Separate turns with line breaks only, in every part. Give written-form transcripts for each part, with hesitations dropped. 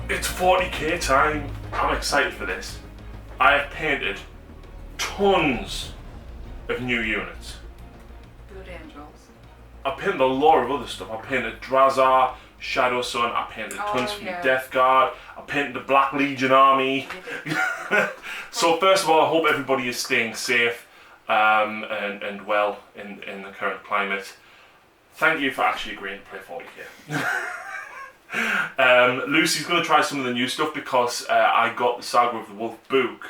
It's 40k time. I'm excited for this. I have painted tons of new units.
Blood Angels.
I painted a lot of other stuff. I painted Drazar, Shadow Sun, I painted tons from the Deathguard, I painted the Black Legion army. So first of all, I hope everybody is staying safe and well in the current climate. Thank you for actually agreeing to play 40k. Lucy's going to try some of the new stuff because I got the Saga of the Wolf book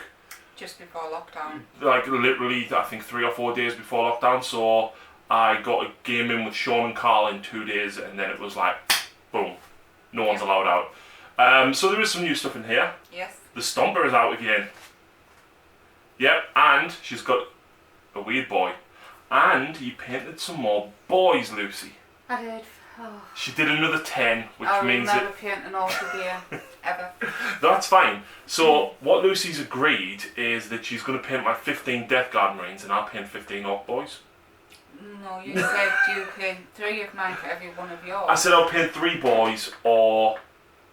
just before lockdown.
Like literally, I think 3 or 4 days before lockdown. So I got a game in with Sean and Carl in 2 days, and then it was like, boom, no one's allowed out. So there is some new stuff in here.
Yes.
The Stomper is out again. Yep, and she's got a weird boy. And you painted some more boys, Lucy.
I did. Oh.
She did another 10, which means
I will never paint an orc gear, ever.
That's fine. So what Lucy's agreed is that she's going to paint my 15 Deathguard Marines and I'll paint 15 Orc Boys.
No, you said you paint 3 of mine for every one of yours.
I said I'll paint 3 boys, or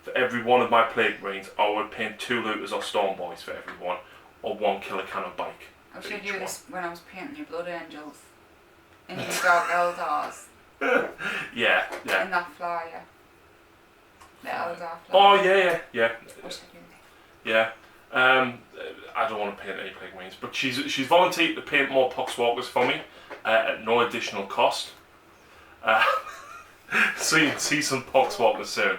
for every one of my Plague Marines, I would paint 2 Looters or Storm Boys for every one, or 1 Killer Cannon Bike.
I showed you this when I was painting your Blood Angels and your Dark Eldars.
Yeah.
In that flyer. The Eldar flyer.
Oh, yeah.
What's it doing?
Yeah. I don't want to paint any Plague Marines, but she's volunteered to paint more Poxwalkers for me at no additional cost. So you can see some Poxwalkers soon.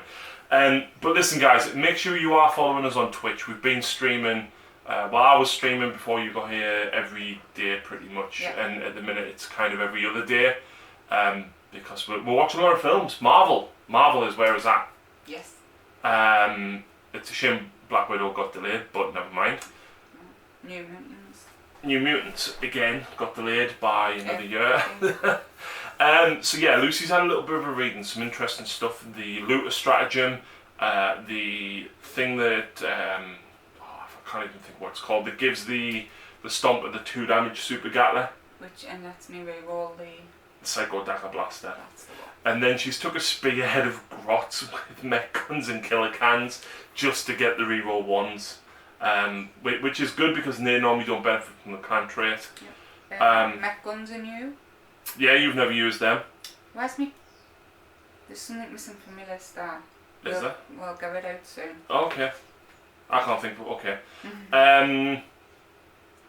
But listen, guys, make sure you are following us on Twitch. We've been streaming. Well, I was streaming before you got here every day, pretty much, and at the minute it's kind of every other day, because we're watching a lot of films. Marvel is where it's at.
Yes.
It's a shame Black Widow got delayed, but never mind. New Mutants again got delayed by another year. So yeah, Lucy's had a little bit of a reading, some interesting stuff. The Looter Stratagem, the thing that I can't even think what it's called, that gives the Stomper the 2 damage Super Gatler.
Which, and lets me reroll the
Psycho Dagger Blaster.
That's the one.
And then she's took a spearhead of grots with mech guns and killer cans just to get the reroll 1s. Which is good because they normally don't benefit from the clan trait.
Mech guns are new.
Yeah, you've never used them.
Where's me? There's something missing from my list there.
Is there?
We'll get it out soon.
Okay. I can't think of okay.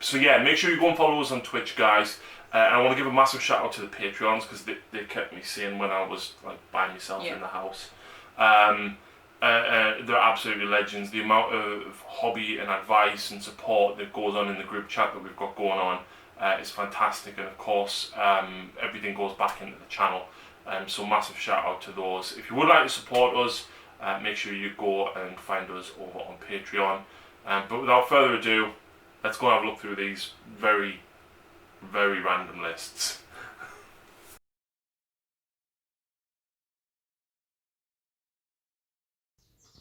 So yeah, make sure you go and follow us on Twitch, guys. And I want to give a massive shout out to the Patreons because they kept me sane when I was like by myself in the house. They're absolutely legends. The amount of hobby and advice and support that goes on in the group chat that we've got going on is fantastic, and of course everything goes back into the channel. So massive shout out to those. If you would like to support us, make sure you go and find us over on Patreon. But without further ado, let's go and have a look through these very, very random lists.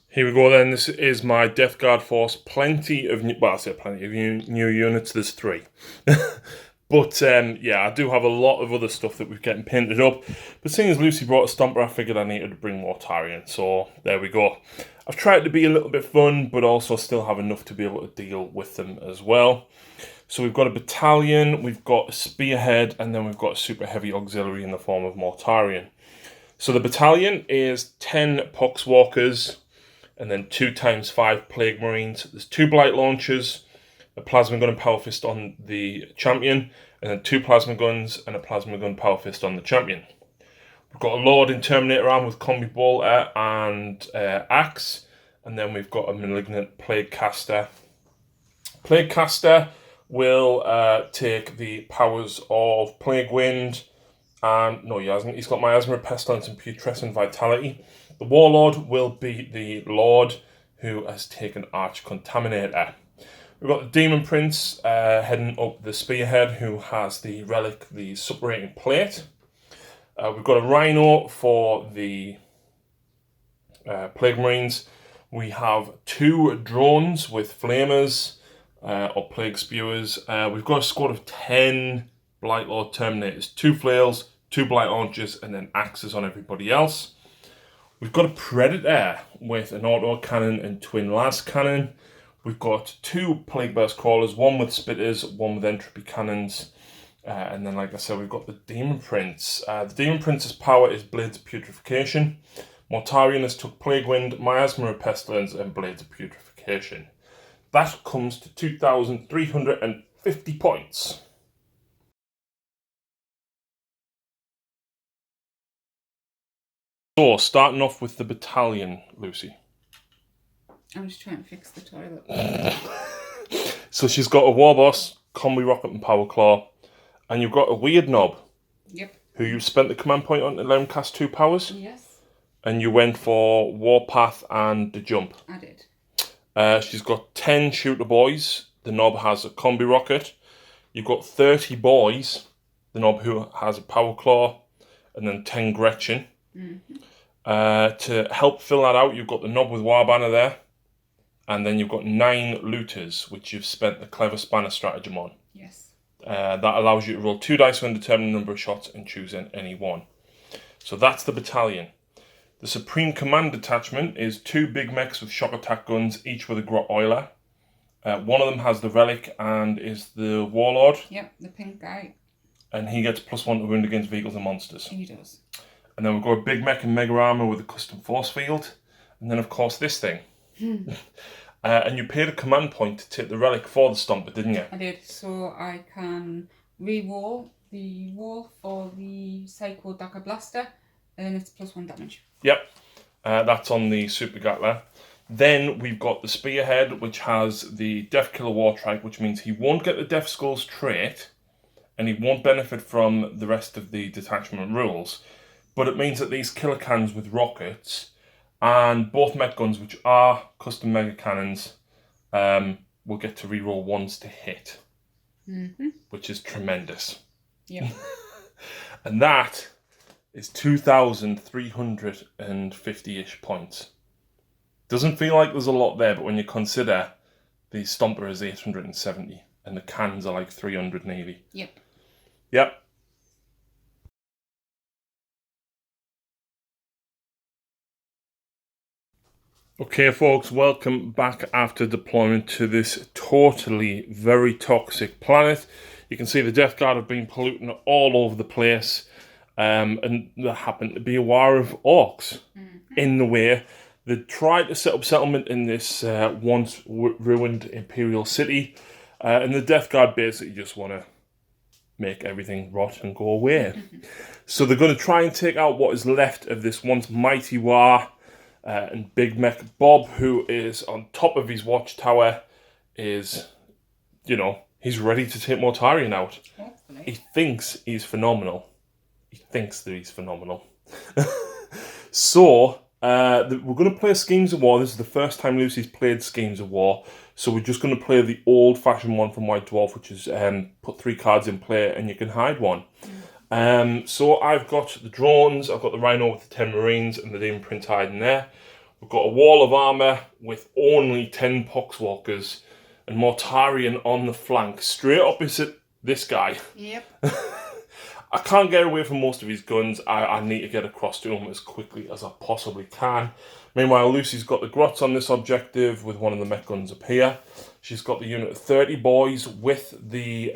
Here we go then. This is my Deathguard force. Plenty of new units. There's 3. But yeah, I do have a lot of other stuff that we're getting painted up. But seeing as Lucy brought a Stomper, I figured I needed to bring more Tarian. So there we go. I've tried to be a little bit fun, but also still have enough to be able to deal with them as well. So we've got a battalion, we've got a spearhead, and then we've got a super heavy auxiliary in the form of Mortarion. So the battalion is 10 Poxwalkers, and then 2 times 5 Plague Marines. There's 2 Blight Launchers, a Plasma Gun and Power Fist on the champion, and then 2 Plasma Guns and a Plasma Gun Power Fist on the champion. We've got a Lord in Terminator arm with Combi Bolter and Axe, and then we've got a Malignant Plague Caster. Plague Caster will take the powers of Plague Wind, and no, he hasn't. He's got Miasma, Pestilence, and Putrescent Vitality. The Warlord will be the Lord who has taken Arch Contaminator. We've got the Demon Prince heading up the Spearhead, who has the relic, the Suppurating Plate. We've got a Rhino for the Plague Marines. We have 2 drones with Flamers or Plague Spewers. We've got a squad of 10 Blight Lord Terminators, 2 Flails, 2 Blight Launchers, and then Axes on everybody else. We've got a Predator with an auto cannon and twin las cannon. We've got 2 Plague Burst Crawlers, one with spitters, one with entropy cannons. And then, like I said, we've got the Demon Prince. The Demon Prince's power is Blades of Putrefaction. Mortarion has took Plague Wind, Miasma of Pestilence, and Blades of Putrefaction. That comes to 2,350 points. So, starting off with the battalion, Lucy.
I'm just trying to fix the toilet.
So she's got a War Boss, Combi Rocket and Power Claw, and you've got a Weird Knob.
Yep.
Who you spent the command point on to let him cast 2 powers.
Yes.
And you went for Warpath and the Jump.
I did.
She's got 10 Shooter Boys. The Knob has a Combi Rocket. You've got 30 Boys. The Knob who has a Power Claw. And then 10 Gretchen. Mm-hmm. To help fill that out, you've got the Knob with War Banner there. And then you've got 9 Looters, which you've spent the Clever Spanner stratagem on.
Yes.
That allows you to roll 2 dice when determining the number of shots and choose any one. So that's the battalion. The Supreme Command Detachment is 2 big mechs with shock attack guns, each with a Grot Oiler. One of them has the Relic and is the Warlord.
Yep, the pink guy.
And he gets +1 to wound against vehicles and monsters.
He does.
And then we've got a big mech in Mega Armor with a custom force field. And then, of course, this thing. And you paid a command point to take the Relic for the Stomper, didn't you?
I did, so I can re-roll the wall for the Psycho Dagger Blaster, and it's +1 damage.
Yep, that's on the Super Gatler. Then we've got the Spearhead, which has the Death Killer Wartrike, which means he won't get the Death Skulls trait, and he won't benefit from the rest of the detachment rules. But it means that these killer cannons with rockets and both mech guns, which are custom mega cannons, will get to reroll 1s to hit, which is tremendous.
Yep.
And that is 2,350-ish points. Doesn't feel like there's a lot there, but when you consider the Stomper is 870 and the cannons are like 380.
Yep.
Yep. Okay, folks, welcome back after deployment to this totally very toxic planet. You can see the Deathguard have been polluting all over the place, and there happened to be a war of Orks in the way. They tried to set up settlement in this once ruined Imperial city, and the Deathguard basically just want to make everything rot and go away. So they're going to try and take out what is left of this once mighty war. And Big Mech Bob, who is on top of his watchtower, is, you know, he's ready to take Mortarion out.
Hopefully.
He thinks he's phenomenal. He thinks that he's phenomenal. So, we're going to play Schemes of War. This is the first time Lucy's played Schemes of War. So we're just going to play the old-fashioned one from White Dwarf, which is put 3 cards in play and you can hide one. So I've got the drones, I've got the Rhino with the 10 Marines and the Demon Prince hiding there. We've got a wall of armour with only 10 Poxwalkers and Mortarion on the flank, straight opposite this guy.
Yep.
I can't get away from most of his guns. I need to get across to him as quickly as I possibly can. Meanwhile, Lucy's got the Grots on this objective with one of the mech guns up here. She's got the unit of 30 boys with the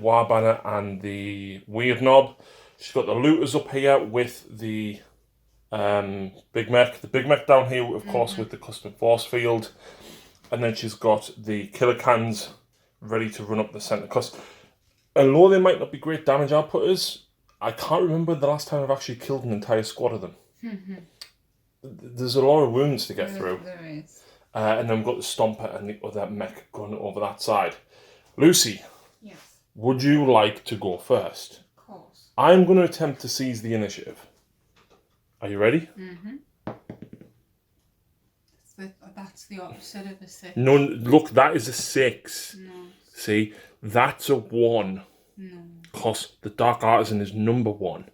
War Banner and the Weird Knob. She's got the Looters up here with the Big Mech. The Big Mech down here, of course, with the custom force field. And then she's got the Killer Cans ready to run up the centre. Because although they might not be great damage outputters, I can't remember the last time I've actually killed an entire squad of them. There's a lot of wounds to get through.
There is.
And then we've got the Stomper and the other mech gun over that side. Lucy,
Yes.
would you like to go first?
Of course.
I'm going to attempt to seize the initiative. Are you ready?
That's the opposite of a 6.
No, look, that is a 6.
No.
See, that's a 1.
No.
Because the Dark Artisan is number 1.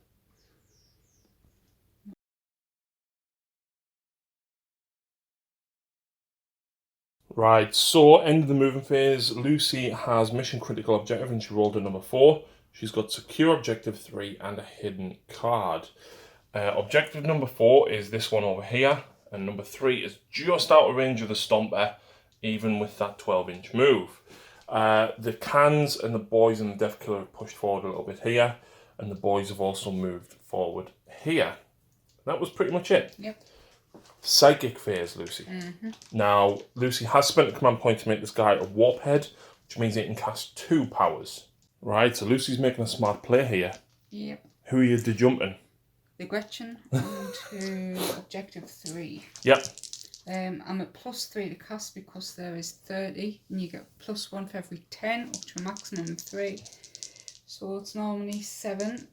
Right, so end of the moving phase. Lucy has mission critical objective and she rolled a number 4. She's got secure objective 3 and a hidden card. Objective number 4 is this one over here, and number 3 is just out of range of the Stomper, even with that 12-inch move. The cans and the boys and the Death Killer have pushed forward a little bit here, and the boys have also moved forward here. That was pretty much it.
Yep.
Psychic phase, Lucy. Now, Lucy has spent a command point to make this guy a warp head, which means it can cast 2 powers. Right, so Lucy's making a smart play here.
Yep.
Who are you dejumping?
The Gretchen onto objective 3.
Yep.
I'm at +3 to cast because there is 30, and you get +1 for every 10, up to a maximum of 3. So it's normally 7.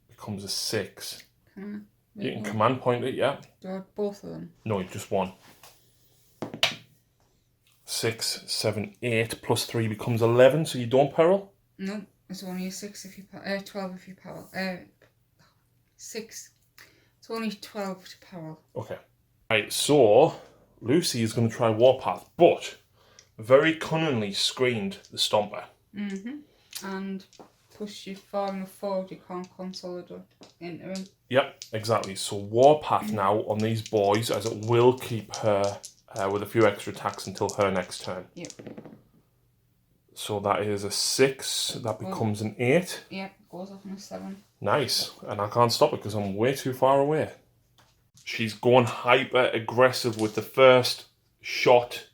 Becomes a 6.
Can
You can command point it, yeah.
Do I have both of them?
No, just one. 6, 7, 8 plus 3 becomes 11, so you don't peril?
No, it's only a 6 if you 12 if you peril. 6. It's only 12 to peril.
Okay. Right, so Lucy is going to try Warpath, but very cunningly screened the Stomper.
And push you far enough forward, you can't consolidate into him.
Yep, exactly. So Warpath now on these boys, as it will keep her with a few extra attacks until her next turn.
Yep.
So that is a 6, that becomes an 8.
Yep, goes up on a 7.
Nice, and I can't stop it because I'm way too far away. She's going hyper aggressive with the first shot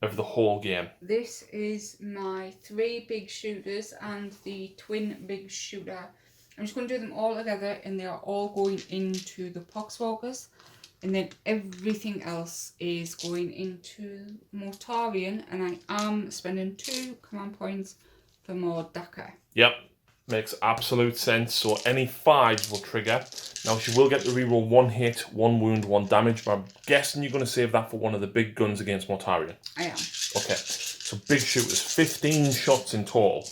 of the whole game.
This is my 3 big shooters and the twin big shooter. I'm just going to do them all together, and they are all going into the Poxwalkers. And then everything else is going into Mortarion, and I am spending 2 command points for more Daka.
Yep, makes absolute sense. So any 5s will trigger. Now she will get to reroll 1 hit, 1 wound, 1 damage, but I'm guessing you're going to save that for one of the big guns against Mortarion.
I am.
Okay, so big shooters, 15 shots in total.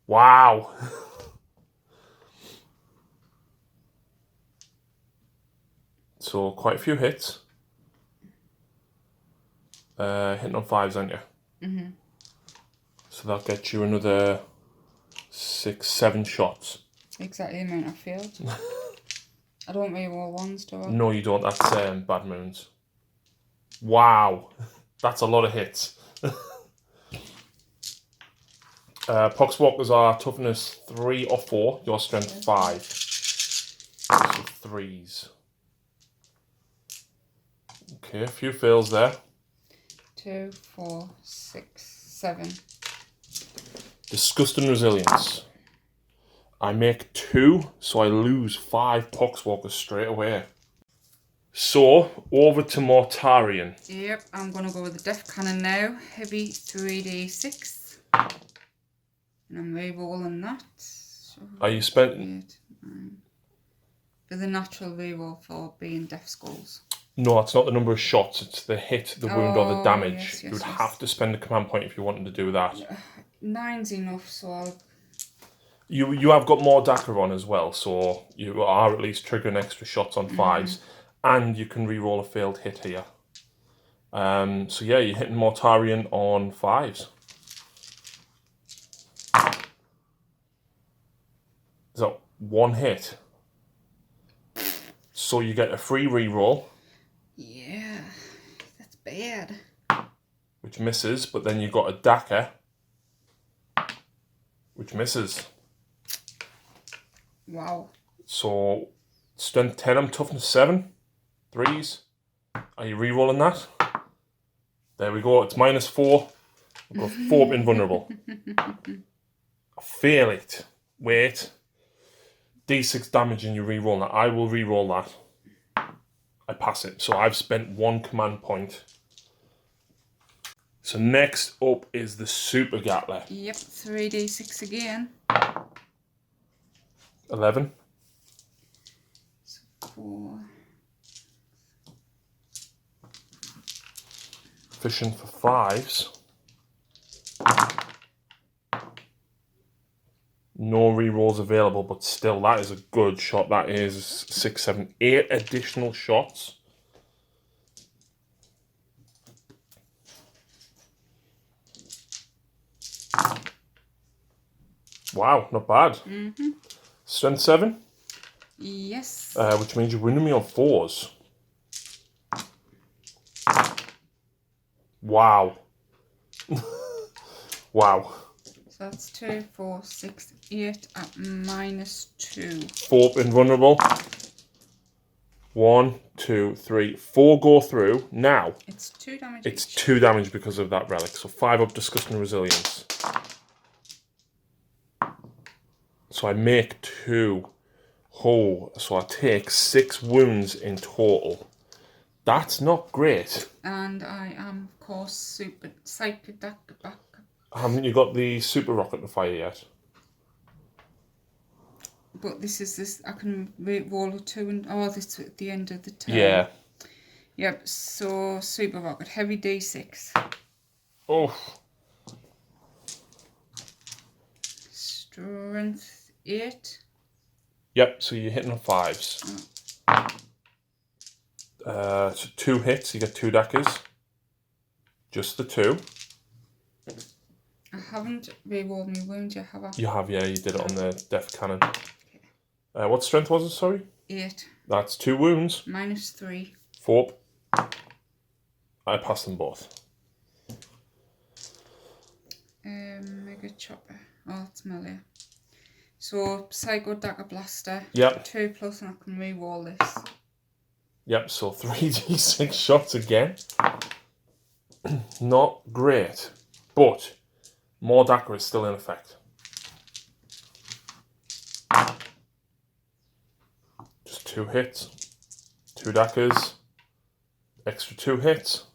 Wow. So quite a few hits. Hitting on 5s, aren't you? So that gets you another 6, 7 shots.
Exactly the amount I failed. I don't reroll 1s, do I?
No, you don't. That's bad moons. Wow, that's a lot of hits. Poxwalkers are toughness 3 or 4. Your strength 5. So 3s. Okay, a few fails there.
2, 4, 6, 7.
Disgusting resilience. I make 2, so I lose 5 Poxwalkers straight away. So, over to Mortarion.
Yep, I'm going to go with the Death Cannon now. Heavy 3d6. And I'm re-rolling that. So
Are you spending...
8, 9. For the natural reroll for being Death Skulls.
No, it's not the number of shots, it's the hit, the wound, or the damage.
Yes,
You would have to spend a command point if you wanted to do that.
9's enough, so I'll...
You have got more Daka on as well, so you are at least triggering extra shots on 5s, and you can re-roll a failed hit here. So yeah, you're hitting Mortarion on 5s. So 1 hit. So you get a free re-roll.
Yeah, that's bad.
Which misses, but then you've got a Daka, which misses.
Wow.
So, strength 10, I'm toughness 7. 3s. Are you re-rolling that? There we go, it's -4. I've got 4 invulnerable. I fail it. Wait. D6 damage and you re-roll that. I will re-roll that. I pass it. So I've spent 1 command point. So next up is the Super Gatler.
Yep, 3d6 again.
11.
4.
Fishing for 5s. No re-rolls available, but still, that is a good shot. That is 6, 7, 8 additional shots. Wow, not bad. Strength 7.
Yes.
Which means you're winning me on 4s. Wow. Wow.
So that's 2, 4, 6, 8 at -2.
4 invulnerable. 1, 2, 3, 4 go through. Now,
it's 2 damage
it's
each.
2 damage because of that relic. So 5 up disgusting resilience. So I make 2 whole. So I take 6 wounds in total. That's not great.
And I am, of course, super psychic back.
Haven't you got the super rocket to fire yet?
But this. I can roll a 2 and this at the end of the turn.
Yeah.
Yep. So super rocket, heavy D6.
Oh.
Strength 8.
Yep. So you're hitting on 5s. So 2 hits. You get 2 daggers. Just the 2.
I haven't re-rolled my wounds yet, have I?
You have, yeah. You did it on the death cannon. Okay. What strength was it? Sorry.
8.
That's 2 wounds.
-3.
4. I passed them both.
Mega chopper. Oh, it's melee. So psycho dagger blaster.
Yep.
2+, and I can re-roll this.
Yep. So 3d6 shots again. Not great, but more dagger is still in effect. Just 2 hits, 2 daggers, extra 2 hits.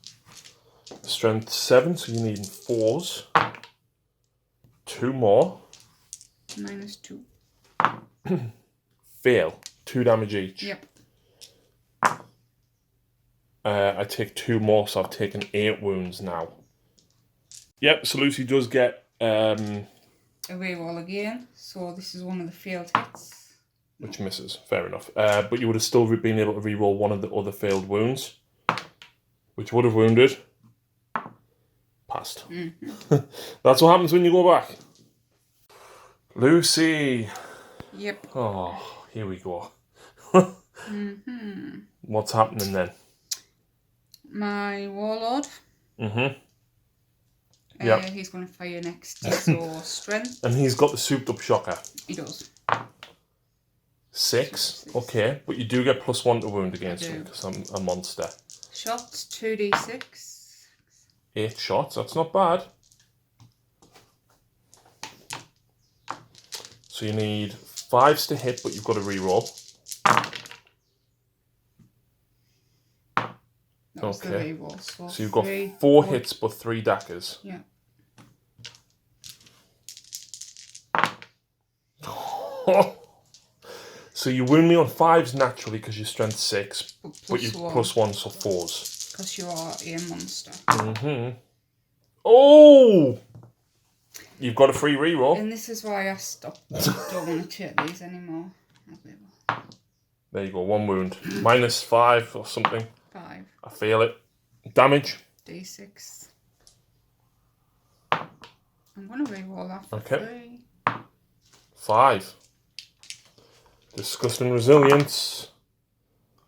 Strength 7, so you need 4s. 2 more.
-2.
Fail. 2 damage each.
Yep.
I take 2 more, so I've taken 8 wounds now. Yep, so Lucy does get...
A reroll again. So this is one of the failed hits.
Which misses, fair enough. But you would have still been able to reroll one of the other failed wounds. Which would have wounded. Passed.
Mm-hmm.
That's what happens when you go back. Lucy.
Yep.
Oh, here we go.
Mm-hmm.
What's happening then?
My warlord.
Mm-hmm. Yeah.
He's going to fire next. So strength.
And he's got the souped up shocker.
He does.
6. Okay, but you do get +1 to wound against him because I'm a monster.
Shots 2d6.
8 shots. That's not bad. So you need 5s to hit, but you've got to reroll. Okay.
Reroll,
so you've got 4 hits, but 3 daggers.
Yeah.
So you wound me on 5s naturally because you're strength 6, but you +1, so 4s.
Because you are a monster.
Mm-hmm. Oh! You've got a free reroll.
And this is why I stopped. Don't want to check these anymore.
There you go, 1 wound. -5 or something.
5.
I feel it. Damage.
D6. I'm going to reroll that for
Okay.
3.
5. Disgusting resilience.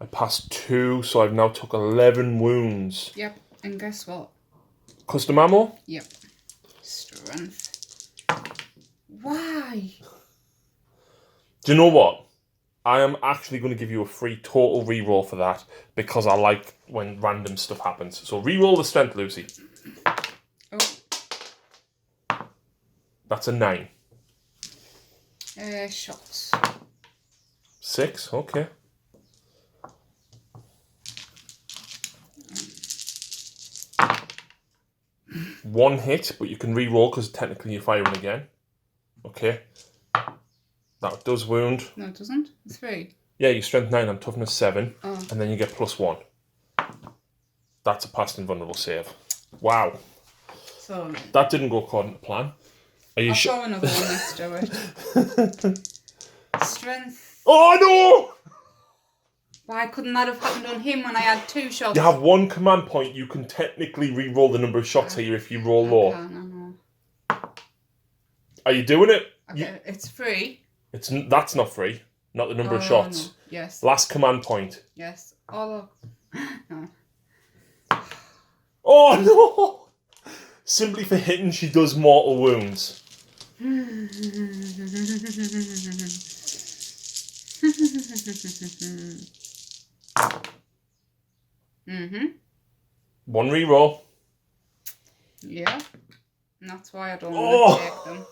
I passed 2, so I've now took 11 wounds.
Yep, and guess what?
Custom ammo?
Yep. Strength. Why?
Do you know what? I am actually going to give you a free total reroll for that because I like when random stuff happens. So reroll the strength, Lucy.
Oh.
That's a 9.
Shots.
6, okay. One hit, but you can re-roll because technically you're firing again. Okay. That does wound.
No, it doesn't. 3.
Yeah, you strength 9, I'm toughness 7.
Oh.
And then you get +1. That's a past invulnerable save. Wow.
So
that didn't go according to plan. Are you
sure? I'll throw another one next to it. Strength.
Oh no!
Why couldn't that have happened on him when I had 2 shots?
You have 1 command point. You can technically re-roll the number of shots here if you roll low.
I know.
Are you doing it?
Okay, it's 3.
That's not free. Not the number of shots.
No. Yes.
Last command point.
Yes. All of... No.
Oh no! Simply for hitting, she does mortal wounds. One reroll.
Yeah. And that's why I don't want to take them.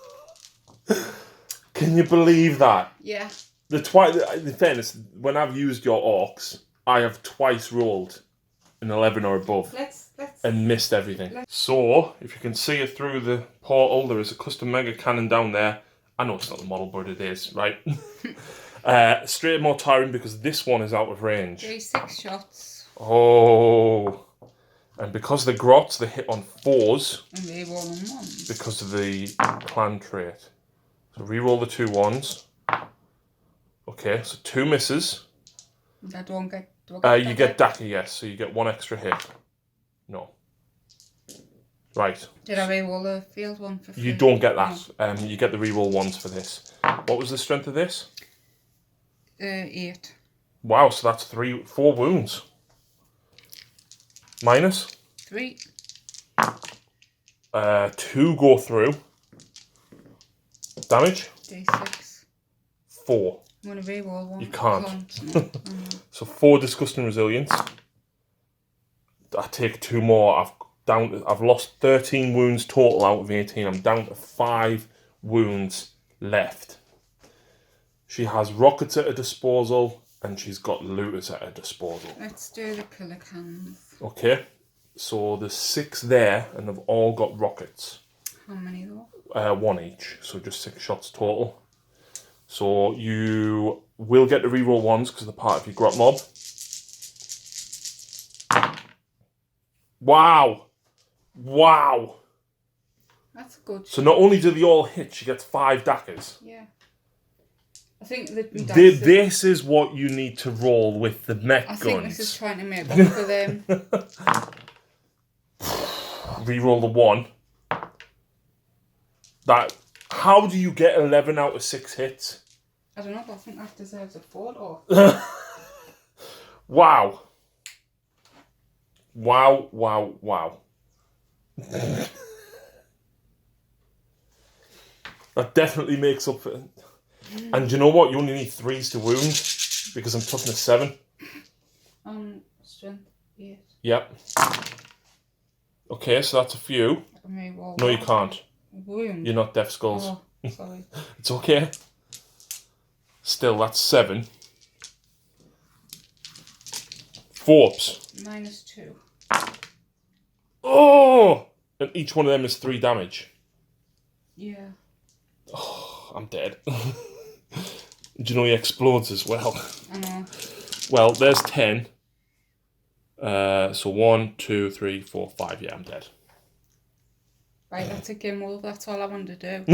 Can you believe that?
Yeah.
In fairness, when I've used your orcs, I have twice rolled an 11 or above and missed everything. So, if you can see it through the portal, there is a custom mega cannon down there. I know it's not the model, but it is, right? Straight more tiring because this one is out of range.
6 shots.
Oh. And because the grots, they hit on 4s.
And they roll on 1s.
Because of the plan trait. So reroll the 2 1s. Okay, so 2 misses.
I don't get...
You get Daka, yes. So you get 1 extra hit. No. Right.
Did I reroll the field one for free?
You don't get that. No. You get the reroll 1s for this. What was the strength of this?
8.
Wow, so that's 4 wounds. Minus?
3.
2 go through. Damage?
D6.
4.
I'm going to reroll 1.
You can't.
No.
So 4 disgusting resilience. I take 2 more. I've lost 13 wounds total out of 18. I'm down to 5 wounds left. She has rockets at her disposal, and she's got looters at her disposal.
Let's do the killer cans.
Okay. So there's 6 there, and they've all got rockets.
How many though?
1 each, so just 6 shots total. So you will get the reroll 1s because they're part of your grot mob. Wow! Wow!
That's good.
So not only do they all hit, she gets 5 dackers.
Yeah. I think that
this is what you need to roll with the mech guns.
I think this is trying to make up for them.
Reroll the 1. How do you get 11 out of 6 hits?
I don't know, but I think that deserves a photo.
Wow. Wow, wow, wow. That definitely makes up for it. And you know what? You only need 3s to wound because I'm toughness 7.
Strength 8.
Yep. Okay, so that's a few. No, you can't.
Wound.
You're not deaf skulls.
Oh, sorry.
It's okay. Still, that's 7. Pworks.
-2.
Oh! And each one of them is 3 damage.
Yeah.
Oh, I'm dead. Do you know he explodes as well?
I know.
Well, there's 10. So 1, 2, 3, 4, 5. Yeah, I'm dead.
Right, that's a game roll. That's all I wanted to do.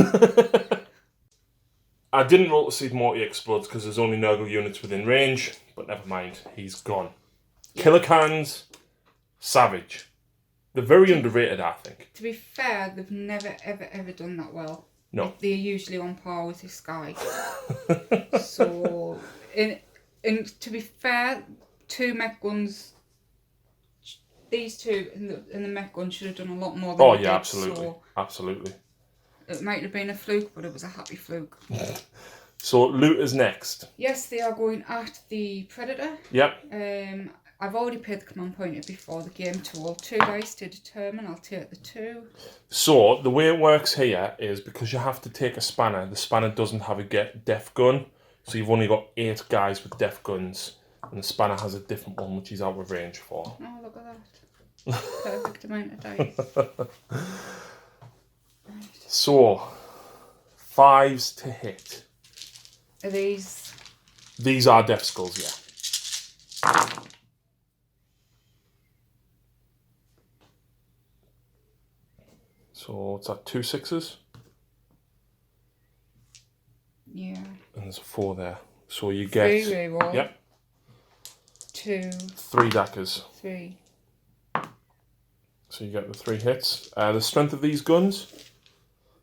I didn't roll to see Morty explodes because there's only Nurgle units within range, but never mind, he's gone. Yeah. Killer cans, savage. They're very underrated, I think.
To be fair, they've never, ever done that well.
No.
They're usually on par with this guy. So, and to be fair, 2 mech guns, these 2 and the mech gun should have done a lot more than they did,
absolutely.
So
absolutely.
It might have been a fluke, but it was a happy fluke.
So, looters next.
Yes, they are going at the Predator.
Yep.
I've already paid the command pointer before the game to roll 2 dice to determine. I'll take the 2.
So, the way it works here is because you have to take a spanner, the spanner doesn't have a death gun. So, you've only got 8 guys with death guns. And the spanner has a different one, which he's out of range for.
Oh, look at that. Perfect amount of dice. Right.
So, 5s to hit.
Are these?
These are death skulls, yeah. So, what's that? 2 6s?
Yeah.
And there's a 4 there. So you get...
3 reroll.
Yep.
2.
3 dackers.
3.
So you get the 3 hits. The strength of these guns?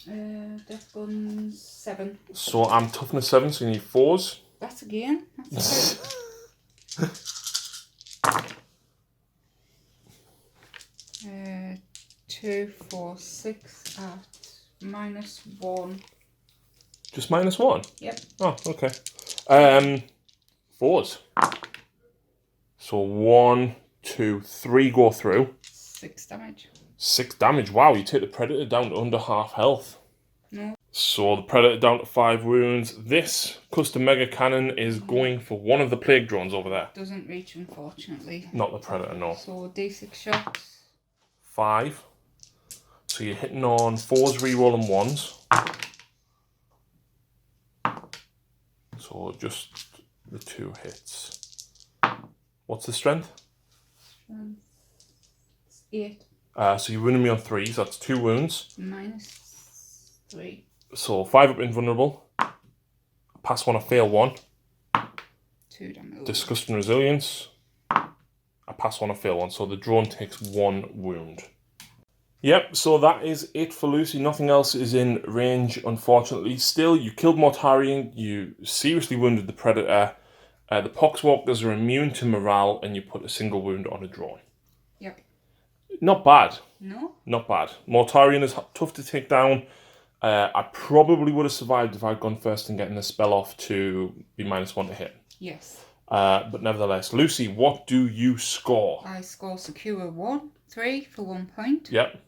Death guns 7.
So I'm toughness 7, so you need 4s.
That's again. That's okay. 2, 4, 6 at -1.
Just -1?
Yep.
Oh, okay. 4s. So 1, 2, 3 go through.
6 damage.
6 damage. Wow, you take the Predator down to under half health.
No.
So the Predator down to 5 wounds. This custom mega cannon is going for one of the plague drones over there.
Doesn't reach, unfortunately.
Not the Predator, no.
So D6 shots.
5. So you're hitting on 4s, rerolling 1s. So just the 2 hits. What's the strength?
8.
So you're wounding me on 3s. That's 2 wounds.
-3.
So 5 up invulnerable. Pass 1, I fail 1.
2 damage.
Disgusting resilience. I pass 1, I fail 1. So the drone takes 1 wound. Yep, so that is it for Lucy. Nothing else is in range, unfortunately. Still, you killed Mortarion. You seriously wounded the Predator. The Poxwalkers are immune to morale, and you put a single wound on a drone.
Yep.
Not bad.
No?
Not bad. Mortarion is tough to take down. I probably would have survived if I'd gone first and getting the spell off to be -1 to hit.
Yes.
But nevertheless, Lucy, what do you score?
I score secure 3 for 1 point.
Yep.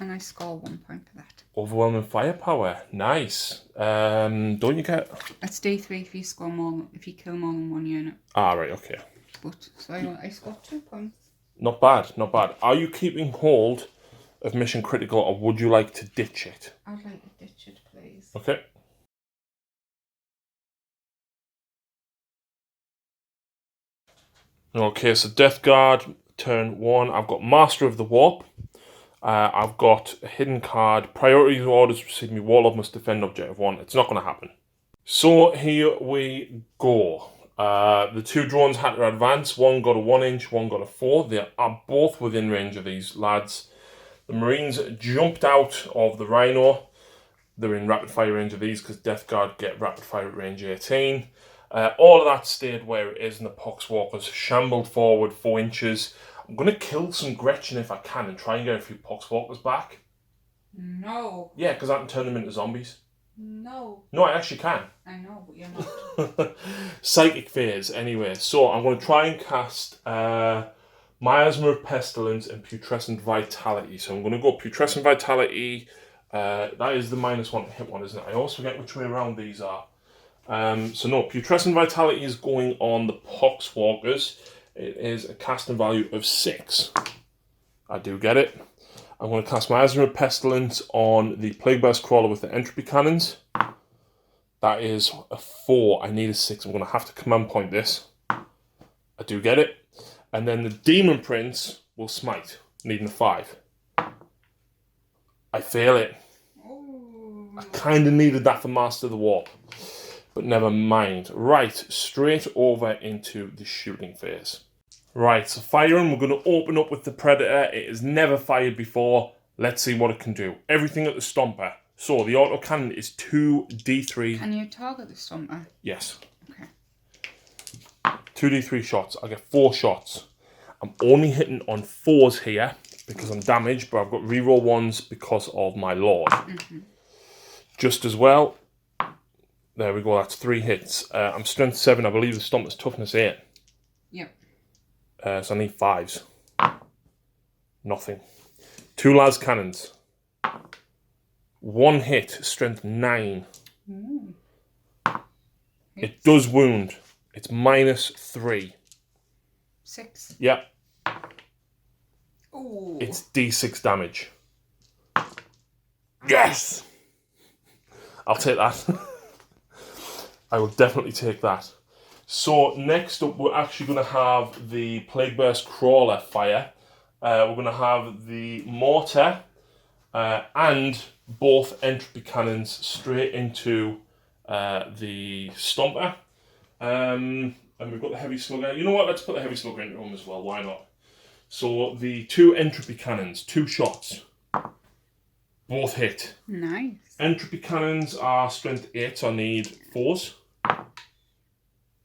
And I score 1 point for that.
Overwhelming firepower. Nice. Don't you get...
That's D3 if you score more, if you kill more than 1 unit.
Ah, right, okay.
But, so I score 2 points.
Not bad, not bad. Are you keeping hold of Mission Critical, or would you like to ditch it?
I'd like to ditch it, please.
Okay. Okay, so Deathguard, turn 1. I've got Master of the Warp. I've got a hidden card. Priority orders receive me. Warlord must defend objective 1. It's not going to happen. So here we go. The 2 drones had to advance. One got a 1 inch, one got a 4. They are both within range of these lads. The Marines jumped out of the Rhino. They're in rapid fire range of these because Deathguard get rapid fire at range 18. All of that stayed where it is, and the Poxwalkers shambled forward 4 inches. I'm going to kill some Gretchen if I can and try and get a few Poxwalkers back.
No.
Yeah, because I can turn them into zombies.
No.
No, I actually can.
I know, but you're not.
Psychic phase, anyway. So I'm going to try and cast Miasma of Pestilence and Putrescent Vitality. So I'm going to go Putrescent Vitality. That is the -1 to hit one, isn't it? I always forget which way around these are. So no, Putrescent Vitality is going on the Poxwalkers. It is a casting value of 6. I do get it. I'm going to cast Miasma of Pestilence on the Plague Burst Crawler with the Entropy Cannons. That is a 4. I need a 6. I'm going to have to command point this. I do get it. And then the Demon Prince will smite, needing a 5. I fail it.
Oh.
I kind of needed that for Master of the Warp. But never mind. Right, straight over into the shooting phase. Right, so firing, we're going to open up with the Predator. It has never fired before. Let's see what it can do. Everything at the Stomper. So the autocannon is 2d3.
Can you target the Stomper?
Yes.
Okay.
2d3 shots. I get 4 shots. I'm only hitting on 4s here because I'm damaged, but I've got reroll 1s because of my Lord. Mm-hmm. Just as well. There we go, that's 3 hits. I'm strength 7, I believe the Stomper's toughness 8.
Yep.
So I need 5s. Nothing. 2 las cannons. 1 hit, strength 9.
Ooh.
It does wound. It's -3.
6.
Yep.
Ooh.
It's D6 damage. Yes! I'll take that. I will definitely take that. So next up, we're actually going to have the Plague Burst Crawler fire. We're going to have the mortar and both entropy cannons straight into the Stomper. And we've got the heavy slugger. You know what? Let's put the heavy slugger into them as well. Why not? So the 2 entropy cannons, 2 shots. Both hit.
Nice.
Entropy cannons are strength 8, so I need 4s.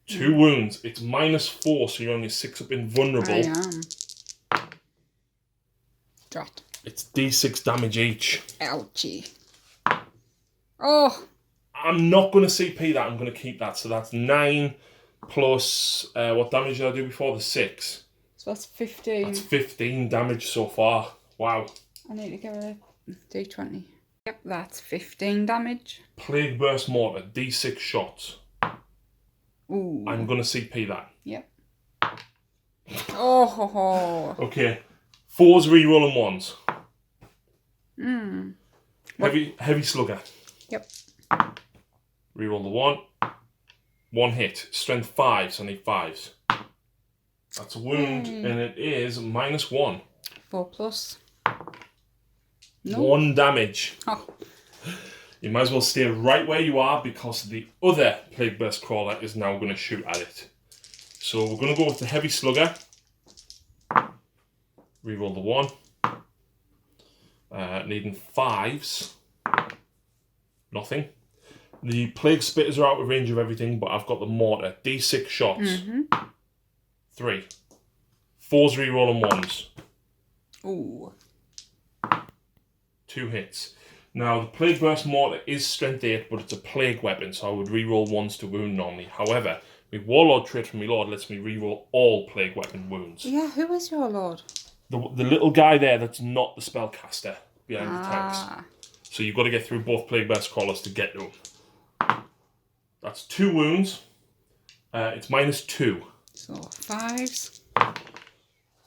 2 wounds. It's -4, so you're only 6 up invulnerable.
I am. Drat.
It's D6 damage each.
Ouchie. Oh.
I'm not going to CP that. I'm going to keep that. So that's 9 plus... what damage did I do before? The 6.
So that's 15.
That's 15 damage so far. Wow.
I need to get a D20. Yep, that's 15 damage.
Plague Burst Mortar. D6 shots.
Ooh.
I'm going to CP that.
Yep. Oh ho ho.
Okay. 4s reroll and 1s.
Hmm.
Heavy slugger.
Yep.
Reroll the 1. 1 hit. Strength 5, so I need 5s. That's a wound, and it is -1.
4 plus. No.
1 damage.
Oh.
You might as well stay right where you are because the other Plague Burst Crawler is now going to shoot at it. So we're going to go with the Heavy Slugger. Reroll the 1. Needing 5s. Nothing. The Plague Spitters are out of range of everything, but I've got the Mortar. D6 shots. 3. 4s reroll and 1s.
Ooh.
2 hits. Now, the Plague Burst Mortar is strength 8, but it's a plague weapon, so I would reroll 1s to wound normally. However, my Warlord trait from my Lord lets me reroll all plague weapon wounds.
Yeah, who is your lord?
The little guy there that's not the spellcaster behind the tanks. So you've got to get through both Plague Burst Crawlers to get to him. That's 2 wounds. It's -2.
So 5s.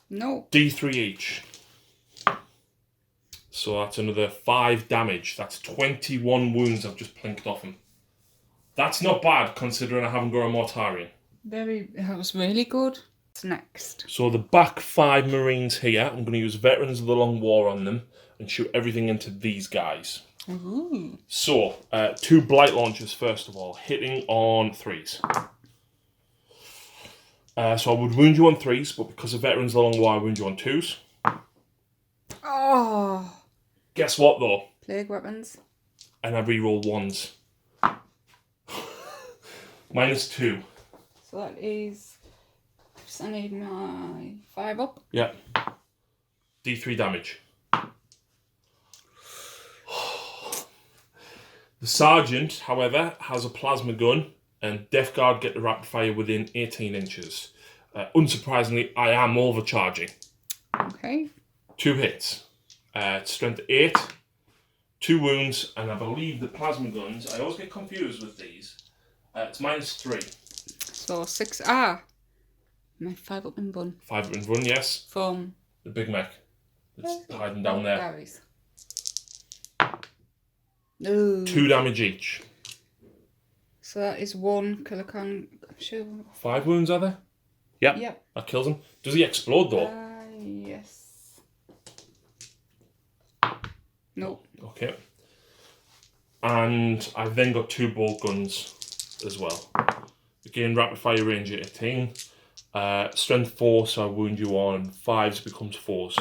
No.
D3 each. So that's another 5 damage. That's 21 wounds I've just plinked off him. That's not bad considering I haven't got a Mortarian.
That was really good. What's next?
So the back 5 Marines here, I'm going to use Veterans of the Long War on them and shoot everything into these guys.
Ooh.
So, 2 Blight Launchers first of all, hitting on 3s. So I would wound you on 3s, but because of Veterans of the Long War, I wound you on 2s.
Oh.
Guess what though?
Plague weapons.
And I reroll 1s. -2.
So that is... I need my 5 up.
Yeah. D3 damage. The Sergeant, however, has a plasma gun, and Deathguard get the rapid fire within 18 inches. Unsurprisingly, I am overcharging.
Okay.
2 hits. It's strength 8, 2 wounds, and I believe the plasma guns, I always get confused with these. It's -3.
So 6. My 5 up in bun.
5 up in run, yes.
From
The big mech that's hiding down there.
Gary's. Ooh.
2 damage each.
So that is 1 kilocan. Sure.
5 wounds, are there? Yep.
Yep.
That kills him. Does he explode though?
Yes. Nope.
Okay. And I've then got 2 bolt guns as well. Again, rapid fire range at 18. Strength 4, so I wound you on 5s, becomes 4s.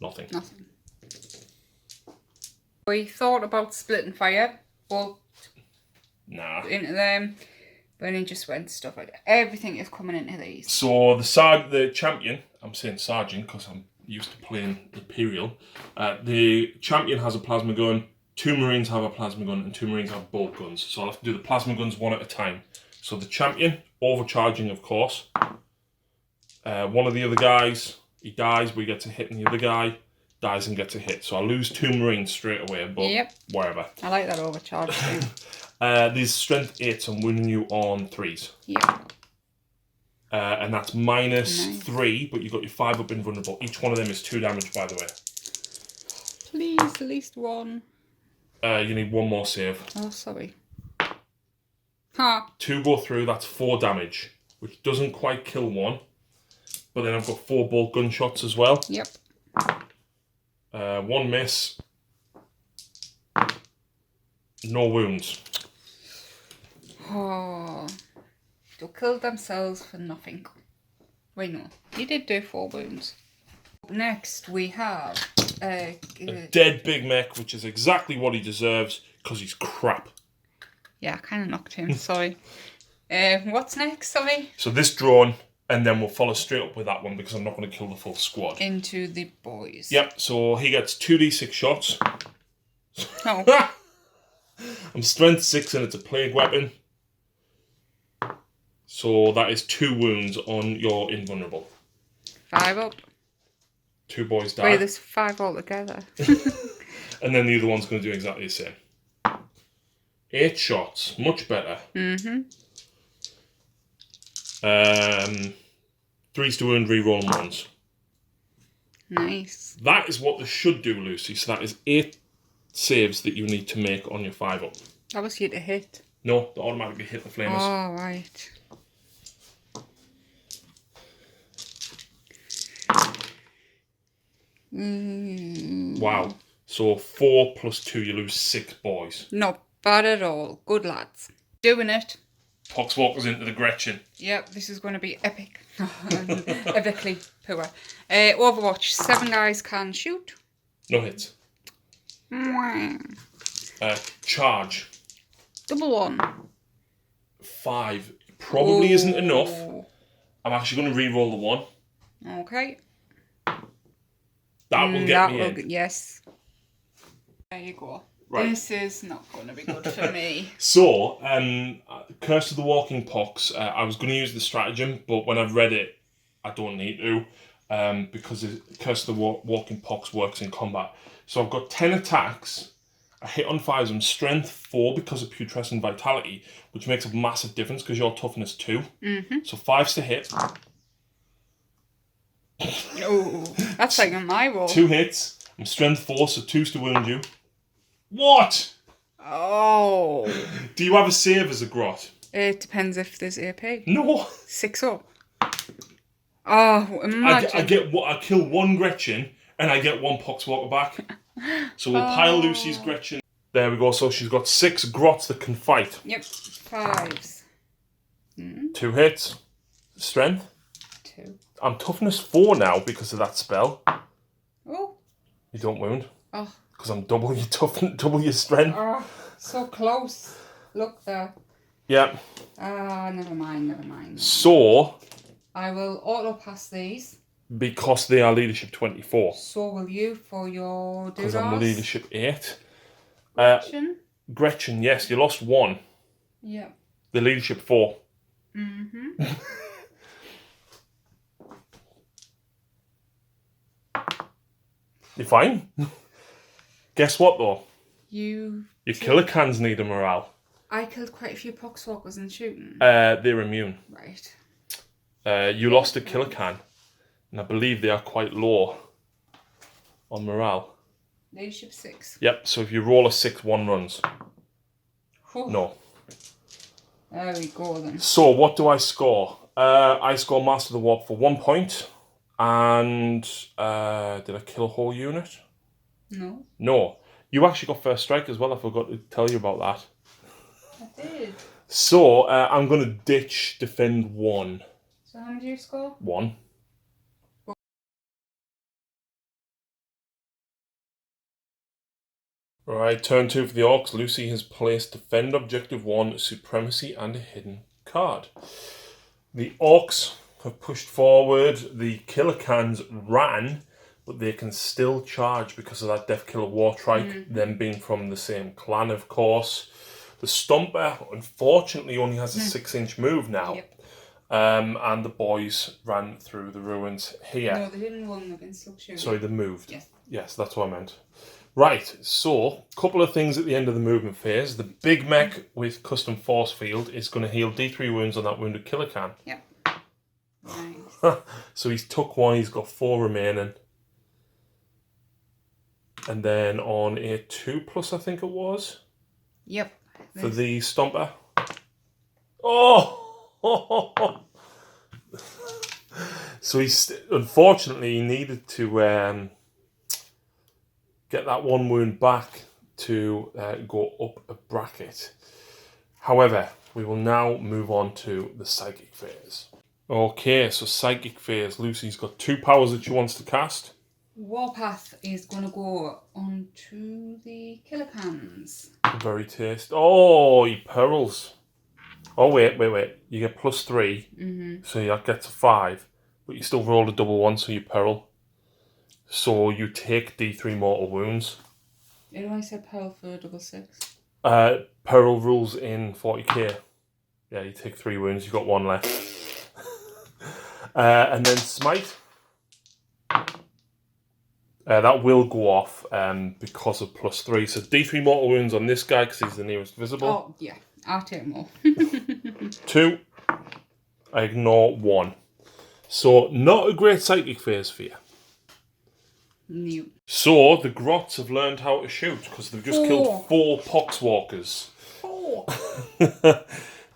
Nothing.
Nothing. We thought about splitting fire, bolt
Nah.
into them, but then he just went stuff like that. Everything is coming into these.
So the champion, I'm saying sergeant because I'm used to playing Imperial. The champion has a plasma gun. 2 Marines have a plasma gun, and 2 Marines have bolt guns. So I'll have to do the plasma guns one at a time. So the champion, overcharging, of course. One of the other guys, he dies, but he gets a hit, and the other guy dies and gets a hit. So I lose 2 Marines straight away, but
Yep.
wherever.
I like that overcharge thing.
There's strength 8, so I'm winning you on 3s.
Yep.
And that's -3, but you've got your 5 up invulnerable. Each one of them is 2 damage, by the way.
Please, at least 1.
You need 1 more save.
Oh, sorry. Ha!
2 go through, that's 4 damage, which doesn't quite kill 1. But then I've got 4 bolt gunshots as well.
Yep.
1 miss. No wounds.
Oh. They killed themselves for nothing. Wait, no. He did do 4 wounds. next we have
a dead big mech, which is exactly what he deserves because he's crap.
Yeah, I kind of knocked him. Sorry. What's next? Sorry.
So this drone, and then we'll follow straight up with that one because I'm not going to kill the full squad.
Into the boys.
Yep. So he gets 2d6 shots.
Oh.
I'm strength 6 and it's a plague weapon. So that is 2 wounds on your invulnerable.
5 up.
2 boys die.
Wait, there's 5 altogether.
And then the other one's going to do exactly the same. 8 shots, much better. 3's to wound, reroll and 1s.
Nice.
That is what this should do, Lucy. So that is 8 saves that you need to make on your 5 up.
That was you to hit.
No, they automatically hit the flamers.
Oh, right.
Wow. So 4 plus 2, you lose 6 boys.
Not bad at all. Good lads. Doing it.
Poxwalkers into the Gretchen.
Yep, this is going to be epic. Epically poor. Overwatch. 7 guys can shoot.
No hits. Charge.
Double 1.
5 probably isn't enough. I'm actually going to re-roll the 1.
Okay.
That will get me in.
Yes. There you go.
Right.
This is not going to be good for me.
So, Curse of the Walking Pox, I was going to use the stratagem, but when I've read it, I don't need to, because Curse of the Walking Pox works in combat. So I've got 10 attacks. I hit on 5s. I'm strength 4 because of putrescent vitality, which makes a massive difference because you're toughness 2. So 5's to hit.
Oh, that's like on my roll.
2 hits. I'm strength 4, so 2's to wound you. What?
Oh.
Do you have a save as a grot?
It depends if there's AP.
No.
6 up. Oh, imagine.
I kill 1 Gretchen and I get 1 Poxwalker back. So we'll pile Lucy's Gretchen. There we go. So she's got 6 grots that can fight.
Yep. 5s.
2 hits. Strength.
2.
I'm toughness 4 now because of that spell.
Oh.
You don't wound.
Oh.
Because I'm double your toughness, double your strength.
Oh, so close. Look there.
Yeah.
Never mind.
So.
I will auto pass these.
Because they are leadership 24.
So will you for your doodles.
Because I'm leadership 8.
Gretchen?
Gretchen, yes, you lost 1.
Yeah.
The leadership 4. You're fine. Guess what though? Your killer cans need a morale.
I killed quite a few poxwalkers in shooting.
They're immune.
Right.
You lost a killer can, and I believe they are quite low on morale.
Leadership 6.
Yep. So if you roll a 6, 1 runs.
Whew.
No.
There we go then.
So what do I score? I score Master of the Warp for 1 point. And did I kill a whole unit?
No.
No. You actually got first strike as well. I forgot to tell you about that.
I did.
So I'm going to ditch defend 1.
So how many do you score?
1. Alright, turn 2 for the Orks. Lucy has placed defend objective 1, supremacy and a hidden card. The Orks have pushed forward. The killer cans ran, but they can still charge because of that Death Killer War Trike, them being from the same clan, of course. The Stomper, unfortunately, only has a 6-inch move now.
Yep.
And the boys ran through the ruins here.
No, they didn't run against Luxury.
Sorry, they moved.
Yes.
Yes, that's what I meant. Right, so, a couple of things at the end of the movement phase. The big mech with custom force field is going to heal D3 wounds on that wounded killer can.
Yep. Nice.
So he's took 1, he's got 4 remaining. And then on a 2+, I think it was.
Yep.
For the Stomper. Oh! So he's unfortunately he needed to get that 1 wound back to go up a bracket. However, we will now move on to the psychic phase. Okay, so psychic phase. Lucy's got 2 powers that she wants to cast.
Warpath is going to go onto the killer cans.
Very tasty. Oh, you pearls. Oh, wait. You get +3. So that gets a 5. But you still roll a double 1, so you peril. So you take D3 mortal wounds.
It only said peril for a double 6.
Peril rules in 40k. Yeah, you take 3 wounds, you've got 1 left. And then smite. That will go off because of +3. So D3 mortal wounds on this guy because he's the nearest visible.
Oh, yeah. I'll take more.
2. I ignore 1. So, not a great psychic phase for you.
No.
So, the Grots have learned how to shoot because they've just killed 4 Poxwalkers.
4.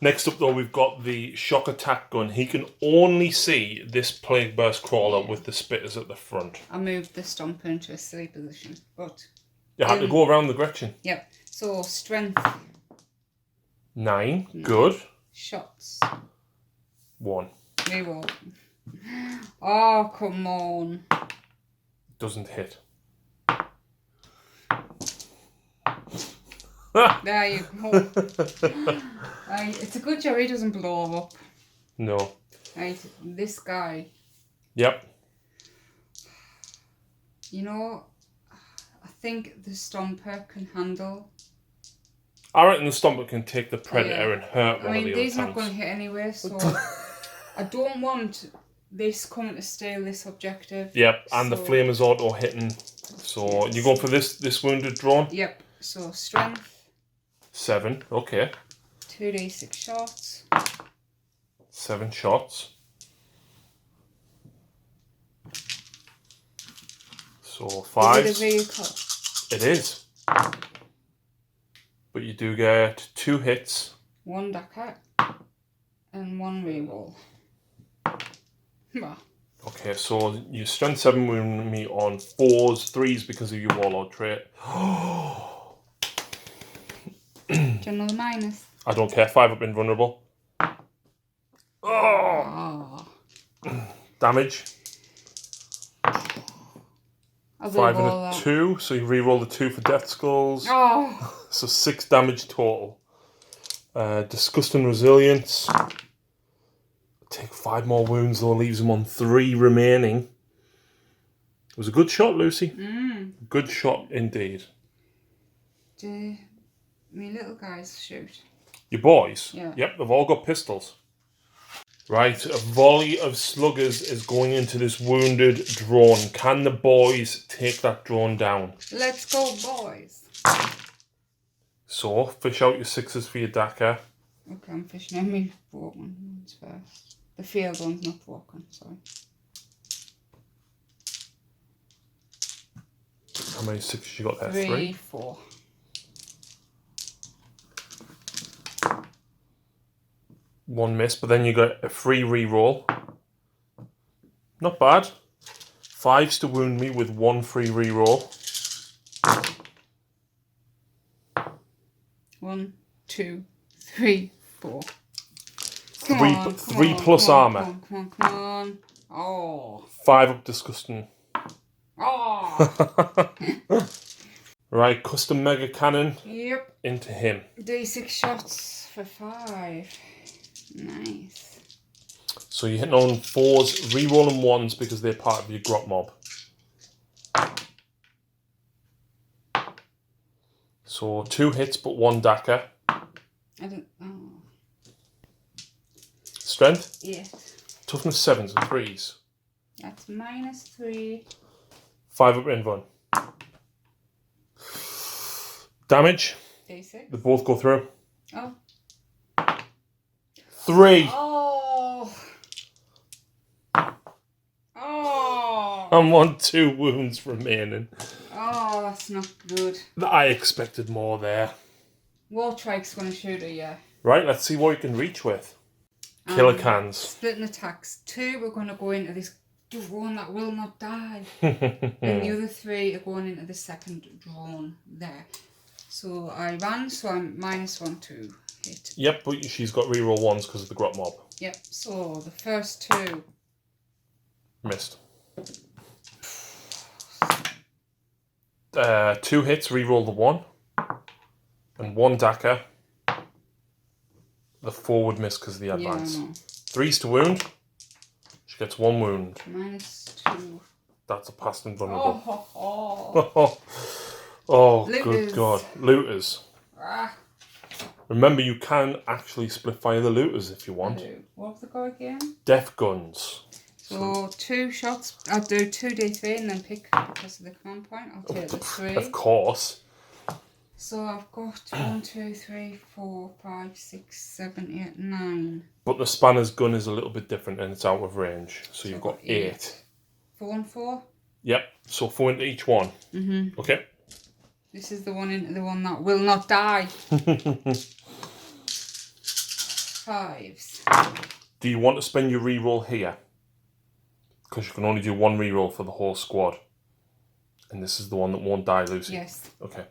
Next up, though, we've got the shock attack gun. He can only see this Plague Burst Crawler with the spitters at the front.
I moved the Stomper into a silly position, but...
You had to go around the Gretchen.
Yep. So, strength.
9. Good.
Shots.
1.
Reroll. Oh, come on.
Doesn't hit.
There you go. Right, it's a good job he doesn't blow up.
No.
Right, this guy.
Yep.
You know, I think the Stomper can handle.
I reckon the Stomper can take the Predator and hurt one of the other
these
tanks.
not going to hit anyway, so I don't want this coming to steal this objective.
Yep, and the Flamer's auto hitting. So you go for this wounded drone?
Yep, so strength.
7, okay.
2d6 shots.
7 shots. So 5.
Is it a vehicle?
It is. But you do get 2 hits.
1 Dakar and 1 reroll.
Okay, so you strength 7 wound me on 4s, 3s because of your warlord trait.
Do you want another minus?
I don't care, 5 up invulnerable.
Oh.
Damage.
I'll
5 and
reroll
a
that.
2, so you reroll the 2 for death skulls.
Oh.
So 6 damage total. Disgusting resilience. Take 5 more wounds though, leaves him on 3 remaining. It was a good shot, Lucy. Good shot indeed.
Do me little guys shoot?
Your boys?
Yeah.
Yep, they've all got pistols. Right, a volley of sluggers is going into this wounded drone. Can the boys take that drone down?
Let's go, boys.
So, fish out your 6s for your Dakar.
Okay, I'm fishing out my broken ones first. The field one's not broken, sorry.
How many 6s you got there?
3, 4.
One miss, but then you got a free reroll. Not bad. 5s to wound me with 1 free reroll.
1, 2, 3, 4. Come
3
on,
3 plus armor.
Come on. Oh.
5 up disgusting.
Oh.
Right, custom mega cannon
Yep.
into him.
D6 shots for 5. Nice.
So you're hitting on 4s, rerolling 1s because they're part of your grot mob. So 2 hits but 1 Dakar.
I don't. Oh.
Strength?
8.
Toughness 7s and 3s.
That's -3.
5 up invuln. Damage.
D6.
They both go through.
Oh.
3.
Oh. Oh.
I'm on 2 wounds remaining.
Oh, that's not good.
I expected more there.
Wartrike's going to shoot at you.
Right, let's see what you can reach with. Killer cans.
Splitting attacks. 2 we're going to go into this drone that will not die. And the other 3 are going into the second drone there. So I ran, so I'm -1 to hit.
Yep, but she's got reroll 1s because of the grot mob.
Yep, so the first 2.
Missed. 2 hits, reroll the 1. And 1 dagger. The 4 would miss because of the advance.
Yeah, I know.
3's to wound. She gets 1 wound.
-2.
That's a past and vulnerable.
Oh.
Good
Looters.
God. Looters.
Ah,
Remember, you can actually split fire the looters if you
I
want.
do. What have they got again?
Death guns.
So 2 shots. I'll do 2d3 and then pick because of the command point. I'll take the 3.
Of course.
So I've got 1, 2, 3, 4, 5, 6, 7, 8, 9.
But the spanner's gun is a little bit different and it's out of range. So you've got 8.
4 and 4?
Yep. So 4 into each one.
Mm-hmm.
Okay.
This is the one into the one that will not die. 5s.
Do you want to spend your reroll here? Because you can only do 1 reroll for the whole squad. And this is the one that won't die, Lucy.
Yes.
Okay.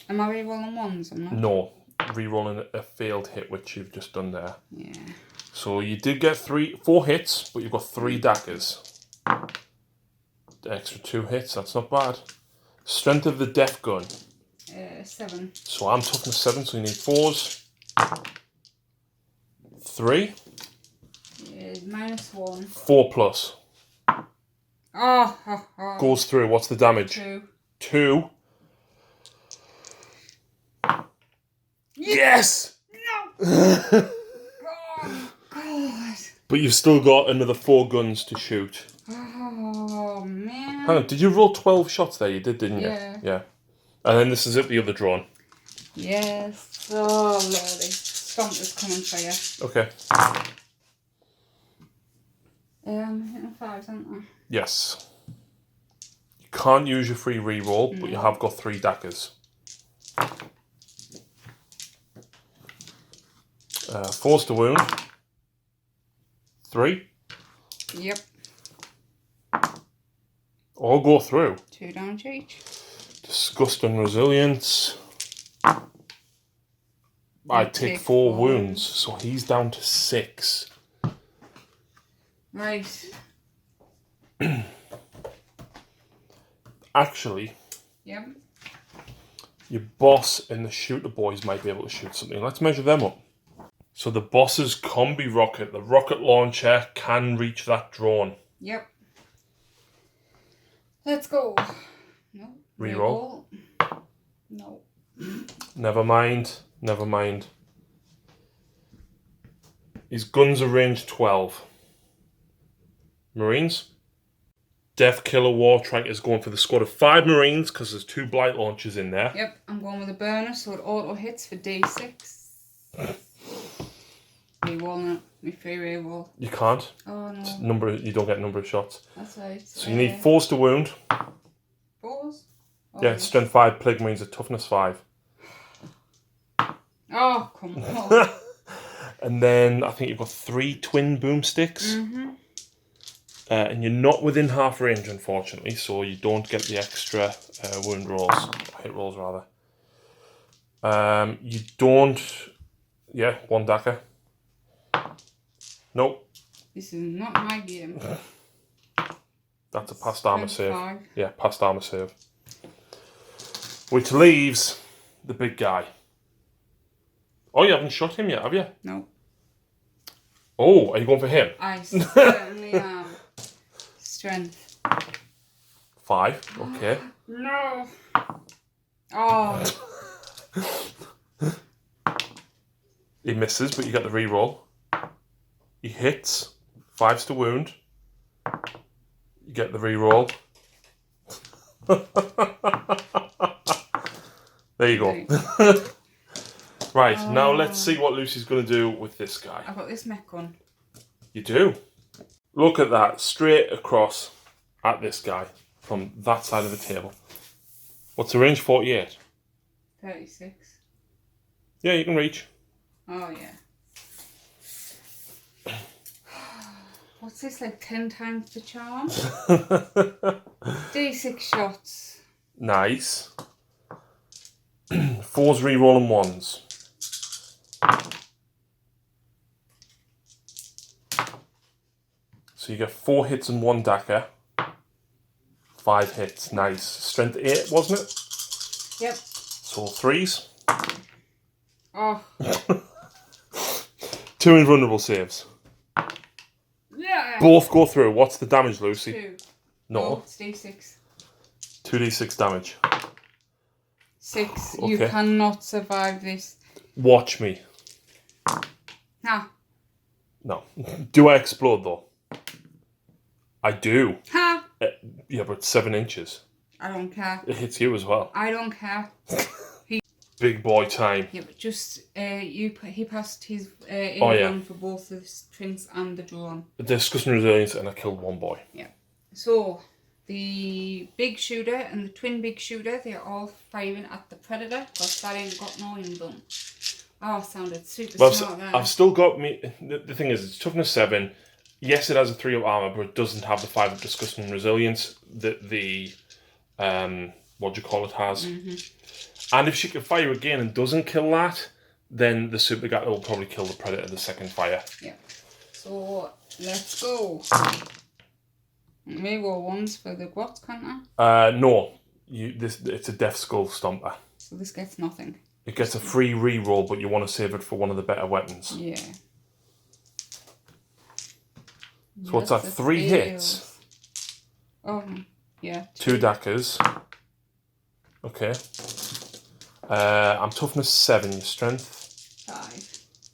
Am I re-rolling 1s? I'm not.
No. Rerolling a failed hit, which you've just done there.
Yeah.
So you did get 4 hits, but you've got 3 daggers. The extra 2 hits, that's not bad. Strength of the death gun.
7.
So I'm toughness 7, so you need 4s. 3.
-1.
4 plus.
Oh.
Goes through. What's the damage?
2.
2. Yes!
No! Oh, God.
But you've still got another 4 guns to shoot.
Oh, man.
Hang on, did you roll 12 shots there? You did, didn't you?
Yeah.
Yeah. And then this is it, the other drone.
Yes. Oh, lordy. Stomper's coming for you.
Okay.
Hitting 5s, aren't I?
Yes. You can't use your free reroll, but you have got 3 daggers. 4's to wound. 3.
Yep.
All go through.
2 damage each.
Disgust and resilience. I take 4 wounds, so he's down to 6.
Right.
Actually,
Yep.
your boss and the shooter boys might be able to shoot something. Let's measure them up. So the boss's combi rocket, the rocket launcher, can reach that drone.
Yep. Let's go. No.
Reroll.
No.
Never mind. Never mind. His guns are range 12. Marines. Death Killer War Track is going for the squad of 5 Marines because there's 2 blight launchers in there.
Yep, I'm going with a burner so it auto hits for D6. Rerolling it. Me free reroll.
You can't.
Oh no.
You don't get number of shots.
That's right.
So you need 4s to wound.
4s? Oh,
Yeah, strength 5, plague marines are toughness 5.
Oh, come on.
And then I think you've got 3 twin boomsticks.
Mm-hmm.
And you're not within half range, unfortunately, so you don't get the extra wound rolls, hit rolls rather. You don't. Yeah, 1 dagger. Nope.
This is not my game.
That's a past armor save.
5.
Yeah, past armor save. Which leaves the big guy. Oh, you haven't shot him yet, have you?
No.
Oh, are you going for him?
I certainly am. Strength.
5, okay.
No. Oh.
He misses, but you get the reroll. He hits. 5's to wound. You get the reroll. There you go. Right, now let's see what Lucy's going to do with this guy.
I've got this mech gun.
You do? Look at that, straight across at this guy from that side of the table. What's the range? 48?
36.
Yeah, you can reach.
Oh, yeah. What's this, like 10 times the charm? D6 shots.
Nice. 4's re-rolling 1s. So you get 4 hits and 1 dagger. 5 hits. Nice. Strength 8, wasn't it?
Yep.
So 3s.
Oh.
2 invulnerable saves.
Yeah.
Both go through. What's the damage, Lucy?
2.
No.
It's D6.
2d6 damage.
6.
Okay.
You cannot survive this.
Watch me.
Ha.
No. Do I explode, though? I do.
Ha.
Yeah, but 7 inches.
I don't care.
It hits you as well.
I don't care.
Big boy time.
Yeah, but just he passed his
Oh, yeah.
for both the prince and the drone.
Discussing resilience, and I killed 1 boy.
Yeah. So the big shooter and the twin big shooter, they're all firing at the predator, but that ain't got no in them. Oh, sounded super smart there.
I've still got me. The thing is, it's toughness 7. Yes, it has a 3 up armor, but it doesn't have the 5 up disgusting and resilience that the what do you call it has. And if she can fire again and doesn't kill that, then the super gatler will probably kill the predator the second fire.
Yeah. So let's go. Maybe go ones for the grot, can't I?
No. It's a death skull stomper.
So this gets nothing.
It gets a free reroll, but you want to save it for one of the better weapons.
Yeah.
So what's that? 3 hits?
Oh, yeah.
2 dackers. Okay. I'm toughness 7, your strength?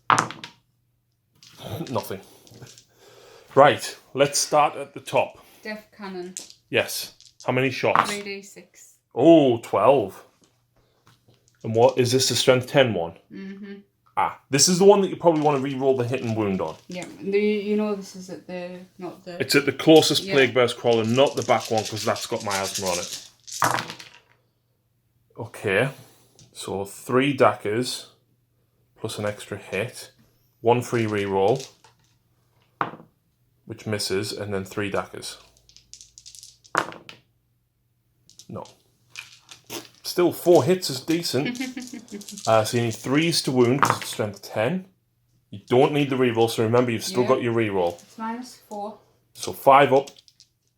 5.
Nothing. Right, let's start at the top.
Death cannon.
Yes. How many shots?
3d6.
Oh, 12. And what, is this the strength 10 one?
Mm-hmm.
Ah, this is the one that you probably want to re-roll the hit and wound on.
Yeah, you know this is at the, not the...
It's at the closest Plague Burst crawler, not the back one, because that's got miasma on it. Okay, so 3 dackers, plus an extra hit, 1 free re-roll, which misses, and then 3 dackers. No. Still 4 hits is decent. So you need 3s to wound because it's strength 10. You don't need the reroll, so remember you've still got your reroll.
It's -4.
So 5 up.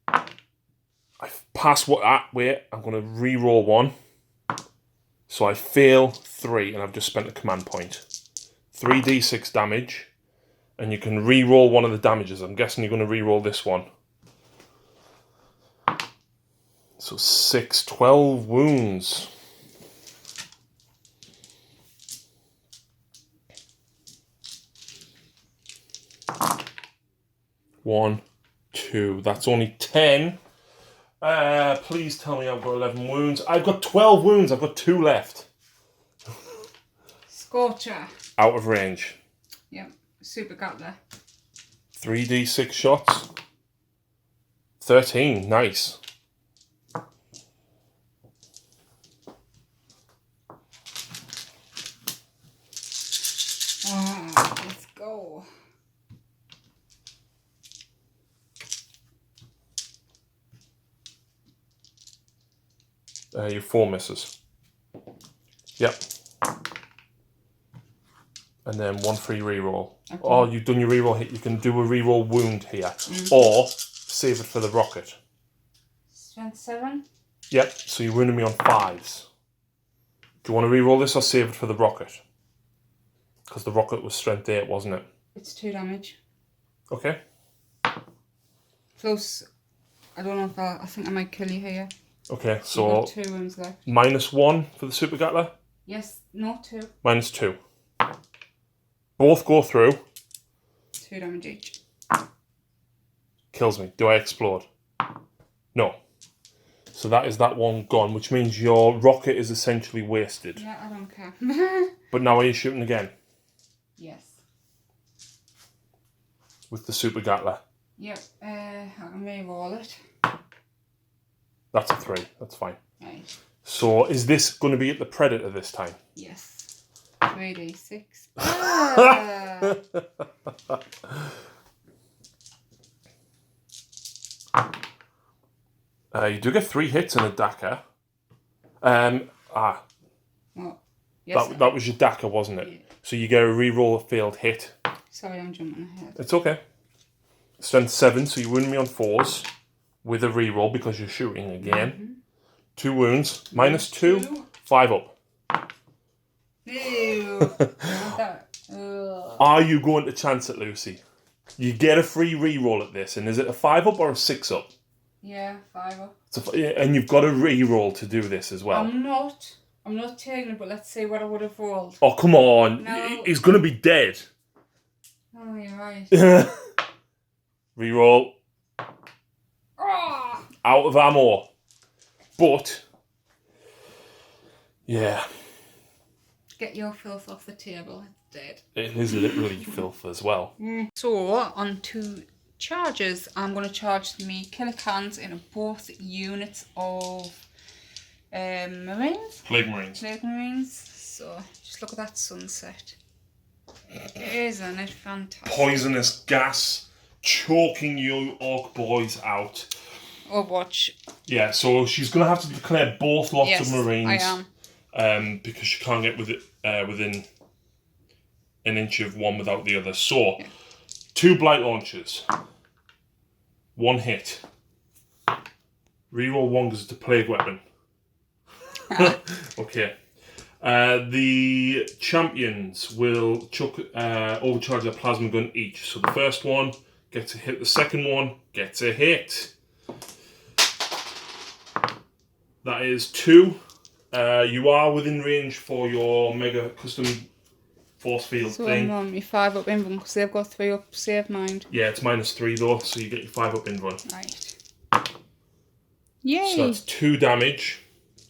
I pass what that way. I'm going to reroll 1. So I fail 3 and I've just spent a command point. 3d6 damage. And you can reroll one of the damages. I'm guessing you're going to reroll this one. So 6, 12 wounds. One, 2. That's only 10. Please tell me I've got 11 wounds. I've got 12 wounds. I've got 2 left.
Scorcher.
Out of range.
Yep. Super gatler.
3d6 shots. 13. Nice.
Let's go.
Your 4 misses. Yep. And then 1 free reroll. Okay. Oh, you've done your reroll hit. You can do a reroll wound here. Or save it for the rocket.
Strength 7?
Yep, so you're wounding me on 5s. Do you want to reroll this or save it for the rocket? Because the rocket was strength 8, wasn't it?
It's 2 damage.
Okay.
Plus, I don't know if I think I might kill you here.
Okay, so...
You've got 2 wounds left.
-1 for the super gatler?
Yes, no, 2.
-2. Both go through.
2 damage each.
Kills me. Do I explode? No. So that is that one gone, which means your rocket is essentially wasted.
Yeah, I don't care.
But now are you shooting again?
Yes.
With the super gatler?
Yep, I may roll it.
That's a 3. That's fine.
Right.
So is this going to be at the predator this time?
Yes. 3d6. Ah!
You do get 3 hits and a dacker.
What? Yes,
that was your dacker, wasn't it? Yeah. So you get a reroll a failed hit.
Sorry, I'm jumping ahead.
It's okay. Strength 7, so you wound me on 4s. with a reroll because you're shooting again.
Mm-hmm.
2 wounds, -2, 5 up.
Ew.
Are you going to chance it, Lucy? You get a free reroll at this, and is it a 5 up or a 6 up?
Yeah, 5 up.
And you've got a reroll to do this as well.
I'm not taking it, but let's see what I would have rolled.
Oh, come on.
No.
He's going to be dead.
Oh, you're right.
Reroll.
Oh!
Out of ammo. But, yeah.
Get your filth off the table. It's dead.
It is literally filth as well.
So, on to charges. I'm going to charge me killer cans in both units of Marines.
Plague Marines.
Plague Marines. So, just look at that sunset. Isn't it fantastic?
Poisonous gas choking you Orc boys out.
Overwatch.
Yeah, so she's going to have to declare both lots of Marines.
I am.
Because she can't get within an inch of one without the other. So, 2 blight launchers. 1 hit. Reroll 1 because it's a plague weapon. Okay. The champions will overcharge their plasma gun each. So the first one gets a hit, the second one gets a hit. That is 2. You are within range for your mega custom force field thing.
So I'm on my 5 up invuln because they've got 3 up save mind.
Yeah, it's -3 though, so you get your 5 up invuln.
Right. Yay!
So that's 2 damage.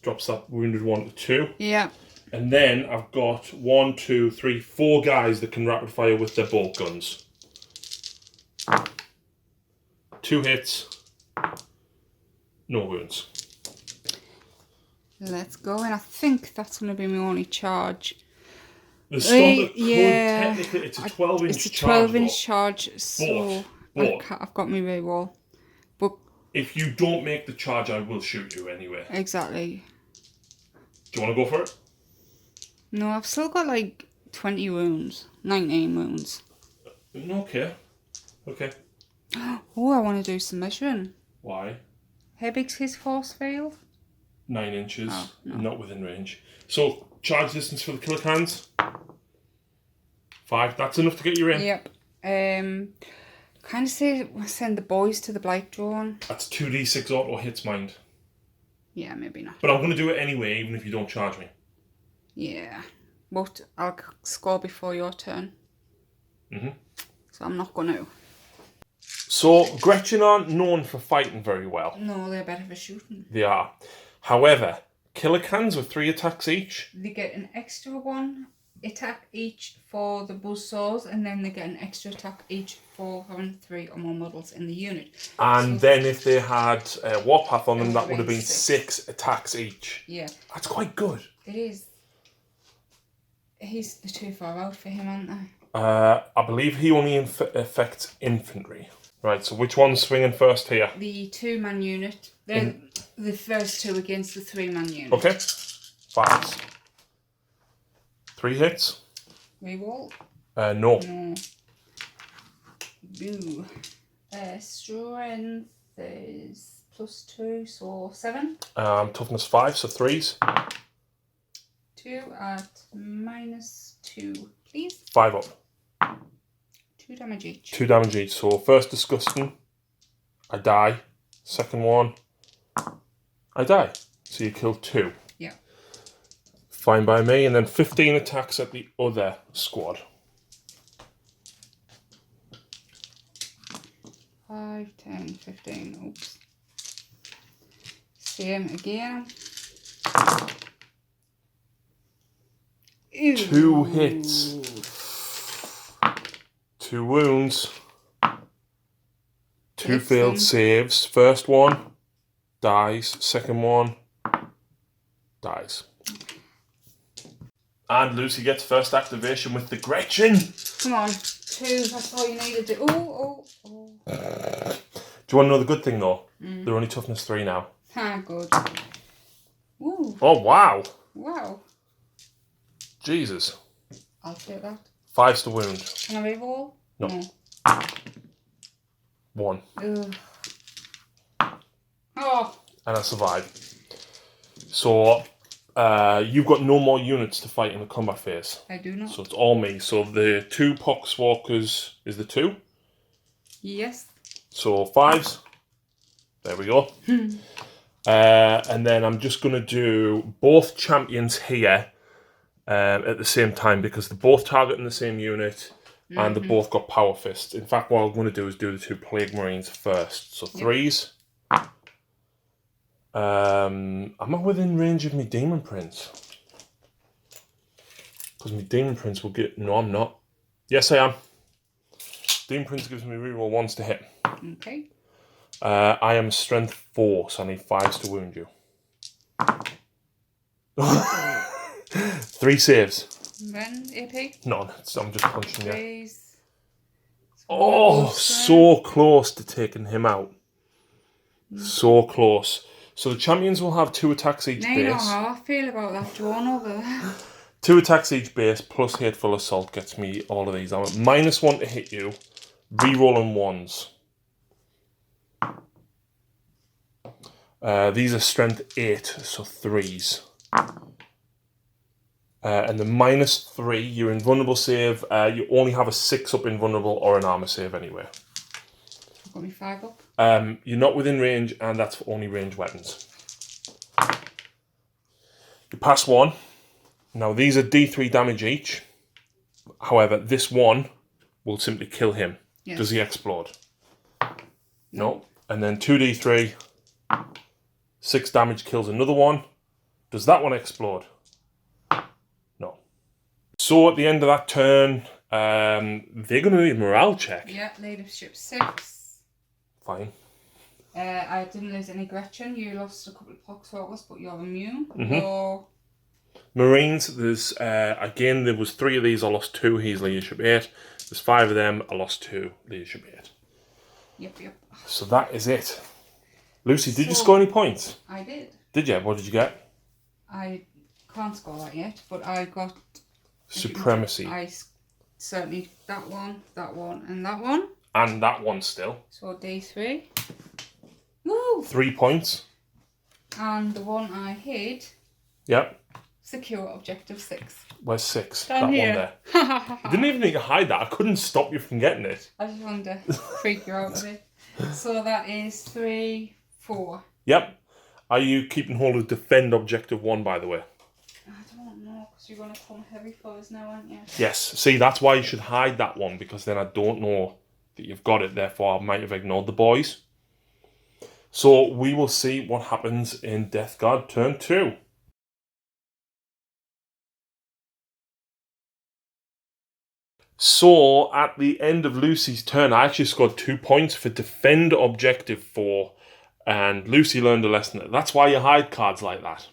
Drops that wounded 1 to 2.
Yeah.
And then I've got 1, 2, 3, 4 guys that can rapid fire with their bolt guns. 2 hits. No wounds.
Let's go, and I think that's going to be my only charge.
There's some that could, technically, it's a 12-inch charge.
It's a 12-inch charge, so
but
I've got my reroll. But
if you don't make the charge, I will shoot you anyway.
Exactly.
Do you want to go for it?
No, I've still got like 20 wounds. 19 wounds.
Okay. Okay.
Oh, I want to do some measuring.
Why?
How big's his force field?
9 inches.
Oh, no.
Not within range. So, charge distance for the killer cans? 5. That's enough to get you in?
Yep. Kind of say send the boys to the blight drone.
That's 2d6 auto hits, mind.
Yeah, maybe not.
But I'm going to do it anyway, even if you don't charge me.
Yeah. But I'll score before your turn. So I'm not going to.
So, Gretchen aren't known for fighting very well.
No, they're better for shooting.
They are. However, killer cans with 3 attacks each.
They get an extra 1 attack each for the buzzsaws, and then they get an extra attack each for having 3 or more models in the unit.
And then if they had Warpath on them, that would have been
6
6 attacks each.
Yeah.
That's quite good.
It is. He's too far out for him, aren't they?
I believe he only affects infantry. Right, so which one's swinging first here?
The 2-man unit. They're the first 2 against the 3-man unit.
Okay. 5s. 3 hits?
Reroll?
No.
No. Boo. Strength is +2, so 7.
Toughness 5, so 3s.
2 at -2, please.
5 up.
2 damage each.
2 damage each. So first disgusting, I die. Second one, I die. So you kill 2.
Yeah.
Fine by me. And then 15 attacks at the other squad.
5, 10, 15. Oops. Same again. Ew.
2 hits. 2 wounds. 2 failed saves. First one dies. Second one dies. And Lucy gets first activation with the Gretchen.
Come on. 2. That's all you needed to do. Oh.
Do you want to know the good thing though? They're only toughness 3 now.
Ah, good. Ooh.
Oh wow.
Wow.
Jesus.
I'll take that.
5's the wound.
Can I reroll?
No. 1.
Ugh. Oh.
And I survived. So, you've got no more units to fight in the combat phase.
I do not.
So it's all me. So the 2 Poxwalkers is the 2.
Yes.
So 5s. There we go. And then I'm just going to do both champions here at the same time because they're both targeting the same unit and they've both got power fists. In fact, what I'm going to do is do the 2 Plague Marines first. So 3s. Am I within range of my Demon Prince? Because my Demon Prince will get... No, I'm not. Yes, I am. Demon Prince gives me reroll 1s to hit.
Okay.
I am strength 4, so I need 5s to wound you. 3 saves.
Then AP?
None. I'm just punching you.
Please.
Oh, so close to taking him out. So close. So the champions will have 2 attacks each
Now you know
base.
how I feel about that drawn over there.
2 attacks each base plus Hateful Assault gets me all of these. I'm at -1 to hit you. Rerolling 1s. These are strength 8, so 3s. And the -3, your invulnerable save, you only have a 6 up invulnerable or an armor save anyway.
I've got me 5 up.
You're not within range, and that's for only ranged weapons. You pass 1. Now these are D3 damage each. However, this one will simply kill him.
Yes.
Does he explode? No. And then 2d3. 6 damage kills another one. Does that one explode? No. So at the end of that turn, they're going to need a morale check.
Yeah, leadership 6.
Fine.
I didn't lose any Gretchen. You lost a couple of Poxwalkers, but you're immune. You're...
Marines, there's, again, there was 3 of these. I lost 2. He's leadership 8. There's 5 of them. I lost 2. Leadership 8.
Yep.
So that is it. Lucy, did you score any points?
I did.
Did you? What did you get?
I can't score that yet, but I got...
Supremacy.
I certainly... That one, and that one.
And that one still.
So D3. Woo!
3 points.
And the one I hid...
Yep.
Secure objective 6.
Where's 6?
Down
that
here.
one there. You didn't even need to hide that. I couldn't stop you from getting it.
I just wanted to freak you out a bit. So that is 3, 4.
Yep. Are you keeping hold of defend objective 1, by the way?
I don't know, because you're going to come heavy for us now, aren't you?
Yes. See, that's why you should hide that one, because then I don't know that you've got it. Therefore, I might have ignored the boys. So we will see what happens in Deathguard turn 2. So, at the end of Lucy's turn, I actually scored 2 points for defend objective 4. And Lucy learned a lesson. That's why you hide cards like that.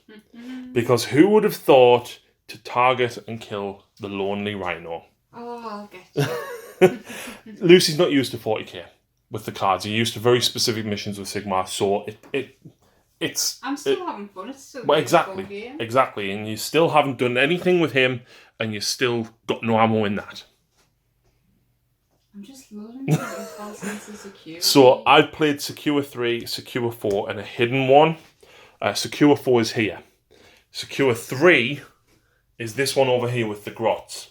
Because who would have thought to target and kill the lonely rhino?
Oh, I'll get you.
Lucy's not used to 40k with the cards. You're used to very specific missions with Sigmar. So, it's...
I'm still having fun. It's still
well,
a
exactly.
fun game.
Exactly. And you still haven't done anything with him. And you still got no ammo in that.
I'm just learning to false sense of security.
So I've played Secure 3, Secure 4, and a hidden one. Secure 4 is here. Secure 3 is this one over here with the grots.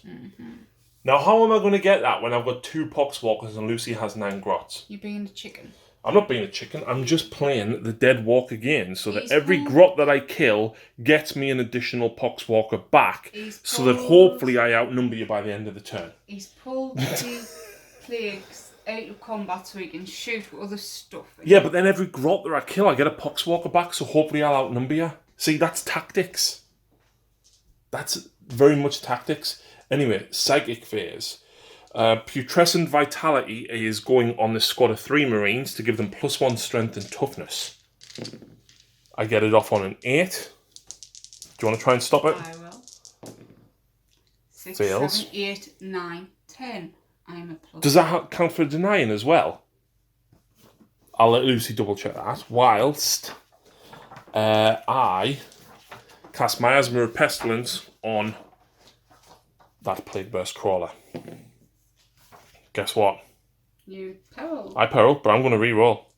Now, how am I going to get that when I've got 2 Poxwalkers and Lucy has 9 grots?
You're being a chicken.
I'm not being a chicken. I'm just playing the Dead Walk again, so that every grot that I kill gets me an additional Poxwalker back, so that hopefully I outnumber you by the end of the turn.
He's pulled the plagues out of combat so he can shoot other stuff.
Yeah, but then every grot that I kill, I get a Poxwalker back, so hopefully I'll outnumber you. See, that's tactics. That's very much tactics. Anyway, Psychic Phase. Putrescent Vitality is going on this squad of 3 Marines to give them +1 strength and toughness. I get it off on an 8. Do you want to try and stop it?
I will. 6,
Fails.
7, 8, 9, 10. I'm a plus.
Does that count for denying as well? I'll let Lucy double check that. Whilst I cast Miasma of Pestilence on that Plague Burst Crawler. Guess what?
You peril.
I peril, but I'm going to re-roll.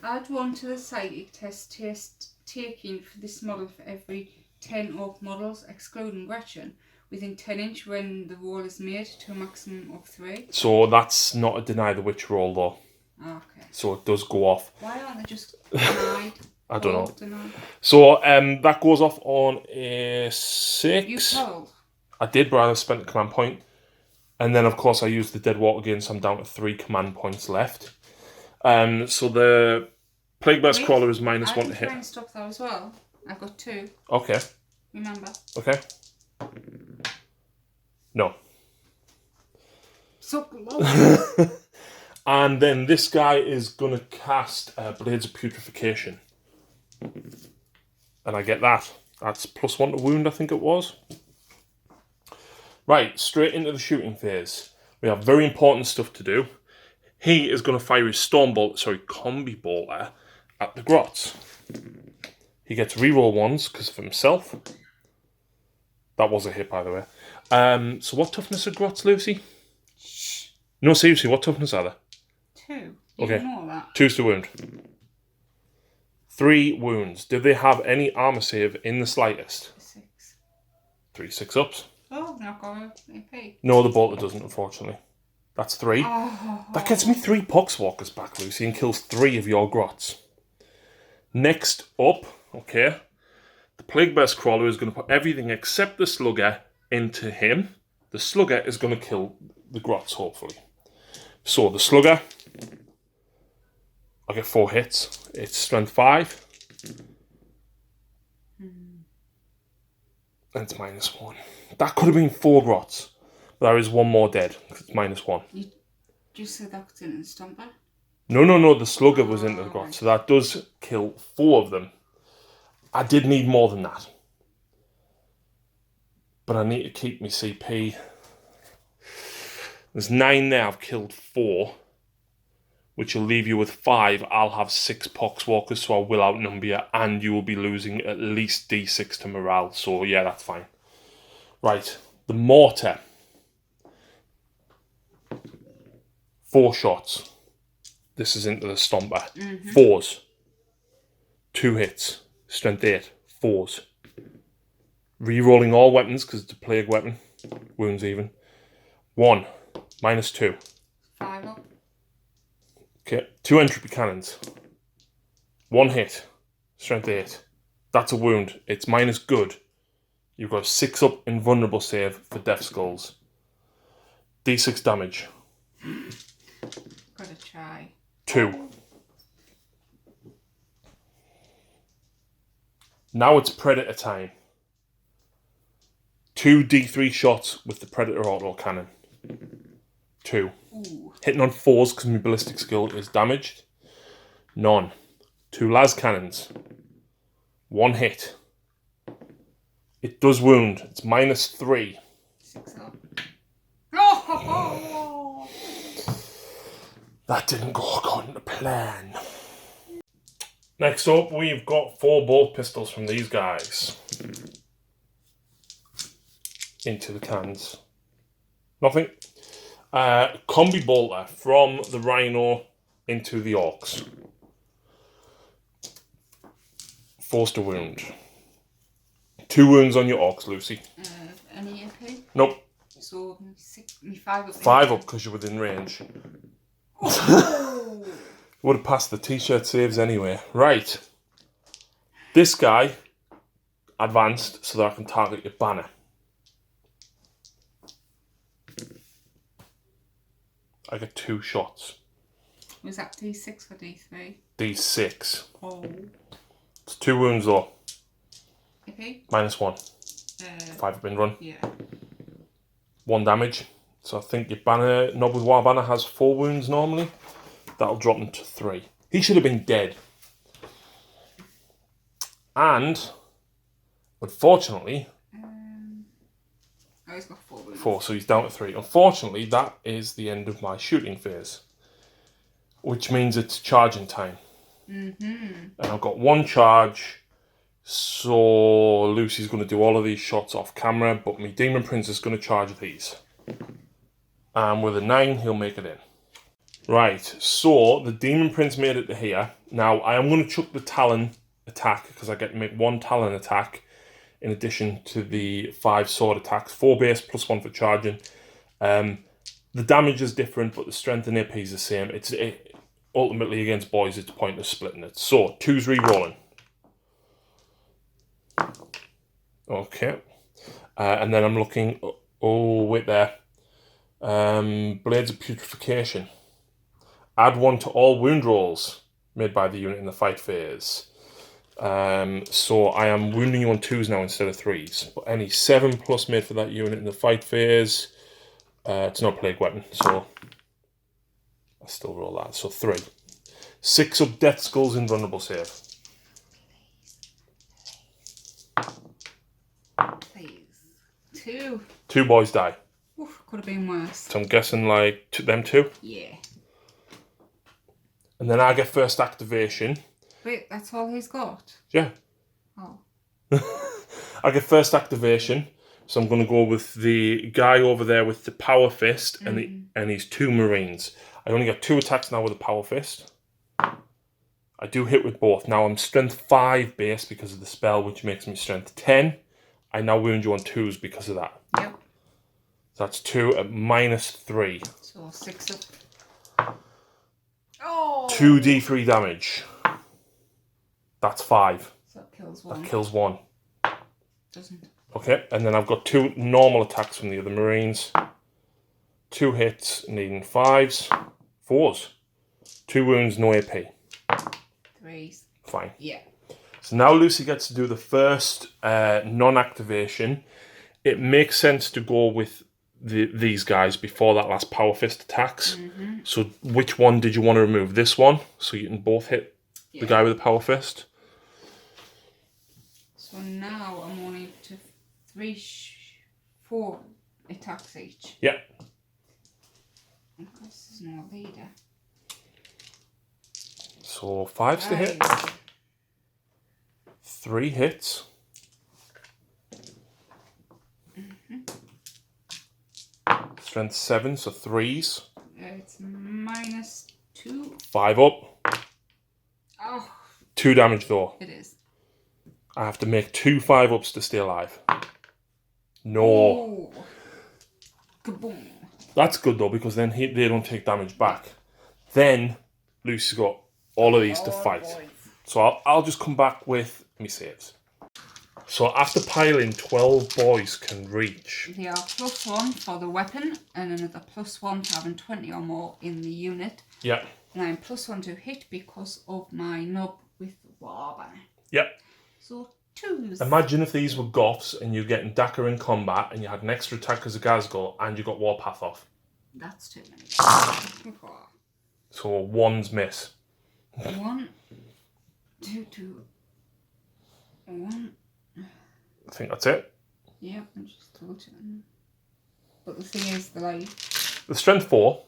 Add 1 to the psychic test taking for this model for every 10 orc models, excluding Gretchen, within 10 inch when the roll is made to a maximum of 3.
So that's not a deny the witch roll though.
Okay.
So it does go off.
Why aren't they just denied?
I don't know.
Denied?
So that goes off on a 6.
You told.
I did, but I spent a command point. And then, of course, I used the Dead Water again, so I'm down to 3 command points left. So the Plague Bear's Crawler is -1 to hit.
I'm trying to stop that as well. I've got 2.
Okay.
Remember.
Okay. No.
So low.
And then this guy is going to cast Blades of Putrefaction. And I get that. That's +1 to wound, I think it was. Right, straight into the shooting phase. We have very important stuff to do. He is going to fire his combi bolter at the grots. He gets reroll 1s because of himself. That was a hit, by the way. So what toughness are grots, Lucy?
Shh.
No, seriously, what toughness are they?
2.
Okay.
You know that.
2's to wound. 3 wounds. Do they have any armor save in the slightest?
6.
3 6-ups.
Oh, not got a AP.
No, the bolter doesn't, unfortunately. That's 3.
Oh.
That gets me 3 Poxwalkers back, Lucy, and kills 3 of your grots. Next up, okay, the Plague Bear's Crawler is going to put everything except the Slugger into him. The Slugger is going to kill the grots, hopefully. So, the Slugger, I get 4 hits. It's strength 5. And it's -1. That could have been 4 grots. But there is 1 more dead, because it's -1.
You just said that was in the stomper?
No, the Slugger was into the grot, so that does kill 4 of them. I did need more than that. But I need to keep my CP. There's 9 there, I've killed 4. Which will leave you with 5. I'll have 6 Poxwalkers, so I will outnumber you, and you will be losing at least D6 to morale, so yeah, that's fine. Right, the Mortar. 4 shots. This is into the Stomper. 4s. 2 hits. Strength 8. 4s. Rerolling all weapons because it's a plague weapon. Wounds even. 1. -2.
5 up.
Okay. 2 entropy cannons. 1 hit. Strength 8. That's a wound. It's -good. You've got a 6-up invulnerable save for Death Skulls. D6 damage.
Gotta try.
2. Now it's Predator time. 2 D3 shots with the Predator auto cannon. 2.
Ooh.
Hitting on 4s because my ballistic skill is damaged. None. 2 las cannons. 1 hit. It does wound. It's -3.
6 up. Oh!
That didn't go according to plan. Next up, we've got 4 bolt pistols from these guys. Into the cans. Nothing. Combi bolter from the Rhino into the Orks. 4s to wound. 2 wounds on your Orks, Lucy.
Any AP?
Nope.
So, me 5 up.
5 up because you're within range.
Oh.
Would have passed the t-shirt saves anyway. Right. This guy advanced so that I can target your banner. I get 2 shots.
Was that D6 or D3?
D6.
Oh.
It's 2 wounds though.
AP?
-1. 5 have been run.
Yeah.
1 damage. So I think your banner, Nob with War Banner has 4 wounds normally. That'll drop him to 3. He should have been dead. And, unfortunately...
Oh, he's got 4 wounds.
4, so he's down to 3. Unfortunately, that is the end of my shooting phase. Which means it's charging time. And I've got 1 charge. So Lucy's going to do all of these shots off camera, but my Demon Prince is going to charge these. And with a 9, he'll make it in. Right, so the Demon Prince made it to here. Now, I am going to chuck the Talon attack, because I get to make 1 Talon attack in addition to the 5 sword attacks. 4 base plus 1 for charging. The damage is different, but the strength and AP is the same. Ultimately, against boys, it's pointless splitting it. So, 2's re-rolling. Okay. And then I'm looking... Oh, wait there. Blades of Putrefaction. Add 1 to all wound rolls made by the unit in the fight phase. So I am wounding you on 2s now instead of 3s. But any 7+ made for that unit in the fight phase, it's not a plague weapon, so I still roll that. So 3. 6 up Death Skull's invulnerable save.
Please. 2.
2 boys die.
Oof, could have been worse.
So I'm guessing like them 2.
Yeah.
And then I get first activation.
Wait, that's all he's got?
Yeah.
Oh.
I get first activation. So I'm going to go with the guy over there with the Power Fist and his 2 Marines. I only got 2 attacks now with the Power Fist. I do hit with both. Now I'm strength 5 base because of the spell, which makes me strength 10. I now wound you on 2s because of that.
Yep.
So that's 2 at -3.
So 6 up. Oh!
2d3 damage. That's 5.
So that kills 1.
That kills 1.
Doesn't.
Okay, and then I've got 2 normal attacks from the other Marines. 2 hits, needing 5s. 4s. 2 wounds, no AP.
3s.
Fine.
Yeah.
So now Lucy gets to do the first non-activation. It makes sense to go with these guys before that last Power Fist attacks. So which one did you want to remove? This one, so you can both hit the guy with the Power Fist.
So now I'm only up to 4 attacks each.
Yeah.
This is no leader.
So 5's to hit. 3 hits. Strength 7, so 3s.
It's -2.
5 up.
Oh.
2 damage though.
It is.
I have to make 2 5-ups to stay alive. No.
Oh. Kaboom.
That's good though, because then they don't take damage back. Then Lucy's got all of these to fight. So I'll just come back with me saves. So after piling, 12 boys can reach.
They are +1 for the weapon and another +1 to having 20 or more in the unit.
Yeah.
And I'm +1 to hit because of my nub with Warhammer.
Yeah.
So 2s.
Imagine if these were Goths and you're getting Dakar in combat and you had an extra attack as a Gazgul and you got Warpath off.
That's too many.
So 1's miss.
1, 2, 2, 1.
I think that's it.
Yep, I'm just touching. But the thing is,
The strength 4.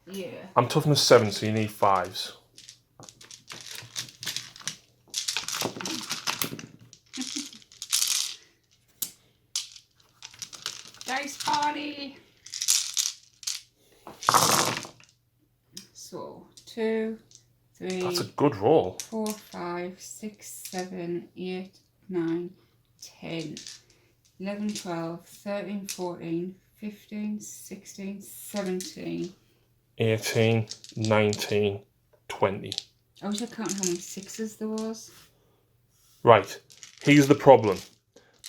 Yeah.
I'm toughness 7, so you need 5s.
Dice party! So, 2, 3.
That's a good roll.
4, 5, 6, 7, 8, 9, 10, 11, 12, 13, 14, 15, 16, 17.
18, 19, 20.
I wish I counted how many 6s there was.
Right. Here's the problem.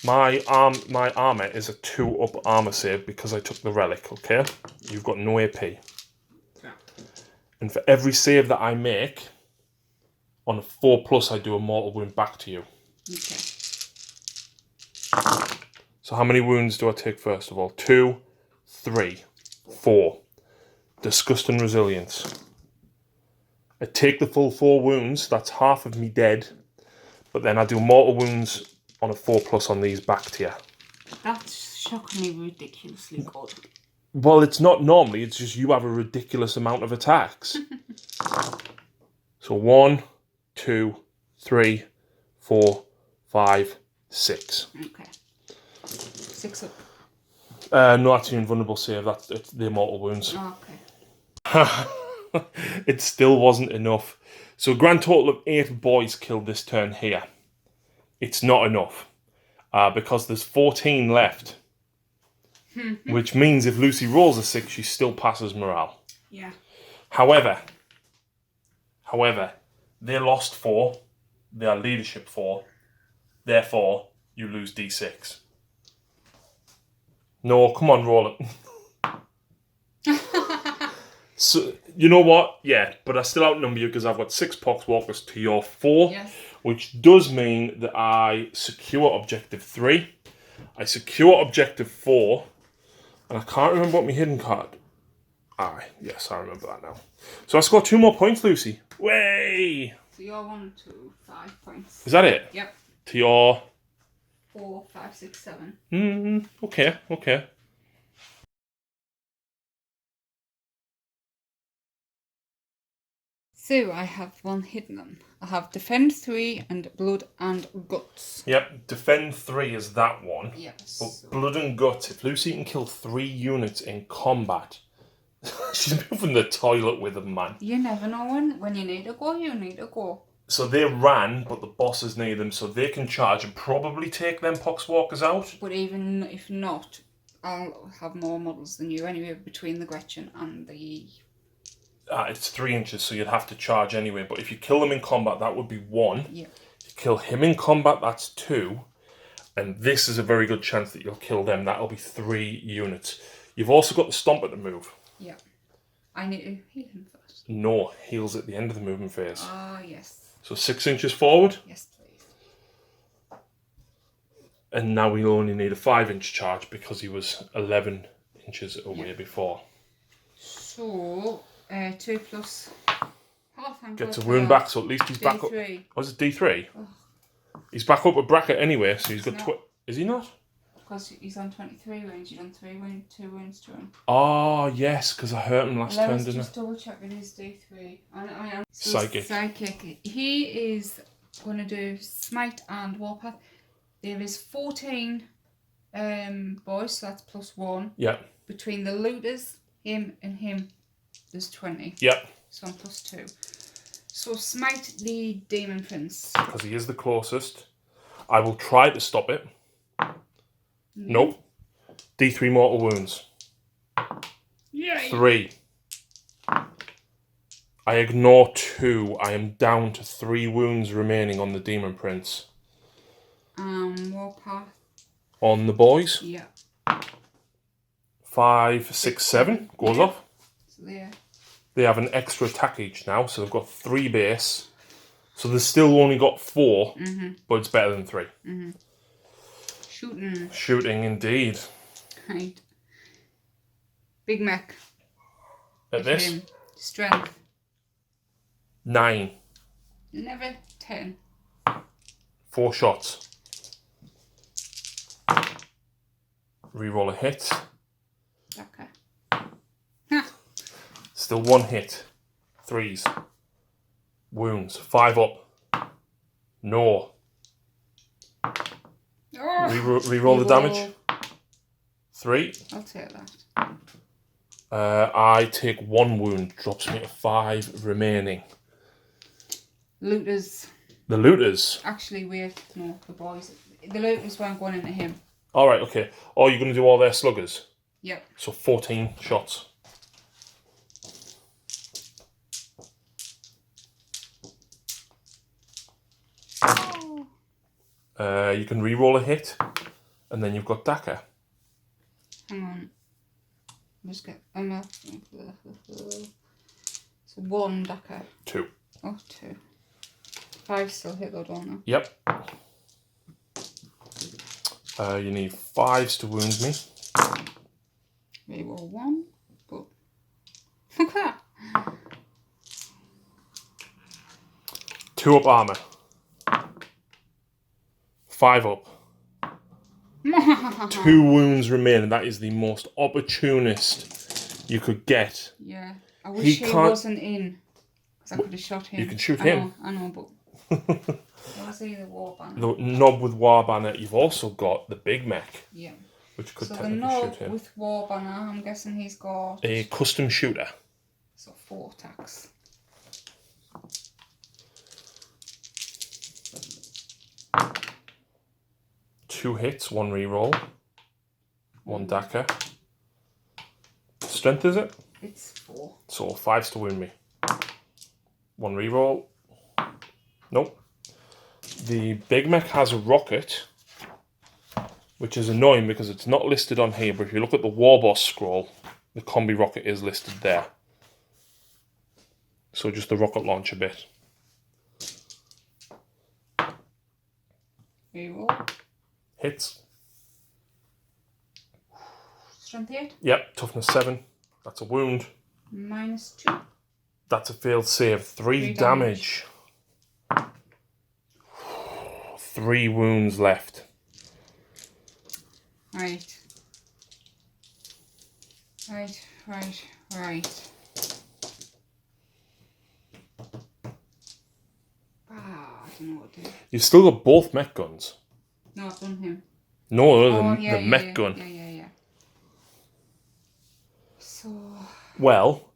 My armour is a 2-up armour save because I took the relic, okay? You've got no AP.
Yeah.
And for every save that I make, on a 4+, I do a mortal wound back to you.
Okay.
So how many wounds do I take first of all? 2, 3, 4. Disgust and resilience. I take the full 4 wounds, that's half of me dead, but then I do mortal wounds on a 4+ on these back to you.
That's shockingly ridiculously good.
Well, it's not normally, it's just you have a ridiculous amount of attacks. So 1, 2, 3, 4, 5, 6.
Okay. 6 up.
No, that's your invulnerable save, it's the immortal wounds.
Okay.
It still wasn't enough. So a grand total of 8 boys killed this turn here. It's not enough. Because there's 14 left. Which means if Lucy rolls a 6, she still passes morale.
Yeah.
However, they lost 4. They are leadership 4. Therefore, you lose D6. No, come on, roll it. So, you know what? Yeah, but I still outnumber you because I've got 6 Poxwalkers to your 4.
Yes.
Which does mean that I secure objective 3. I secure objective 4. And I can't remember what my hidden card... yes, I remember that now. So I scored 2 more points, Lucy. Way!
So you're 1, 2, 5 points.
Is that it?
Yep.
To your...
4, 5, 6, 7.
Okay.
So I have 1 hidden. I have defend 3 and blood and guts.
Yep, defend 3 is that one.
Yes.
But blood and guts, if Lucy can kill 3 units in combat, she's moving the toilet with them, man.
You never know when you need to go, you need to go.
So they ran, but the bosses need them, so they can charge and probably take them Poxwalkers out.
But even if not, I'll have more models than you anyway between the Gretchen and the...
It's 3 inches, so you'd have to charge anyway. But if you kill them in combat, that would be 1.
Yeah.
If you kill him in combat, that's 2. And this is a very good chance that you'll kill them. That'll be 3 units. You've also got the Stomper to move.
Yeah. I need to heal him first.
No, heals at the end of the movement phase.
Ah, yes.
So 6 inches forward.
Yes, please.
And now we only need a 5-inch charge because he was 11 inches away before.
So, 2 plus...
Gets a wound back, so at least he's
D3.
back up. Oh, is it D3? Oh. He's back up a bracket anyway, so he's got... Is he not?
Because he's on 23 wounds, you've done 3 wounds, 2 wounds to him.
Oh, yes, because I hurt him last turn, didn't I?
Let's just double check with his D3.
Psychic.
Psychic. He is going to do Smite and Warpath. There is 14 boys, so that's plus 1.
Yeah.
Between the looters, him and him, there's 20.
Yep.
So I'm plus 2. So Smite the Demon Prince.
Because he is the closest. I will try to stop it. Nope. D3 mortal wounds.
Yay!
3. I ignore 2. I am down to 3 wounds remaining on the Demon Prince.
Warpath.
On the boys.
Yeah.
5, 6, 7 goes off.
So there.
They have an extra attack each now, so they've got 3 base. So they've still only got 4, but it's better than 3.
Shooting.
Shooting, indeed.
Right. Big Mac.
At this?
Him. Strength.
9.
Never 10.
4 shots. Reroll a hit.
Okay.
Still 1 hit. 3s. Wounds. 5 up. No. Reroll the damage. 3.
I'll take that.
I take 1 wound. Drops me to 5 remaining.
Looters.
The looters.
Actually, no, the boys. The looters weren't going into him.
Alright, okay. Oh, you're going to do all their sluggers?
Yep.
So 14 shots. You can re-roll a hit, and then you've got Daka.
Hang on. Just get... So 1 Daka.
2.
Oh, 2. 5 still hit though, don't they?
Yep. You need 5s to wound me.
Reroll 1. But... Look at that.
2 up armour. 5 up. 2 wounds remain, and that is the most opportunist you could get.
Yeah. I wish he wasn't in. Because I could have shot him.
You can shoot him.
I know, but... Was he the Warbanner?
The knob with Warbanner. You've also got the Big Mech.
Yeah.
Which could
so the
technically
knob
shoot him.
with Warbanner, I'm guessing he's got...
A custom shooter.
So 4 attacks.
Two hits, 1 reroll. 1 Daka. Strength, is it?
It's 4.
So 5's to wound me. 1 reroll. Nope. The Big Mech has a rocket, which is annoying because it's not listed on here, but if you look at the War Boss scroll, the combi rocket is listed there. So just the rocket launcher bit.
Reroll.
Hits.
Strength 8.
Yep, toughness 7. That's a wound.
-2.
That's a failed save. 3 damage. 3 wounds left.
Right. I don't know what to do.
You've still got both mech guns.
No, I've done him.
No, the mech gun.
Yeah. So...
Well,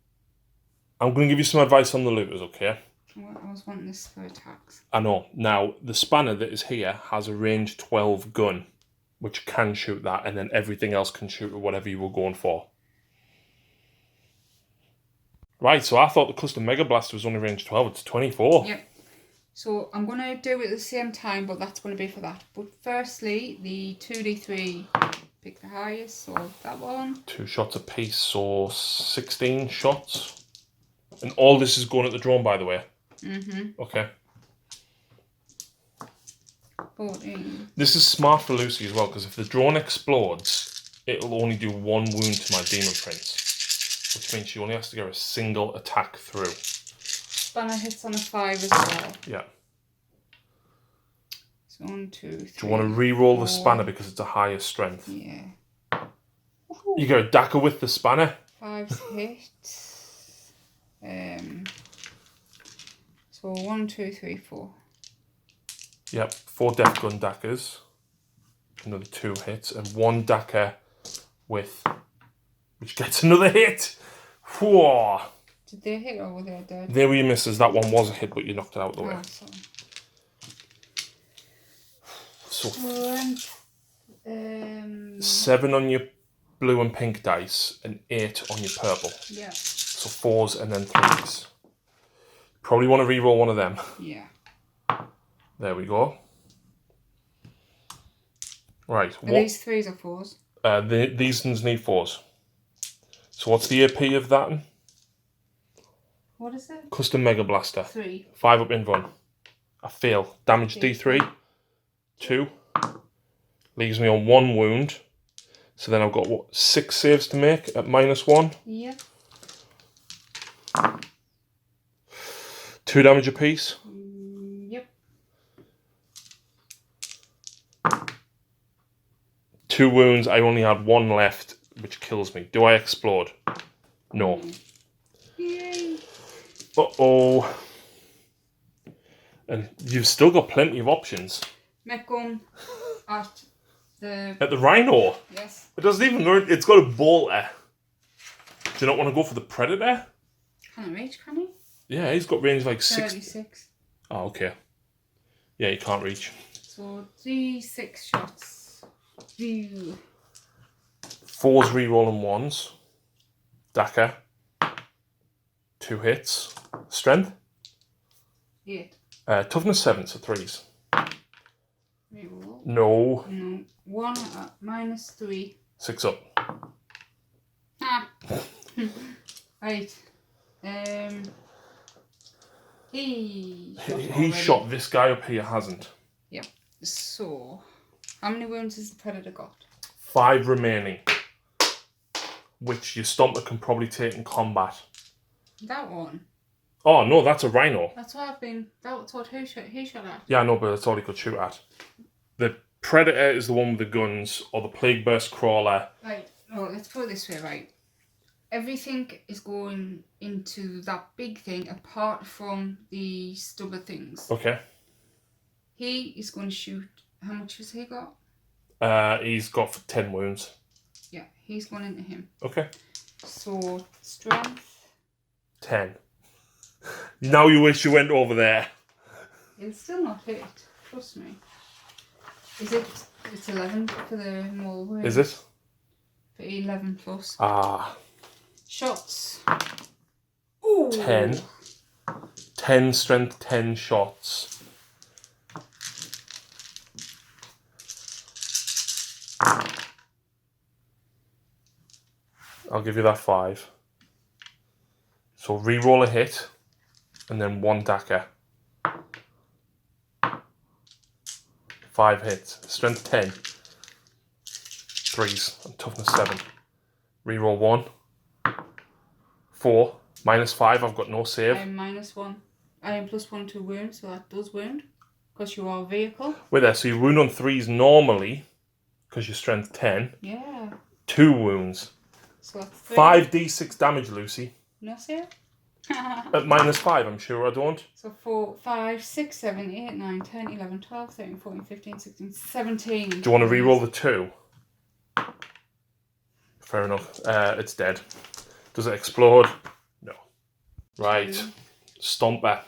I'm going to give you some advice on the looters, okay?
I was wanting this for attacks.
I know. Now, the spanner that is here has a range 12 gun, which can shoot that, and then everything else can shoot whatever you were going for. Right, so I thought the custom Mega Blaster was only range 12. It's 24.
Yep. So I'm going to do it at the same time, but that's going to be for that. But firstly, the 2d3, pick the highest, so that one.
2 shots apiece, so 16 shots. And all this is going at the drone, by the way.
Mm-hmm.
Okay.
14.
This is smart for Lucy as well, because if the drone explodes, it'll only do 1 wound to my Demon Prince, which means she only has to get a single attack through.
Spanner hits on a 5 as well.
Yeah.
So 1, 2, 3.
Do you want to re-roll the spanner because it's a higher strength?
Yeah.
You go Daka with the spanner.
5 hits. So 1, 2, 3, 4.
Yep, 4 Death Gun Dakas. Another 2 hits, and 1 Daka with, which gets another hit. Whoa.
Did they hit or were they dead?
There were your misses. That one was a hit, but you knocked it out of the way. So 7 on your blue and pink dice, and 8 on your purple.
Yeah.
So 4s and then 3s. Probably want to re-roll one of them.
Yeah.
There we go. Right.
Are these 3s or 4s?
These ones need 4s. So what's the AP of that one?
What is it?
Custom Mega Blaster.
3.
5 up in run. I fail. Damage D3. 2. Leaves me on 1 wound. So then I've got, what, 6 saves to make at -1?
Yeah.
2 damage apiece.
Yep.
2 wounds. I only had 1 left, which kills me. Do I explode? No.
Yay.
Uh-oh. And you've still got plenty of options.
Mech gun at the...
At the Rhino?
Yes.
It doesn't even know. It's got a bolter. Do you not want to go for the Predator?
Can it reach, can he?
Yeah, he's got range like 60.
36.
Oh, okay. Yeah, you can't reach.
So 3 shots. 2.
4s re-rolling 1s. Daka. 2 hits. Strength?
8.
Toughness 7, so 3s.
Reroll.
No.
No. 1 at -3.
6 up.
Ah. Right.
He shot this guy up here, hasn't?
Yep. So, how many wounds has the Predator got?
5 remaining. Which your Stomper can probably take in combat.
That one.
Oh, no, that's a Rhino.
That's what I've been... That's what he shot at.
Yeah, I know, but that's all he could shoot at. The Predator is the one with the guns, or the Plague Burst Crawler.
Right. No, let's put it this way, right? Everything is going into that big thing apart from the stubber things.
Okay.
He is going to shoot... How much has he got?
He's got 10 wounds.
Yeah, he's going into him.
Okay.
So, strength...
10. Now you wish you went over there.
It'll still not hit. Trust me. Is it? It's 11 for the mole wound.
Is it?
For 11 plus.
Ah.
Shots. Ooh.
10. 10 strength, 10 shots. I'll give you that 5. So re-roll a hit, and then 1 dagger. 5 hits. Strength 10. 3s and toughness 7. Reroll 1. 4. -5. I've got no save.
I am -1. I am +1 to wound, so that does wound. Because you are a vehicle.
Wait there, so you wound on 3s normally, because you're strength 10.
Yeah.
2 wounds.
So that's 3.
5d6 damage, Lucy.
No save?
At -5, I'm sure I don't.
So 4, 5, 6, 7, 8, 9, 10, 11, 12, 13, 14, 15, 16, 17.
Do you want to re-roll the 2? Fair enough. It's dead. Does it explode? No. Right.
2.
Stomper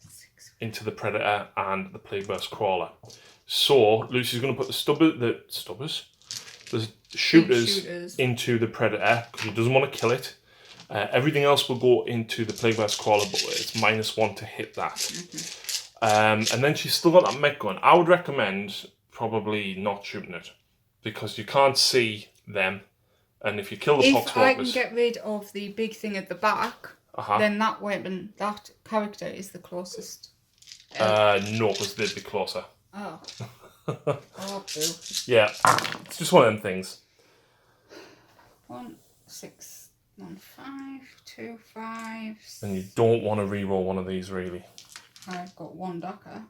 6.
into the Predator and the Plagueburst Crawler. So, Lucy's going to put the shooters into the Predator, because he doesn't want to kill it. Everything else will go into the Plagueburst Crawler, but it's -1 to hit that. Mm-hmm. And then she's still got that mech gun. I would recommend probably not shooting it, because you can't see them. And if you kill the Poxwalkers...
If I can get rid of the big thing at the back, then that weapon, that character is the closest.
No, because they'd be closer.
Oh. Oh, boo.
Yeah, it's just one of them things.
1, 6... 1, 5, 2, 5.
And you don't want to re-roll one of these, really.
I've got 1 dagger.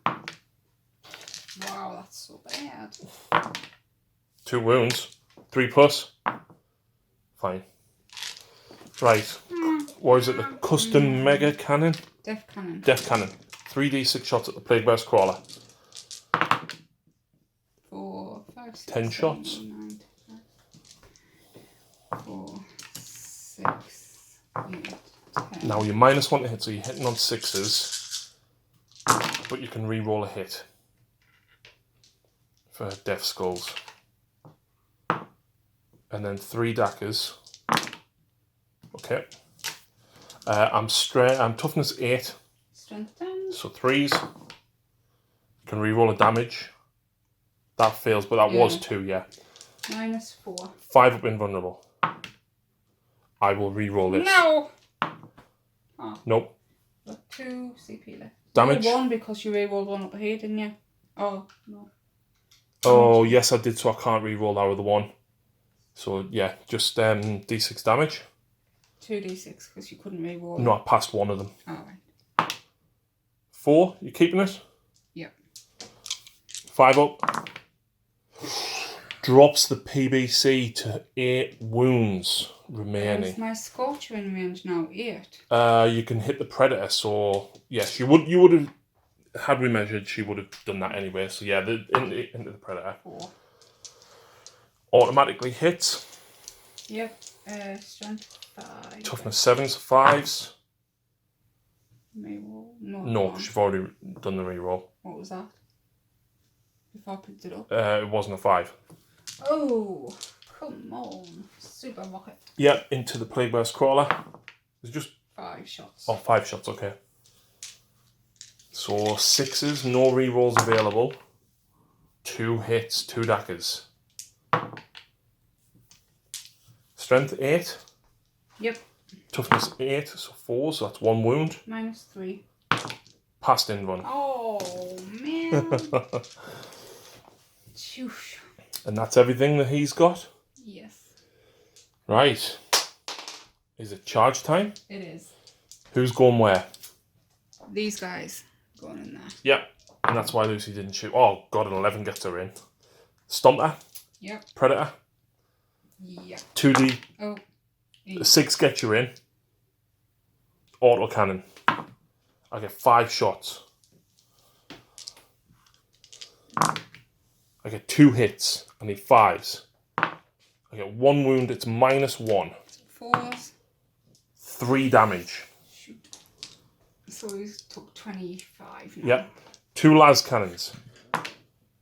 Wow, that's so bad.
2 wounds. 3 plus. Fine. Right. What is it? The custom mega cannon?
Death cannon.
Death cannon. 3d6 shots at the Plagueburst Crawler.
4, 5, 6,
10 shots.
7, 9, 10. 4, 6, 8, 10.
Now you're -1 to hit, so you're hitting on 6s, but you can re-roll a hit for Death Skulls. And then 3 daggers. Okay. I'm toughness 8.
Strength 10.
So 3s. Can re-roll a damage. That fails, but that was 2, yeah.
-4.
5 up invulnerable. I will re-roll this.
No! Oh.
Nope.
Got 2 CP left.
Damage?
1 because you re-rolled 1 up here, didn't you? Oh, no.
Oh, yes, I did, so I can't re-roll that with the 1. So, yeah, just d6 damage.
2d6 because you couldn't re-roll.
No, I passed 1 of them.
Alright.
4, you keeping it?
Yep.
5 up. Drops the PBC to 8 wounds remaining.
Is my Scorcher in range now? 8.
You can hit the Predator, so yes, you would have, had we measured, she would have done that anyway. So yeah, into the Predator.
4.
Automatically hits.
Yep. Strength 5.
Toughness 7s, 5s.
Reroll.
No, because you've already done the reroll.
What was that? Before I picked it up.
It wasn't a 5.
Oh, come on. Super rocket.
Yep, into the Plagueburst Crawler. It's just
5 shots.
Oh, 5 shots, okay. So 6s, no rerolls available. 2 hits, 2 daggers. Strength 8.
Yep.
Toughness 8, so 4, so that's 1 wound.
-3.
Passed in run.
Oh, man. Shoosh.
And that's everything that he's got.
Yes.
Right. Is it charge time?
It is.
Who's going where?
These guys going in there.
Yep. And that's why Lucy didn't shoot. Oh, God, an 11 gets her in. Stomper.
Yep.
Predator.
Yep.
2D.
Oh.
6 gets you in. Auto cannon. I get 5 shots. I get 2 hits. I need 5s. I get 1 wound. It's -1.
4s.
3 damage.
So he's took 25 now.
Yep. 2 las cannons.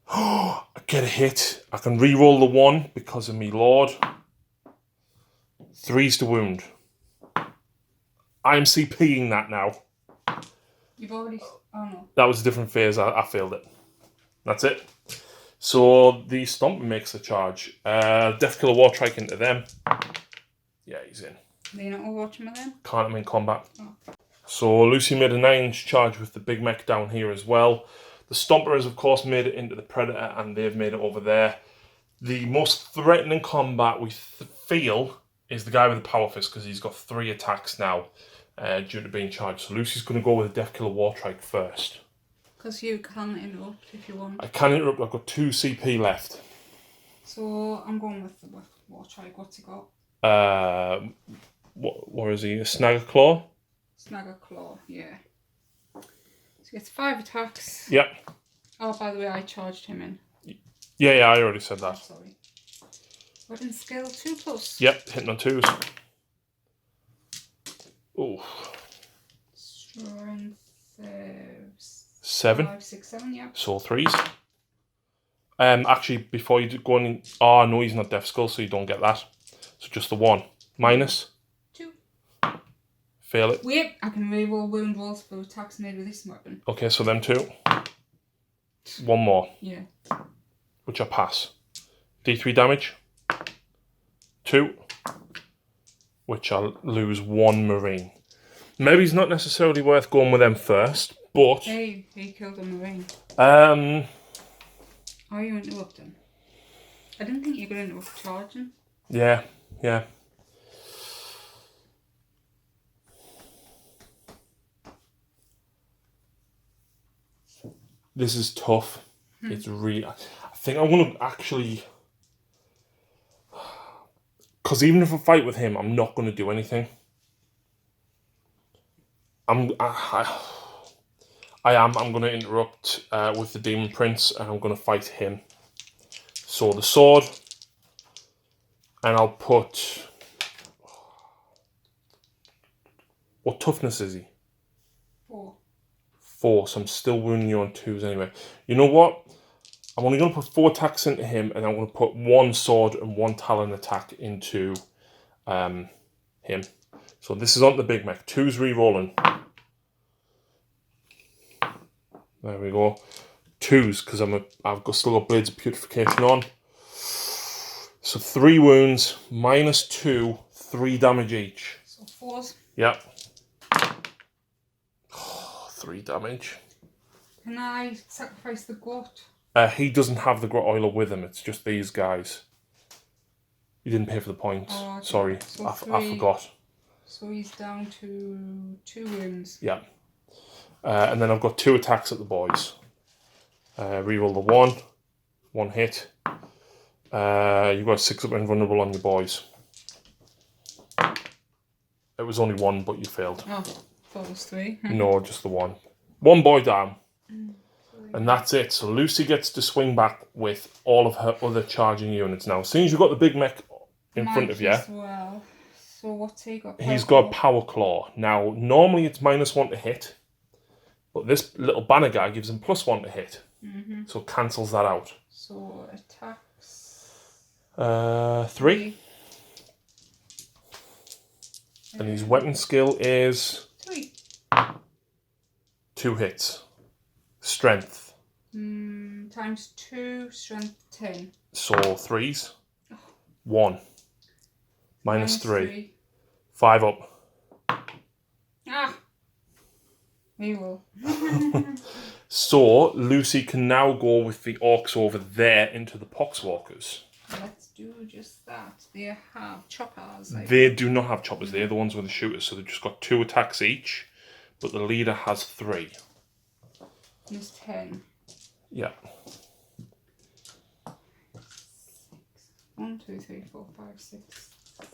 Oh, I get a hit. I can re-roll the 1 because of me lord. 3's to wound. I am CPing that now.
You've already... Oh, no.
That was a different phase. I failed it. That's it. So the Stomper makes the charge. Death Killer War Trike into them. Yeah, he's in.
Are you not all watching with them?
Can't him in combat.
Oh.
So Lucy made a 9-inch charge with the big mech down here as well. The Stomper has, of course, made it into the Predator, and they've made it over there. The most threatening combat we feel is the guy with the Power Fist, because he's got 3 attacks now due to being charged. So Lucy's going to go with the Death Killer War Trike first.
Because you can interrupt if you want.
I can interrupt. I've got 2 CP left.
So I'm going with the War Trike. What's he got?
What is he? A Snagger Claw?
Snagger Claw, yeah. So he gets 5 attacks.
Yep.
Oh, by the way, I charged him in.
Yeah, I already said that.
Oh, sorry. Weapon skill 2+.
Yep, hitting on 2s. Ooh.
Strength
7.
5, 6, 7, yeah.
So 3s. Actually, before you go on... Oh, no, he's not Death Skull, so you don't get that. So just the 1. Minus.
2.
Fail it.
Wait, I can reroll wound rolls for attacks made with this weapon.
Okay, so them 2. 1 more.
Yeah.
Which I pass. D3 damage. 2. Which I'll lose 1 Marine. Maybe it's not necessarily worth going with them first, but...
Hey, he killed a Marine. Are you interrupting? I didn't think you were going to interrupt charging.
Yeah. This is tough. It's really... I think I'm going to actually... Because even if I fight with him, I'm not going to do anything. I'm going to interrupt with the Demon Prince, and I'm going to fight him. So the sword, and I'll put... What toughness is he?
4.
4, so I'm still wounding you on 2s anyway. You know what? I'm only going to put 4 attacks into him, and I'm going to put 1 sword and 1 talon attack into him. So this is on the big mech. 2's re-rolling. There we go. 2's, because I've still got Blades of Purification on. So 3 wounds, minus 2, 3 damage each.
So 4s.
Yep. 3 damage.
Can I sacrifice the goat?
He doesn't have the Grot Oiler with him. It's just these guys. You didn't pay for the points.
Oh, okay.
Sorry,
So
I forgot.
So he's down to 2 wounds.
Yeah. And then I've got 2 attacks at the boys. Reroll the 1 hit. You've got 6 up invulnerable on your boys. It was only 1, but you failed.
Oh, thought it was 3.
No, just the 1. 1 boy down. And that's it. So Lucy gets to swing back with all of her other charging units now. As soon as you've got the big mech in front of you.
Well. So what's he got?
He's got Power Claw. Now, normally it's -1 to hit. But this little banner guy gives him +1 to hit. So it cancels that out.
So attacks.
3. And his weapon skill is
3.
2 hits. Strength.
Times 2, strength 10.
So 3s. 1. Minus 3. 5 up.
Ah! We will.
So Lucy can now go with the Orks over there into the Poxwalkers.
Let's do just that. They have choppers.
They do not have choppers. They're the ones with the shooters. So they've just got 2 attacks each. But the leader has 3.
There's 10.
Yeah.
1, 2, 3, 4, 5, 6,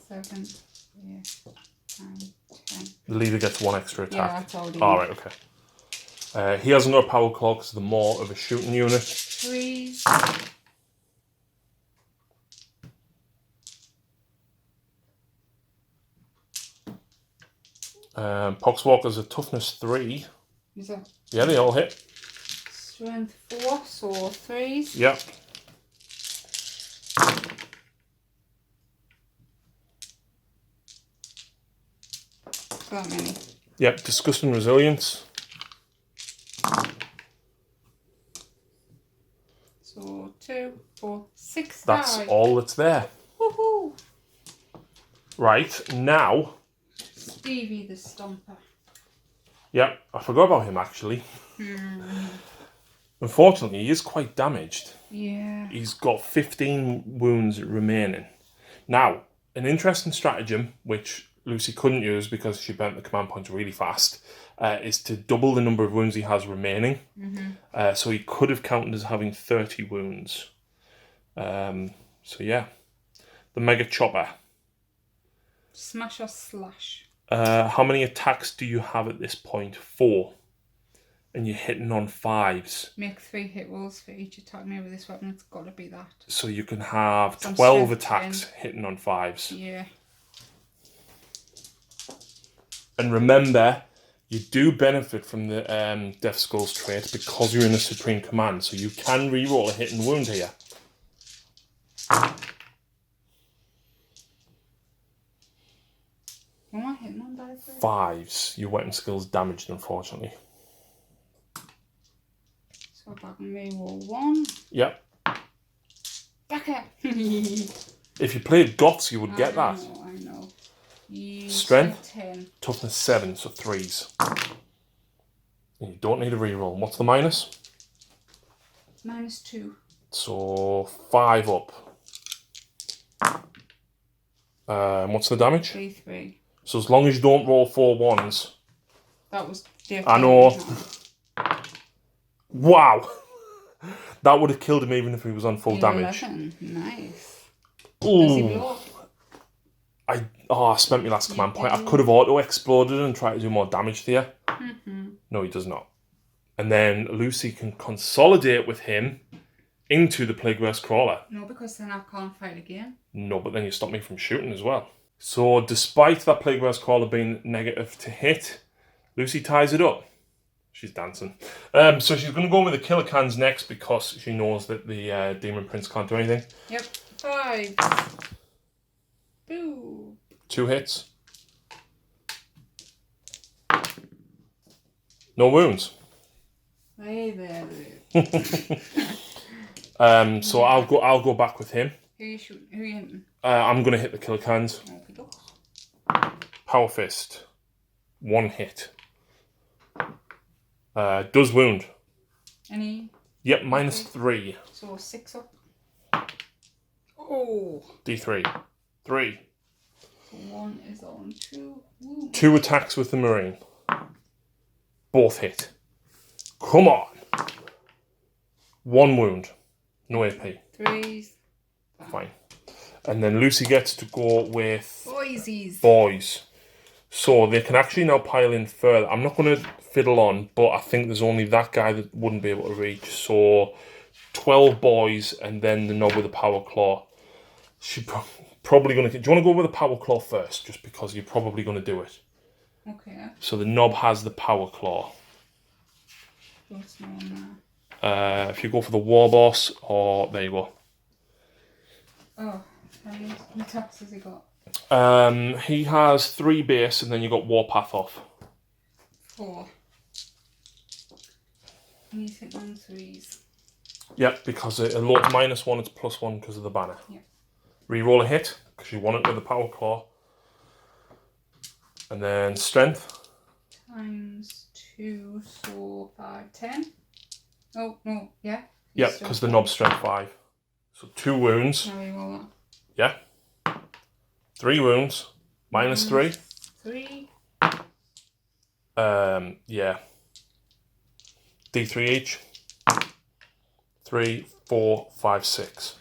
7, 8, 9, 10.
The leader gets 1 extra attack.
Yeah, that's already.
Alright, okay. He hasn't got a Power Claw because they're more of a shooting unit.
3.
Poxwalkers are toughness 3.
Is that?
Yeah, they all hit.
Strength 4, so 3s.
Yep.
That many.
Yep, disgusting resilience.
So 2, 4, 6
That's
die.
all that's there.
Woohoo!
Right, now...
Stevie the Stomper.
Yep, I forgot about him actually. Unfortunately, he is quite damaged.
Yeah.
He's got 15 wounds remaining. Now, an interesting stratagem, which Lucy couldn't use because she burnt the command points really fast, is to double the number of wounds he has remaining. So he could have counted as having 30 wounds. So yeah, the Mega Chopper.
Smash or slash?
How many attacks do you have at this point? 4. And you're hitting on 5s.
Make 3 hit rolls for each attack made with this weapon. It's got to be that.
So you can have
Some
12
strength
attacks
10.
hitting on 5s.
Yeah.
And remember, you do benefit from the Death Skulls trait because you're in a Supreme Command. So you can reroll a hit and wound here.
What am I hitting on, by the way?
5s. Your weapon skill's damaged, unfortunately.
So if I can reroll 1.
Yep.
Back up!
If you played Goths, you would get that.
I know.
Strength?
10.
Toughness 7, so 3s. And you don't need a reroll. What's the minus?
-2.
So 5 up. What's the damage?
3.
So as long as you don't roll 4 1s.
That was different.
I know. Wow! That would have killed him even if he was on full damage.
11. Nice.
Ooh.
Does he blow up?
I spent my last command point. I could have auto-exploded and tried to do more damage to you. No, he does not. And then Lucy can consolidate with him into the Plagueverse Crawler.
No, because then I can't fight again.
No, but then you stop me from shooting as well. So despite that Plagueverse Crawler being negative to hit, Lucy ties it up. She's dancing. So she's going to go with the Killer Cans next because she knows that the Demon Prince can't do anything.
Yep. 5. Boo.
2 hits. No wounds.
Hey there.
So I'll go back with him.
Who are you shooting? Who are you hitting?
I'm going to hit the Killer Cans. Power Fist. 1 hit. Does wound.
Any?
Yep, -3.
So 6 up. Oh.
D3. 3.
So 1 is on 2. Woo.
2 attacks with the Marine. Both hit. Come on. 1 wound. No AP.
3s.
Fine. And then Lucy gets to go with
Boysies.
boys. So they can actually now pile in further. I'm not going to fiddle on, but I think there's only that guy that wouldn't be able to reach. So 12 boys and then the knob with the power claw. She probably going to... Do you want to go with the power claw first? Just because you're probably going to do it.
Okay.
So the knob has the power claw.
What's on there?
If you go for the war boss, or there you go.
Oh, how many attacks has he got?
He has 3 base, and then you got Warpath off.
4. And he's hitting on 3s.
Yep, because a lot -1, it's +1 because of the banner.
Yep.
Reroll a hit because you want it with the power claw, and then strength.
-2, so 5, 10. Oh no, yeah.
Yep, because the knob's strength 5. So 2 wounds.
Now we roll that.
Yeah. 3 wounds. -3.
3.
Yeah. D3 each. 3, 4, 5, 6.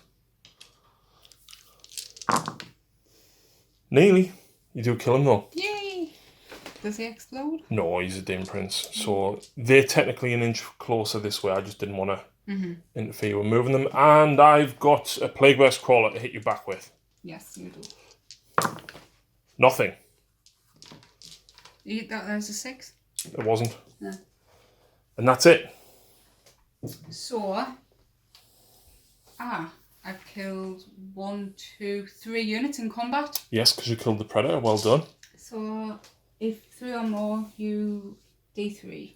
Nearly. You do kill him though.
Yay! Does he explode?
No, he's a Demon Prince. So they're technically an inch closer this way. I just didn't want to interfere with moving them. And I've got a Plagueverse Crawler to hit you back with.
Yes, you do.
Nothing.
You, that was a 6?
It wasn't.
No.
And that's it.
So, I've killed 1, 2, 3 units in combat.
Yes, because you killed the Predator. Well done.
So, if 3 or more, you D3.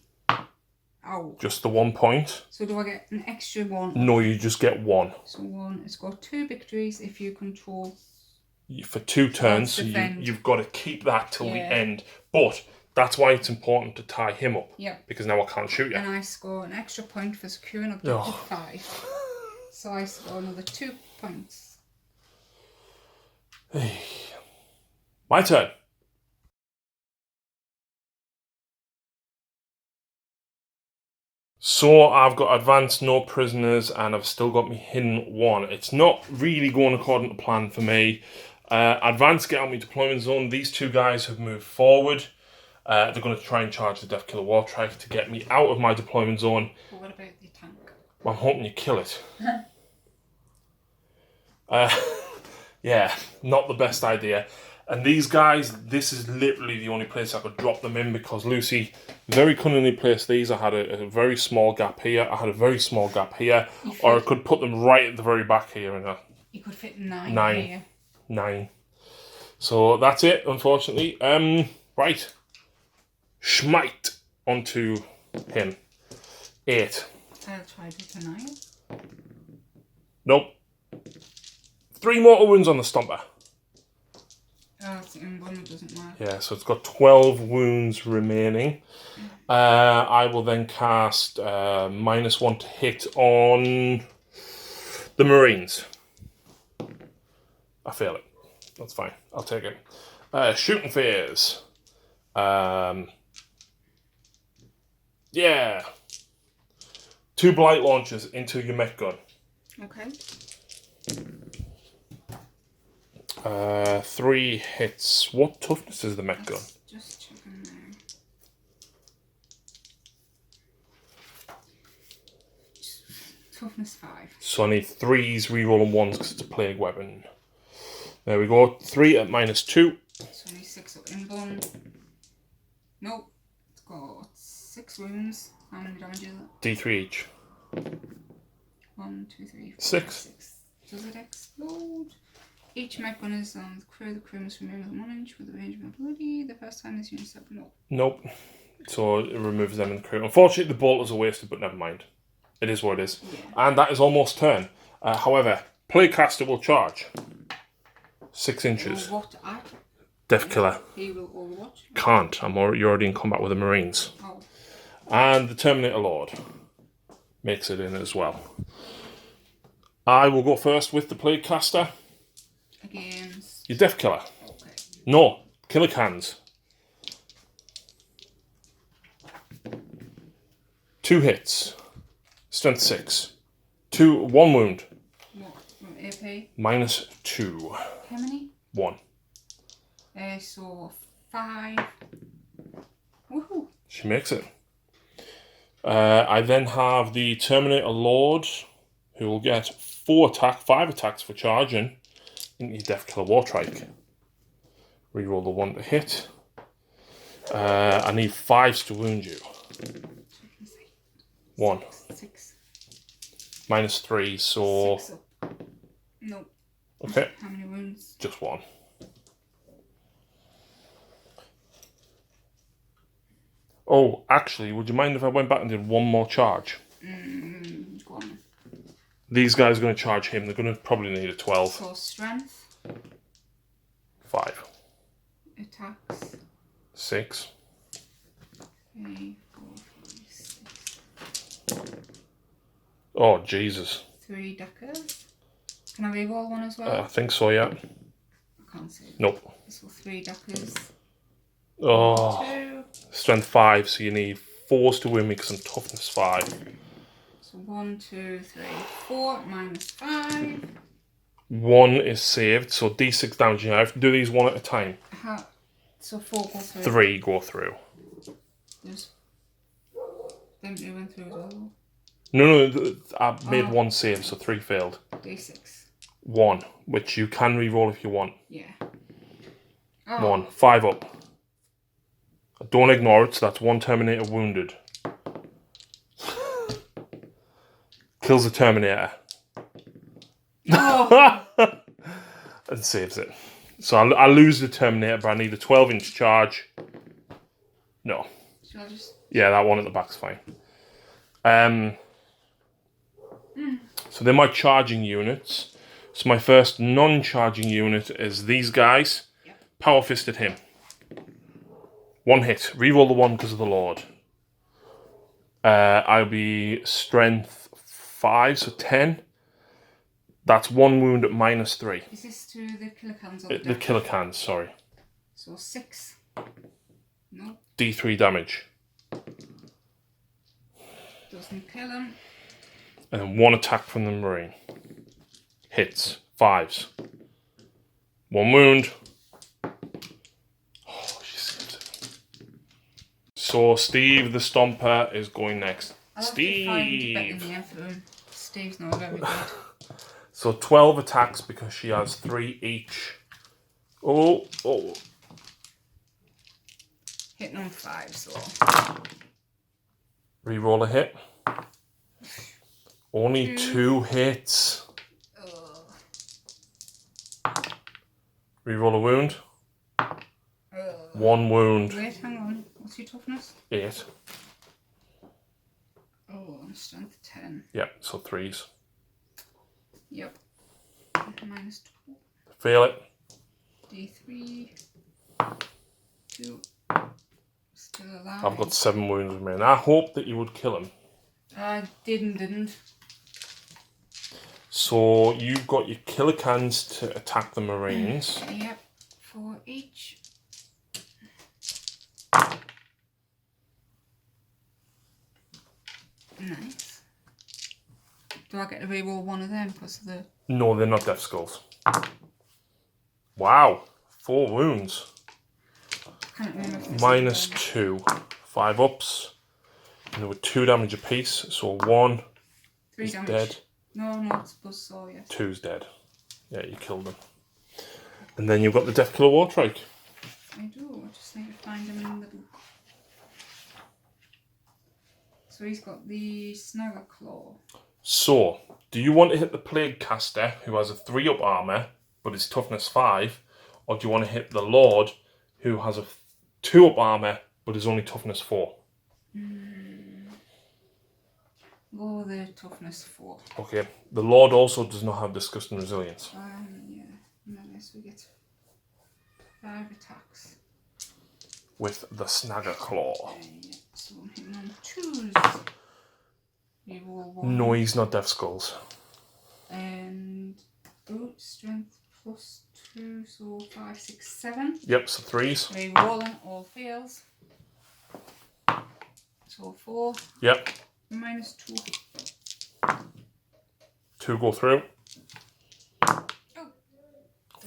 Ow.
Just the 1 point.
So do I get an extra 1?
No, you just get 1.
So 1, it's got 2 victories if you control.
For 2 turns, so you've got to keep that till the end. But that's why it's important to tie him up.
Yeah.
Because now I can't shoot you.
And I score an extra point for securing objective 5. So I score another 2 points.
My turn. So I've got advanced, no prisoners, and I've still got me hidden 1. It's not really going according to plan for me. Advanced, get out my deployment zone. These 2 guys have moved forward. They're going to try and charge the Deathkiller Wartrike to get me out of my deployment zone.
But what about the tank?
Well, I'm hoping you kill it. Yeah, not the best idea. And these guys, this is literally the only place I could drop them in because Lucy very cunningly placed these. I had a very small gap here. I had a very small gap here. Or I could put them right at the very back here.
You could fit 9 here.
9. So that's it, unfortunately. Right. Schmite onto him. 8.
I'll try to do 9.
Nope. 3 mortal wounds on the Stomper.
Oh, it's in one, it doesn't matter.
Yeah, so it's got 12 wounds remaining. I will then cast -1 to hit on the Marines. I fail it. That's fine. I'll take it. Shooting phase. Yeah. 2 blight launchers into your mech gun.
Okay.
3 hits. What toughness is the mech gun?
Just checking there. Toughness 5.
So I need 3s, rerolling 1s because it's a plague weapon. There we go. 3 at -2.
So I need 6 up in one. Nope. It's got 6 wounds. How many damage is it?
D3 each.
1, 2, 3, 4,
6.
6. Does it explode? Each mech gun is on the crew. The crew must remove them 1 inch with the range of ability. The first time this unit step.
Nope. So it removes them in the crew. Unfortunately, the bolters are wasted, but never mind. It is what it is.
Yeah.
And that is almost turn. However, Playcaster will charge 6 inches.
What at?
Deathkiller.
He will overwatch.
Can't. You're already in combat with the Marines.
Oh.
And the Terminator Lord makes it in as well. I will go first with the Playcaster.
Against.
Your Deathkiller.
Okay.
No. Killer cans. 2 hits. Strength 6. 1 wound.
What? AP?
-2.
How many?
1.
So 5. Woohoo!
She makes it. I then have the Terminator Lord, who will get 5 attacks for charging into your Deathkiller Wartrike. Reroll the 1 to hit. I need 5s to wound you. 1.
6.
-3, so...
6 up. No.
Okay.
How many wounds?
Just 1. Oh, actually, would you mind if I went back and did 1 more charge?
Go on.
These guys are going to charge him. They're going to probably need a 12.
So strength.
5.
Attacks.
6.
3, 4, 5, 6.
Oh, Jesus.
3 deckers. Can I reroll 1 as well?
I think so, yeah.
I can't see.
Nope.
So 3 deckers.
Oh.
2.
Strength 5, so you need 4s to win me because I'm toughness 5.
So 1, 2, 3, 4 -5.
1 is saved, so D6 damage. I have to do these 1 at a time.
So 4 go through.
3 go through.
There's them 2 went through as well.
No, I made 1 save, so 3 failed.
D6.
1, which you can re-roll if you want.
Yeah.
1, 5 up. Don't ignore it, so that's 1 Terminator wounded. Kills the Terminator.
Oh.
And saves it. So I lose the Terminator, but I need a 12-inch charge. No.
Shall I just...
Yeah, that one at the back's fine. So they're my charging units. So my first non-charging unit is these guys.
Yep.
Power fisted him. 1 hit. Reroll the 1 because of the Lord. I'll be strength 5, so 10. That's 1 wound at -3.
Is this to the kilocans?
The kilocans, sorry.
So 6. No.
D3 damage.
Doesn't kill him.
And then 1 attack from the Marine. Hits. 5s. 1 wound. Oh, she saves it. So Steve the Stomper is going next. Steve!
Steve's not very good.
So 12 attacks because she has 3 each. Oh.
Hitting on 5, so...
Reroll a hit. Only 2 hits. Reroll a wound. 1 wound.
Wait, hang on. What's your toughness?
8.
Oh, I'm strength 10.
Yep, so 3s.
Yep. -2.
Fail it.
D3. 2. Still alive.
I've got 7 wounds remaining. I hope that you would kill him.
I didn't.
So you've got your kilocans to attack the Marines.
Yep. 4 each. Nice. Do I get to reroll one of them because of the...
No, they're not death skulls. Wow. 4 wounds.
Can't remember if this
-2. 5 ups. And there were 2 damage apiece. So 1
3
is
damage.
dead.
No, it's buzzsaw, yes.
2's dead. Yeah, you killed them. And then you've got the Death Killer Wartrike.
I do. I just need to find him in the book. So he's got the Snagger Claw.
So, do you want to hit the Plague Caster, who has a 3-up armour, but is toughness 5? Or do you want to hit the Lord, who has a 2-up armour, but is only toughness 4?
Go the toughness 4.
Okay, the Lord also does not have disgusting resilience.
Yeah. Unless we get 5 attacks.
With the Snagger Claw.
Yeah. So I'm hitting on 2s. Reroll 1.
No, he's not Death Skulls.
And boot strength +2, so 5, 6, 7.
Yep, so 3s.
Rerolling, all fails. So 4.
Yep.
-2.
2 go through.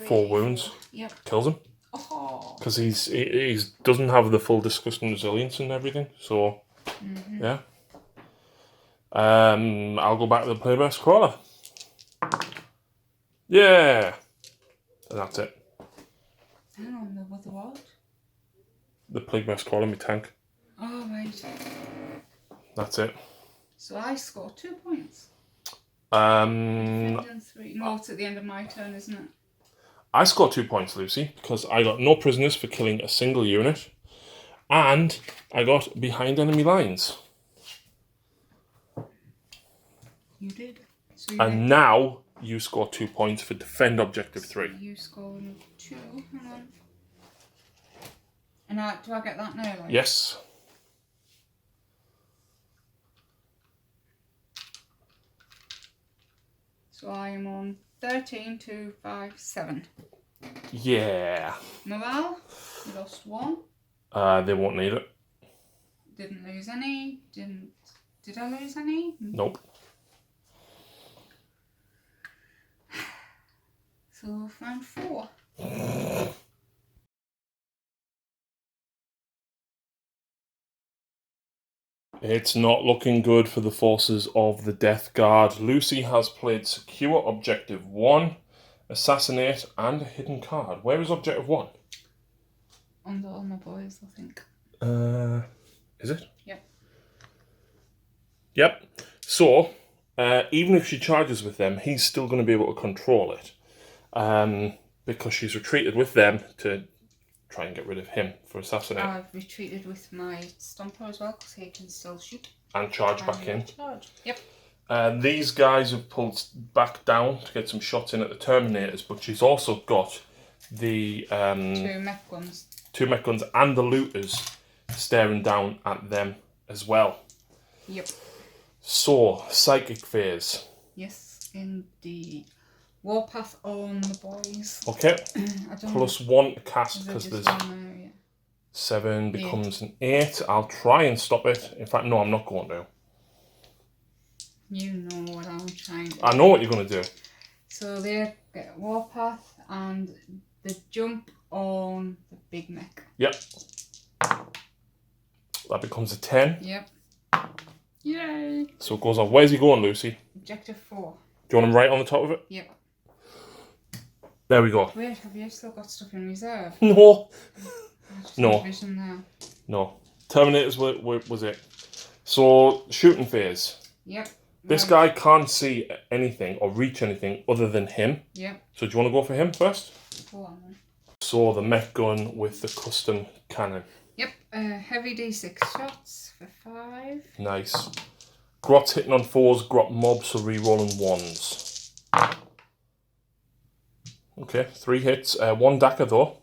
4 wounds.
Yep.
Kills him.
Oh.
Because he doesn't have the full disgusting resilience and everything. So, yeah. I'll go back to the Plaguebear's Crawler. Yeah. And that's it.
Hang on, the what?
The Plaguebear's Crawler, my tank.
Oh, right.
That's it.
So I score 2 points.
I
3. No, it's at the end of my turn, isn't it?
scored 2 points, Lucy, because I got no prisoners for killing a single unit. And I got behind enemy lines.
You did. So
And now you score 2 points for defend objective 3.
You scored 2. Hang on. And do I get that now? Like?
Yes.
So I am on 13, 2, 5, 7.
Yeah.
Morale, you lost 1.
They won't need it.
Didn't lose any. Did I lose any?
Nope.
So round 4.
It's not looking good for the forces of the Deathguard. Lucy has played Secure Objective 1, Assassinate, and a hidden card. Where is Objective 1?
Under all my boys, I think.
Is it?
Yep.
Yep. So, Even if she charges with them, he's still going to be able to control it. Because she's retreated with them to try and get rid of him for assassinate.
I've retreated with my Stomper as well, because he can still shoot.
And charge back in.
Charge. Yep.
These guys have pulled back down to get some shots in at the Terminators, but she's also got the...
2 mech guns.
2 mech guns and the looters staring down at them as well.
Yep.
So, psychic phase.
Yes, indeed. Warpath on the boys.
Okay.
I don't
+1 to cast because there's
one there, yeah.
7 becomes an 8. I'll try and stop it. In fact, no, I'm not going to.
You know what I'm trying to do.
I know what you're going to do.
So they get Warpath and the jump on the big mech.
Yep. That becomes a 10.
Yep. Yay!
So it goes on. Where's he going, Lucy?
Objective 4.
Do you want him right on the top of it?
Yep.
There we go.
Wait, have you still got stuff in reserve?
No.
Just
No.
vision there.
No. Terminators was it. So, shooting phase.
Yep.
This guy can't see anything or reach anything other than him.
Yep.
So do you want to go for him first?
Go on then.
So the mech gun with the custom cannon.
Yep. Heavy D6 shots for 5.
Nice. Grot's hitting on 4s, Grot mobs, so re-rolling 1s. Okay, 3 hits. 1 Daka though.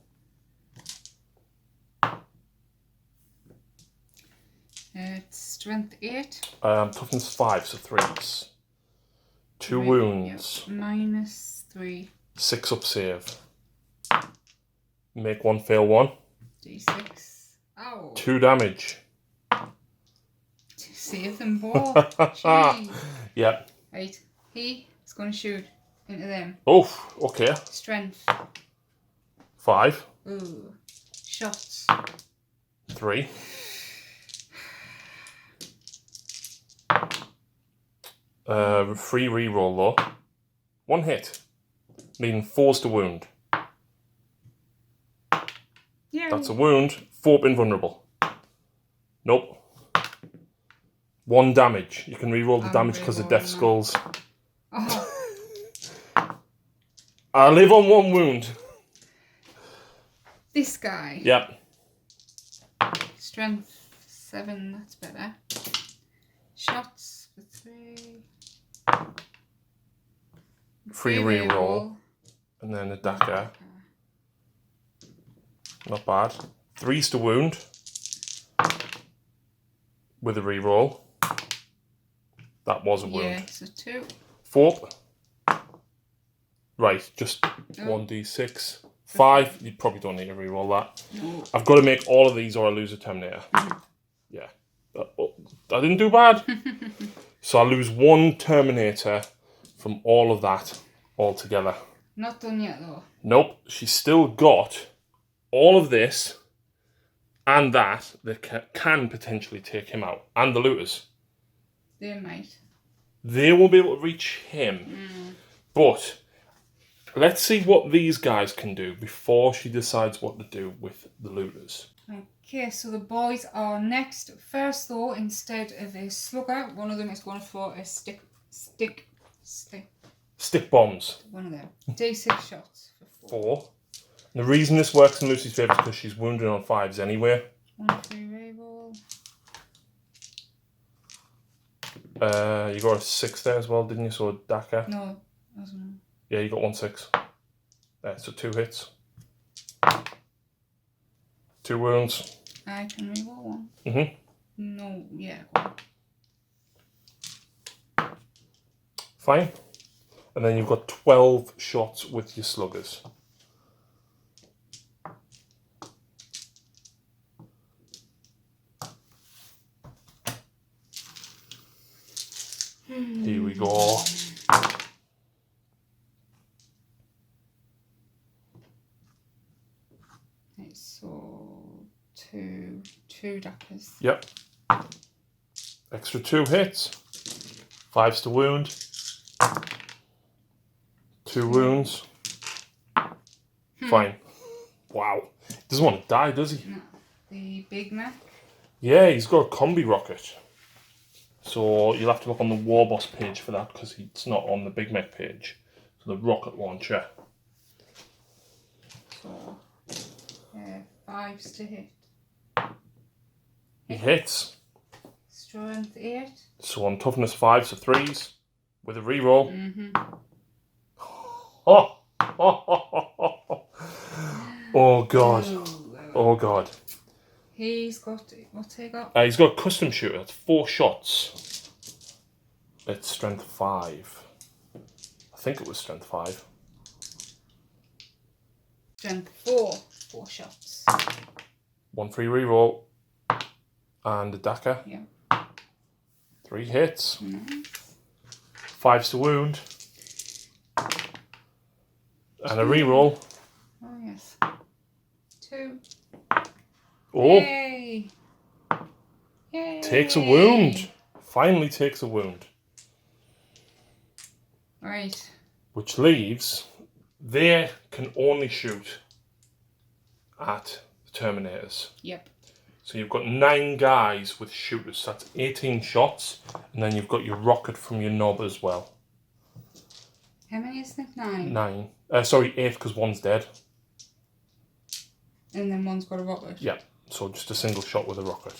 It's strength 8.
Toughness 5, so 3s. 2 wounds.
Yep. -3.
6 up save. Make 1 fail 1.
D6. Ow.
2 damage.
Save them both. Jeez.
Yep.
Right. He is going to shoot into them.
Oh, okay.
Strength.
5.
Ooh. Shots.
3. Free reroll though. 1 hit. Needing 4s to wound.
Yeah.
That's a wound. 4 up invulnerable. Nope. 1 damage. You can reroll the damage because of death skulls.
Oh.
I live on 1 wound.
This guy.
Yep.
Strength 7, that's better. Shots for 3.
Free reroll. And then a Daka. Not bad. 3s to wound. With a reroll. That was a wound.
Yeah, so 2.
4. Right, just 1d6. 5, you probably don't need to reroll that.
No.
I've got to make all of these or I lose a Terminator. Yeah. I didn't do bad. So I lose 1 Terminator from all of that altogether.
Not done yet though.
Nope, she's still got all of this and that can potentially take him out. And the looters.
They might.
They won't be able to reach him. But let's see what these guys can do before she decides what to do with the looters.
Okay, so the boys are next. First though, instead of a slugger, one of them is going to throw a stick.
Stick bombs.
One of them. D6 shots for 4.
4. And the reason this works in Lucy's favour is because she's wounded on 5s anyway.
1 free reroll.
You got a 6 there as well, didn't you? So a Daka.
No, wasn't.
Yeah, you got 1 6. There, so 2 hits. 2 wounds.
I can reroll 1.
Mhm.
No, yeah. Go on.
Fine. And then you've got 12 shots with your sluggers. Here we go.
Right, so two dackers.
Yep. Extra 2 hits. 5s to wound. 2 wounds. Fine. Wow. Doesn't want to die, does he?
No. The big Mac.
Yeah, he's got a combi rocket. So you'll have to look on the War Boss page for that because it's not on the Big Mech page. So the rocket launcher.
So, 5s to hit.
He hits.
Strength 8.
So on toughness 5, so 3s with a reroll. Oh, oh god. Oh god.
He's got, what's he got?
He's got a custom shooter. It's 4 shots. It's strength 5. I think it was strength 5.
Strength 4. 4 shots.
1 free reroll. And a Daka.
Yeah.
3 hits.
Nice.
5s to wound. And a reroll.
Oh yes. 2.
Oh,
Yay! Yay!
takes a wound. Finally takes a wound.
Right.
Which leaves, they can only shoot at the Terminators.
Yep.
So you've got 9 guys with shooters. So that's 18 shots. And then you've got your rocket from your knob as well.
How many is it? 9?
9. Sorry, 8 because one's dead.
And then one's got a rocket?
Yeah. So just a single shot with a rocket.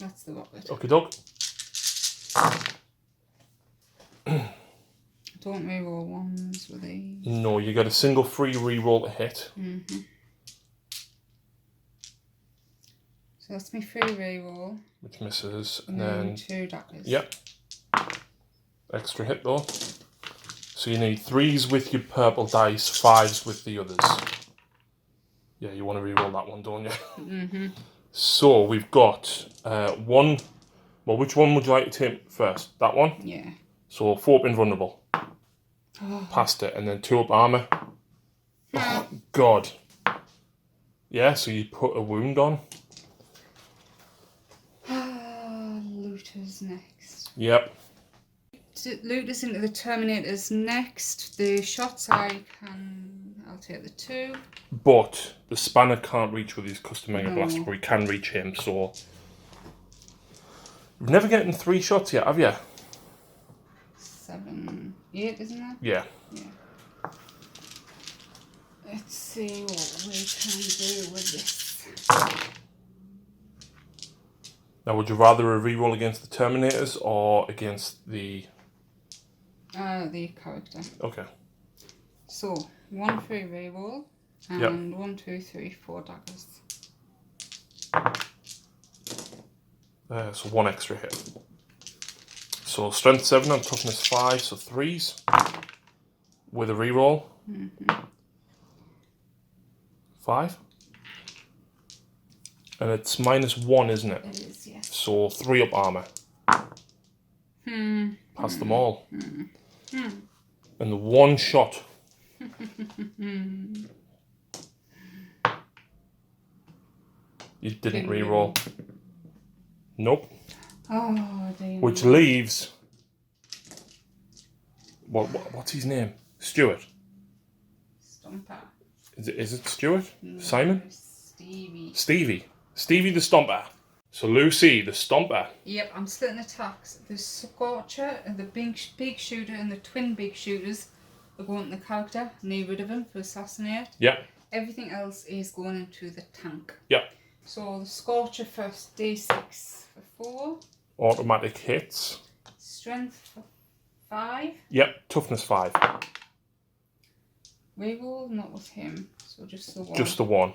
That's the rocket.
Okie doke.
Don't reroll ones with these.
No, you get a single free reroll to hit.
So that's my free reroll.
Which misses.
And then 2 daggers.
Yep. Extra hit though. So you need 3s with your purple dice, 5s with the others. Yeah, you want to reroll that one, don't you? So we've got 1. Well, which one would you like to take first? That one?
Yeah.
So 4 up invulnerable. Past it, and then 2 up armour. Oh, God. Yeah, so you put a wound on.
Looters next.
Yep.
Looters into the Terminators next. The shots I'll take the 2.
But the spanner can't reach with his custom mega
No.
blaster, but we can reach him, so... You've never gotten 3 shots yet, have you?
7, 8, isn't it?
Yeah.
Yeah. Let's see what we can do with this.
Now, would you rather a reroll against the Terminators or against the...
The character.
Okay.
So, 1 free reroll. And 1, 2, 3, 4 daggers.
So 1 extra hit. So strength 7 and toughness 5, so 3s. With a reroll. 5. And it's -1, isn't it?
It is, yes.
So 3 up armour. Pass them all. And the 1 shot. You didn't reroll. Nope.
Oh, dear.
Which leaves... What's his name? Stuart.
Stomper.
Is it Stuart? Simon?
Stevie.
Stevie the Stomper. So Lucy the Stomper.
Yep, I'm splitting attacks. The Scorcher, and the big shooter, and the twin big shooters are going to the character. Need rid of him for assassinate.
Yep.
Everything else is going into the tank.
Yep.
So the Scorcher first, D6 for 4.
Automatic hits.
Strength for 5.
Yep. Toughness 5.
Reroll, not with him. So just the 1.
Just the 1.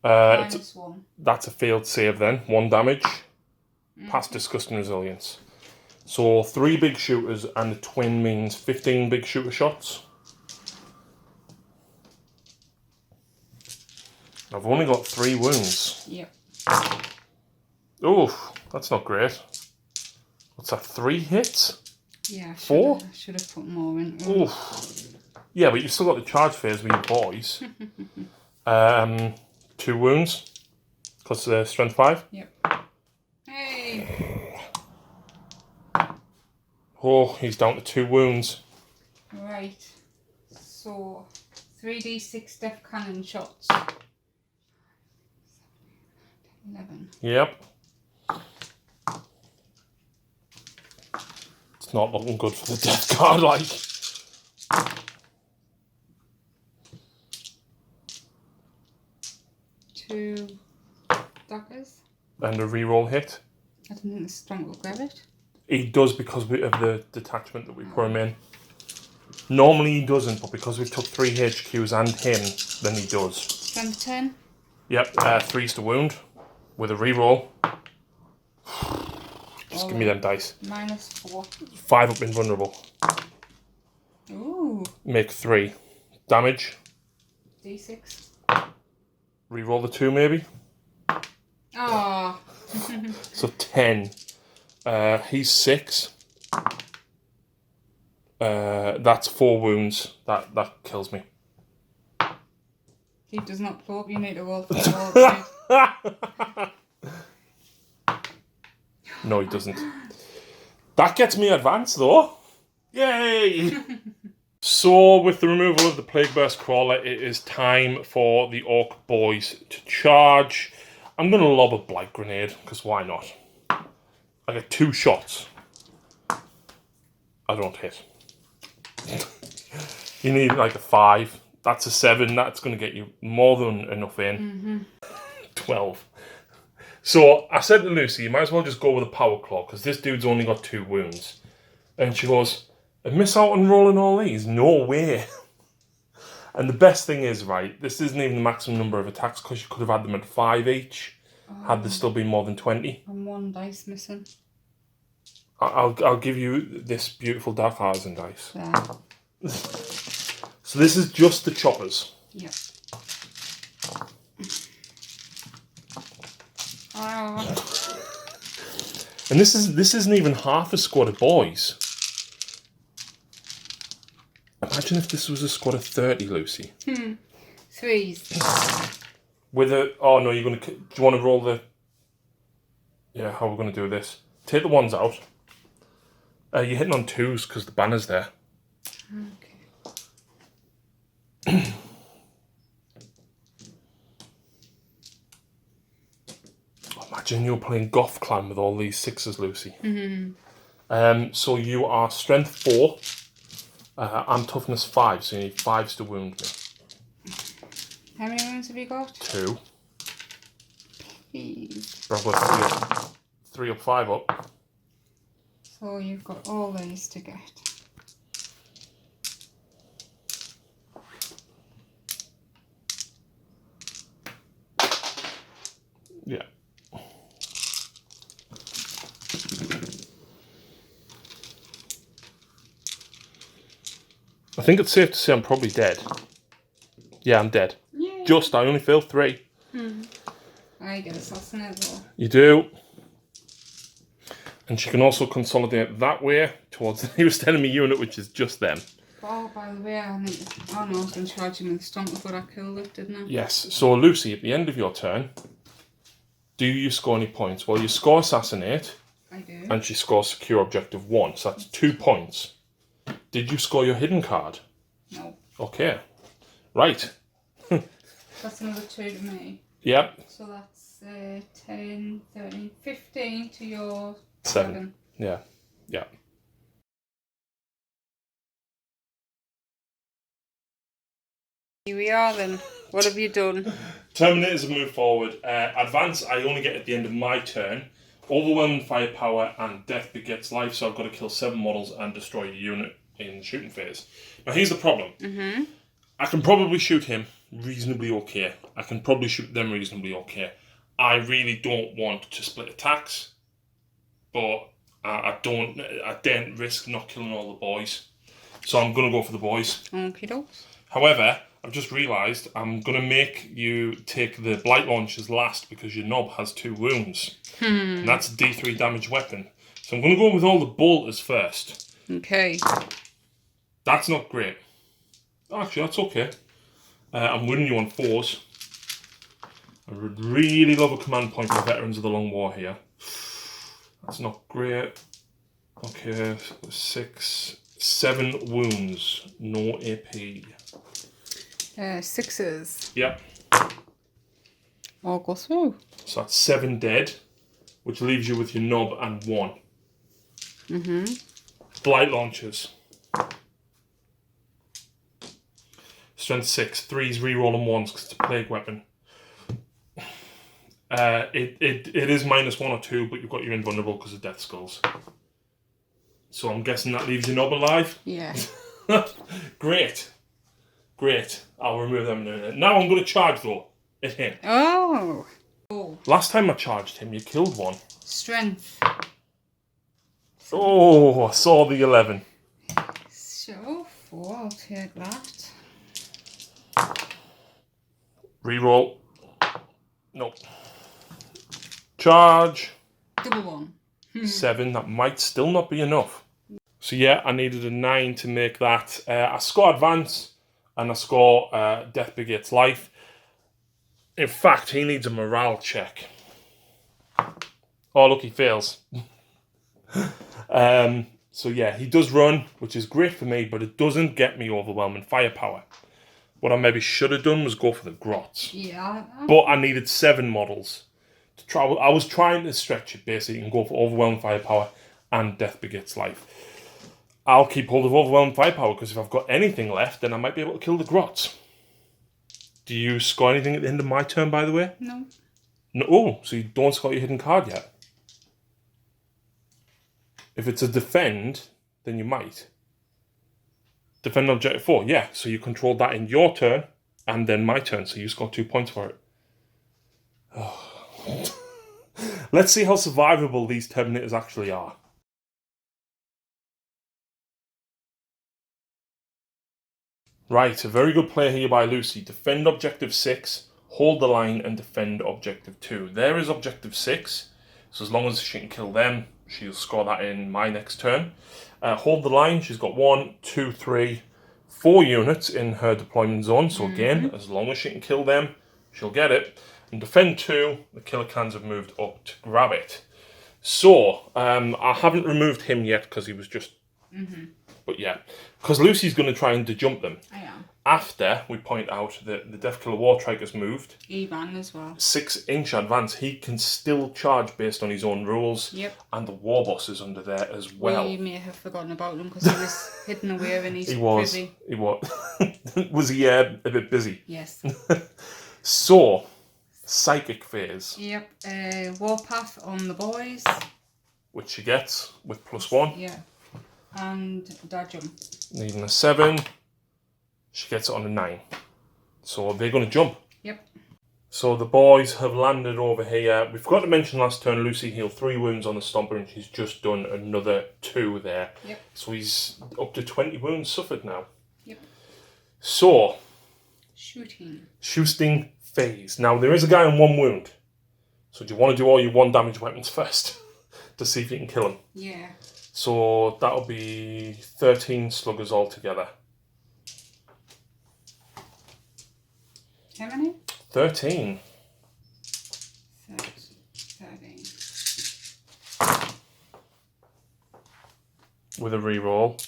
-1.
That's a failed save then. 1 damage. Past disgusting resilience. So 3 big shooters and the twin means 15 big shooter shots. I've only got 3 wounds.
Yep.
Oof, that's not great. What's that, 3 hits?
Yeah,
4?
I should have put more in.
Oof. Yeah, but you've still got the charge phase with your boys. 2 wounds. Plus strength 5.
Yep. Hey!
Oh, he's down to 2 wounds.
Right. So, 3d6 death cannon shots. 11.
Yep. It's not looking good for the Deathguard, like.
2 daggers.
And a reroll hit.
I don't think the strong will grab it.
He does because of the detachment that we put him in. Normally he doesn't, but because we took 3 HQs and him, then he does.
Strength 10.
Yep, 3's to wound with a reroll. Just give me them dice.
-4.
5 up invulnerable.
Ooh.
Make 3 damage.
D6.
Reroll the 2 maybe.
Ah.
So 10. He's 6. That's 4 wounds. That kills me.
He does not probe. You need to roll for 4.
No, he doesn't. That gets me advanced though. Yay! So, with the removal of the Plague Burst Crawler, it is time for the Orc boys to charge. I'm going to lob a Blight Grenade, because why not? I get 2 shots. I don't hit. You need like a 5. That's a 7. That's going to get you more than enough in. 12. So, I said to Lucy, you might as well just go with a Power Claw, because this dude's only got 2 wounds. And she goes, I miss out on rolling all these? No way. And the best thing is, right, this isn't even the maximum number of attacks because you could have had them at 5 each, had there still been more than 20.
And 1 dice missing.
I'll give you this beautiful Dark Artisan dice.
There.
So this is just the choppers.
Yep. Oh.
And this isn't even half a squad of boys. Imagine if this was a squad of 30, Lucy.
3s.
With a... Oh, no, you're going to... Do you want to roll the... Yeah, how are we going to do this? Take the 1s out. You're hitting on 2s because the banner's there.
Okay.
Imagine you're playing Goth Clan with all these 6s, Lucy.
Mm-hmm.
So you are strength 4. I'm toughness 5, so you need 5s to wound me.
How many wounds have you got?
2.
Please.
But I've got 3 up, 5 up.
So you've got all these to get.
Yeah. I think it's safe to say I'm probably dead. Yeah, I'm dead.
Yay.
I only failed 3.
I get assassinated though.
You do. And she can also consolidate that way towards the nearest enemy unit, which is just them.
Oh, by the way, I was going to charge him with the stomp before I killed it, didn't I?
Yes. So, Lucy, at the end of your turn, do you score any points? Well, you score Assassinate.
I do.
And she scores Secure Objective 1. So that's 2 points. Did you score your hidden card?
No.
Okay. Right.
That's another 2 to me.
Yep.
So that's 10, 13, 15 to your
7. Yeah. Yeah.
Here we are then. What have you done?
Terminators have moved forward. Advance, I only get at the end of my turn. Overwhelming firepower and death begets life, so I've got to kill 7 models and destroy a unit in the shooting phase. Now, here's the problem. I can probably shoot him reasonably okay. I can probably shoot them reasonably okay. I really don't want to split attacks, but I daren't risk not killing all the boys. So I'm going to go for the boys.
Okie dokes.
However, I've just realised I'm going to make you take the Blight Launchers last because your knob has 2 wounds. And that's a D3 damage weapon. So I'm going to go with all the bolters first.
Okay.
That's not great. Actually, that's okay. I'm winning you on 4s. I would really love a command point for Veterans of the Long War here. That's not great. Okay, 6, 7 wounds. No AP.
6s.
Yep.
All go through.
So that's 7 dead, which leaves you with your knob and 1. The light launchers. Strength 6. 3s rerolling 1s because it's a plague weapon. It is -1 or 2, but you've got your invulnerable because of death skulls. So I'm guessing that leaves your knob alive?
Yeah.
Great. I'll remove them in a minute. Now I'm going to charge though at him.
Oh.
Last time I charged him, you killed one.
Strength.
Oh, I saw the 11.
So, 4, I'll take that.
Reroll. Nope. Charge.
Double 1.
7. That might still not be enough. So yeah, I needed a 9 to make that. I score advance and I score Death Begets Life. In fact, he needs a morale check. Oh, look, he fails. So yeah, he does run, which is great for me, but it doesn't get me overwhelming firepower. What I maybe should have done was go for the grots.
Yeah.
But I needed 7 models to try. I was trying to stretch it basically and go for overwhelming firepower and Death Begets Life. I'll keep hold of overwhelming firepower because if I've got anything left, then I might be able to kill the grots. Do you score anything at the end of my turn, by the way?
No.
No. Oh, so you don't score your hidden card yet? If it's a defend, then you might. Defend objective 4, yeah. So you control that in your turn and then my turn, so you score 2 points for it. Oh. Let's see how survivable these Terminators actually are. Right, a very good play here by Lucy. Defend objective 6, hold the line, and defend objective 2. There is objective 6, so as long as she can kill them, she'll score that in my next turn. Hold the line, she's got 1, 2, 3, 4 units in her deployment zone, so again, as long as she can kill them, she'll get it. And defend 2, the killer cans have moved up to grab it. So, I haven't removed him yet because he was just... But yeah, because Lucy's going to try and de-jump them.
I am.
After we point out that the Deathkiller Wartriker's moved.
Evan as well.
6-inch advance, he can still charge based on his own rules.
Yep.
And the Warboss is under there as well.
We may have forgotten about him because he was hidden away and he's busy.
He was. Was he a bit busy?
Yes.
So, Psychic Phase.
Yep. Warpath on the boys.
Which she gets with +1.
Yeah. And Dajum.
Needing a 7. She gets it on a 9. So they're going to jump.
Yep.
So the boys have landed over here. We forgot to mention last turn Lucy healed 3 wounds on the Stomper and she's just done another 2 there.
Yep.
So he's up to 20 wounds suffered now.
Yep.
So.
Shooting
phase. Now there is a guy on 1 wound. So do you want to do all your 1 damage weapons first? To see if you can kill him?
Yeah.
So that'll be 13 sluggers altogether.
How many?
13.
13.
With a reroll.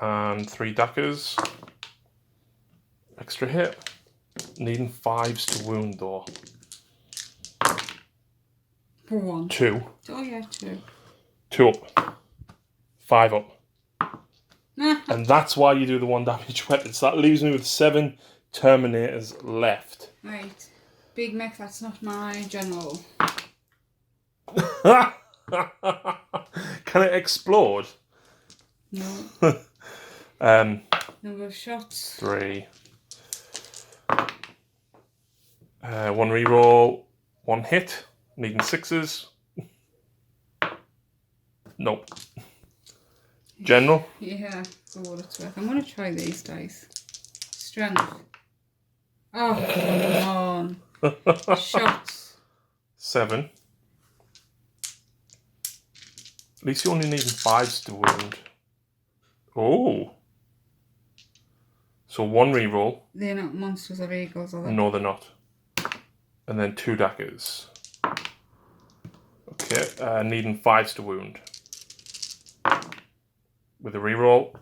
And 3 daggers. Extra hit. Needing 5s to wound though.
1.
2.
Oh yeah, 2.
2 up. 5 up. And that's why you do the 1 damage weapon. So that leaves me with 7 Terminators left.
Right. Big Mech, that's not my general.
Can it explode?
No. Number of shots.
3. 1 reroll. 1 hit. Needing 6s. Nope. General?
Yeah, for what it's worth. I'm going to try these dice. Strength. Oh, come on. Shots.
7. At least you're only needing 5s to wound. Oh. So 1 reroll.
They're not monsters or eagles, are they?
No, they're not. And then 2 daggers. Okay, needing 5s to wound. With a reroll.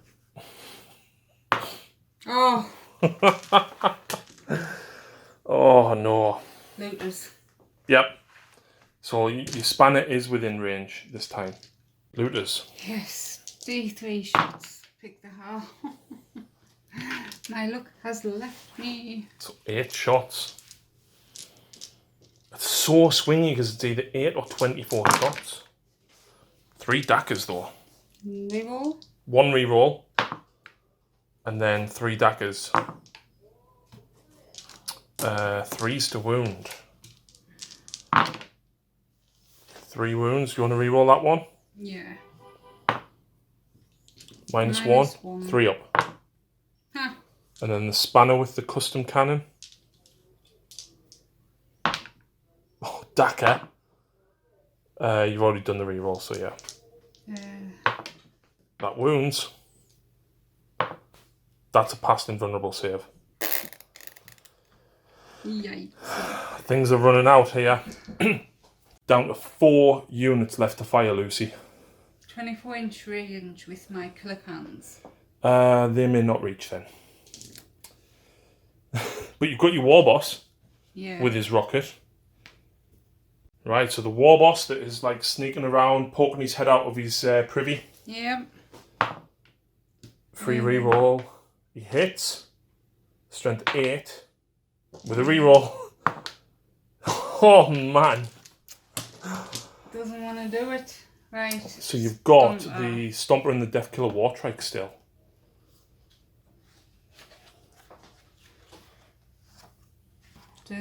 Oh.
Oh no.
Looters.
Yep. So your spanner is within range this time. Looters.
Yes, D3 shots. Pick the heart. My luck has left me.
So 8 shots. It's so swingy because it's either 8 or 24 shots. 3 dackers though.
Reroll.
1 reroll. And then 3 dackers. 3s to wound. 3 wounds. You want to reroll that one?
Yeah.
Minus 1. 3 up.
Huh.
And then the spanner with the custom cannon. Oh, dacker. You've already done the reroll, so yeah. That wounds. That's a past invulnerable save.
Yikes.
Things are running out here. Down to 4 units left to fire, Lucy.
24-inch range with my killer cans.
They may not reach then. But you've got your war boss with his rocket. Right, so the war boss that is like sneaking around, poking his head out of his privy.
Yep.
Free reroll. He hits. Strength 8. With a reroll. Oh man.
Doesn't want to do it. Right.
So you've got the Stomper and the Deathkiller Wartrike still.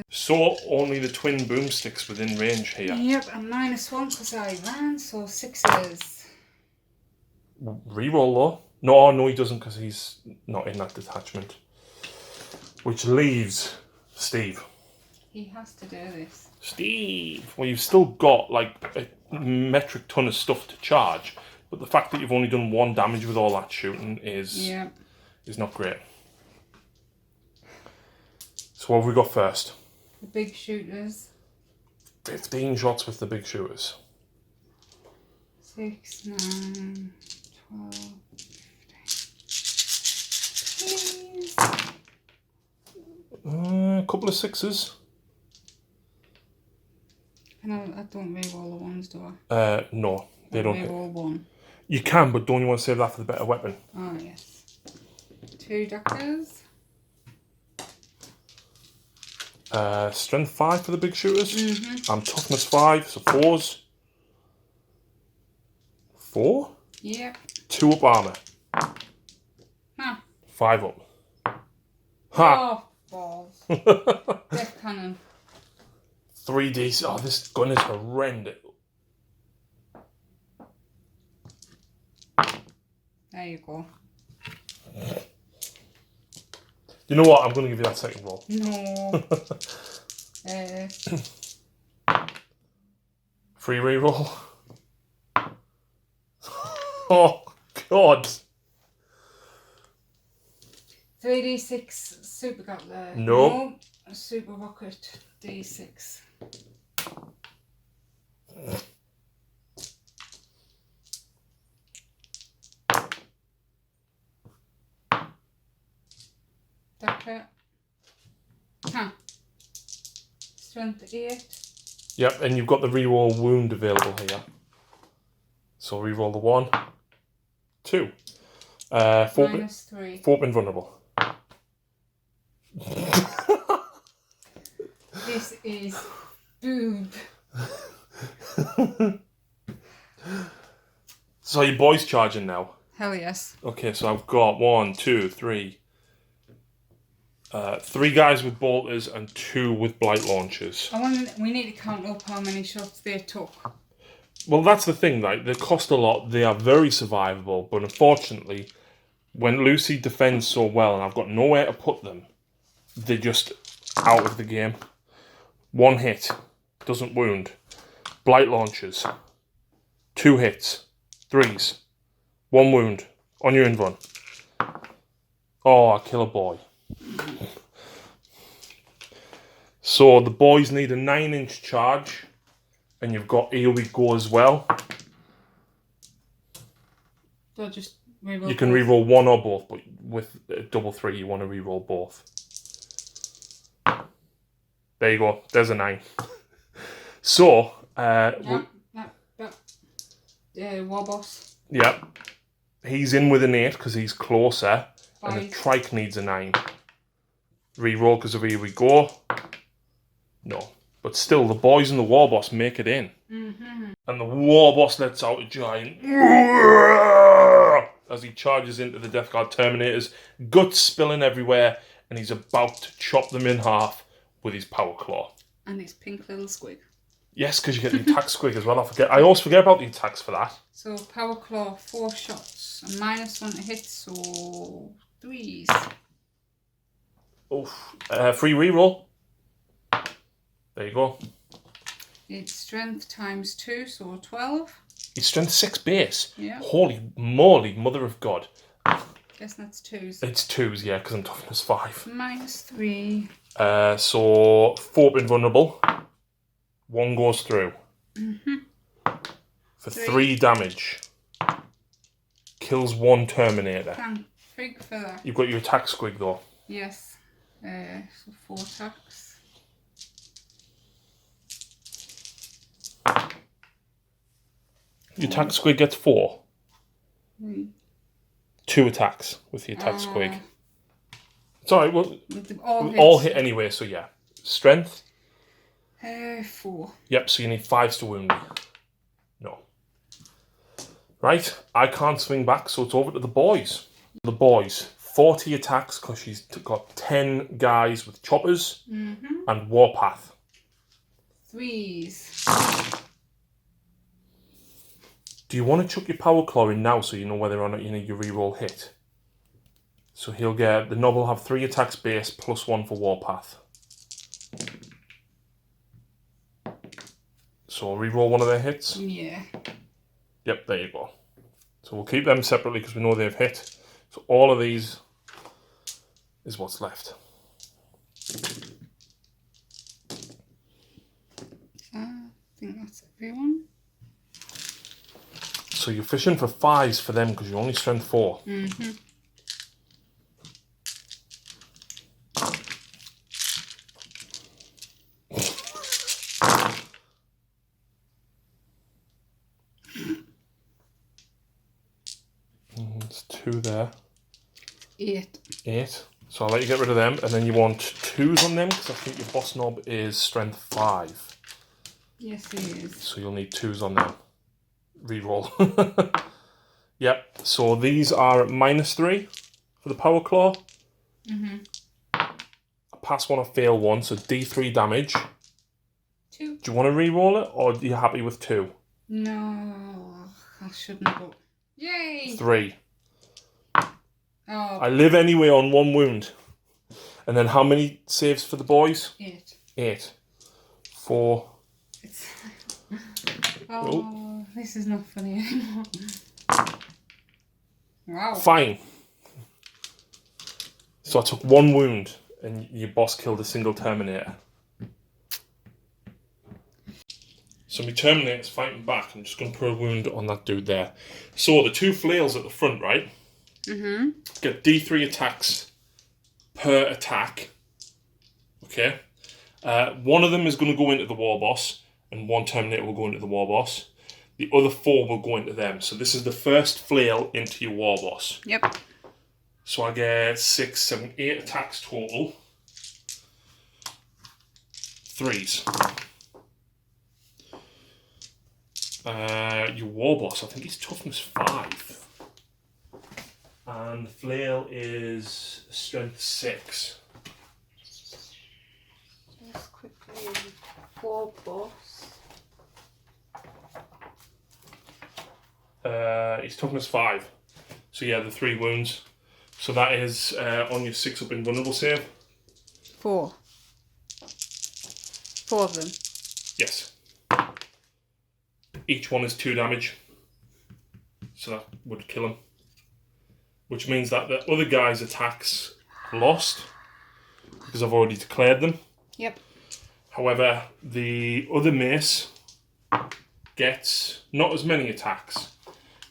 So only the twin boomsticks within range here.
Yep, and -1 because I ran, so 6s.
Reroll though. No, he doesn't because he's not in that detachment. Which leaves Steve.
He has to do this.
Steve! Well, you've still got like a metric ton of stuff to charge, but the fact that you've only done 1 damage with all that shooting is not great. So what have we got first?
The big shooters.
15 shots with the big shooters.
6, 9, 12, 15. Please.
A couple of 6s.
And I don't reroll the ones, do I?
No, they don't.
Reroll 1.
You can, but don't you want to save that for the better weapon?
Oh, yes. 2 doctors.
Strength 5 for the big shooters. And toughness 5, so 4s. 4?
Yep.
2 up armour.
Huh.
5 up. Ha!
Oh, balls. Death cannon.
3D. Oh, this gun is horrendous.
There you go.
You know what? I'm going to give you that second roll.
No.
Free reroll. Oh, God.
3d6 super got there.
No.
Super rocket d6. Doctor. Huh. Strength 8.
Yep, and you've got the reroll wound available here. So reroll the 1. 2. 4
-3.
4 invulnerable.
This is boob.
So your boys charging now?
Hell yes.
Okay, so I've got 1, 2, 3. 3 guys with bolters and 2 with blight launchers.
We need to count up how many shots they took.
Well, that's the thing, right? They cost a lot. They are very survivable, but unfortunately, when Lucy defends so well and I've got nowhere to put them, they're just out of the game. 1 hit, doesn't wound. Blight launchers, 2 hits, 3s, 1 wound on your invuln. Oh, I kill a boy. So the boys need a 9-inch charge, and you've got AoE go as well.
So just reroll.
You can reroll 1 or both, but with double 3, you want to reroll both. There you go. There's a 9. So
War boss.
Yep. He's in with an 8 because he's closer.
5.
And the trike needs a 9. Reroll because of here we go. No. But still, the boys and the war boss make it in. And the war boss lets out a giant as he charges into the Deathguard Terminators, guts spilling everywhere, and he's about to chop them in half with his power claw.
And his pink little squig.
Yes, because you get the attack squig as well. I always forget about the attacks for that.
So power claw, 4 shots, a -1 to hit, so 3s.
Oof. Free reroll. There you go.
It's strength times 2, so 12.
His strength 6 base.
Yeah.
Holy moly, mother of God.
Guess that's 2s.
It's 2s, yeah, because I'm toughness 5.
-3.
So 4 invulnerable. 1 goes through. For 3 damage. Kills 1 Terminator.
Thank fig for that.
You've got your attack squig though.
Yes. So 4 attacks.
Your attack squig gets 4.
3.
2 attacks with the attack squig. Sorry, well,
all
hit anyway, so yeah. Strength?
4.
Yep, so you need 5s to wound me. No. Right, I can't swing back, so it's over to the boys. The boys, 40 attacks because she's got 10 guys with choppers and warpath.
3s.
Do you want to chuck your power claw in now so you know whether or not you need your reroll hit? So he'll get, the nob will have 3 attacks base plus 1 for warpath. So I'll reroll one of their hits.
Yeah.
Yep, there you go. So we'll keep them separately because we know they've hit. So all of these is what's left.
I think that's everyone.
So you're fishing for 5s for them because you're only strength 4. There's 2 there.
8.
8. So I'll let you get rid of them, and then you want 2s on them because I think your boss knob is strength 5.
Yes, it is.
So you'll need 2s on them. Reroll. Yep. So these are at -3 for the power claw. I pass 1 or fail 1, so D3 damage.
2.
Do you want to reroll it, or are you happy with 2?
No, I shouldn't have. Yay!
3.
Oh.
I live anyway on 1 wound. And then how many saves for the boys?
8.
8. 4.
Oh, this is not funny anymore. Wow.
Fine. So I took 1 wound, and your boss killed a single Terminator. So my Terminator's fighting back. I'm just going to put a wound on that dude there. So the 2 flails at the front, right? Get D3 attacks per attack. Okay. 1 of them is going to go into the war boss, and 1 Terminator will go into the war boss. The other 4 will go into them. So this is the first flail into your war boss.
Yep.
So I get 6, 7, 8 attacks total. 3s. Your war boss, I think he's toughness 5. And flail is strength 6.
Just quickly, war boss.
He's toughness 5. So yeah, the 3 wounds. So that is on your 6 up invulnerable save.
4. 4 of them.
Yes. Each one is 2 damage. So that would kill him. Which means that the other guy's attacks lost. Because I've already declared them.
Yep.
However, the other mace gets not as many attacks.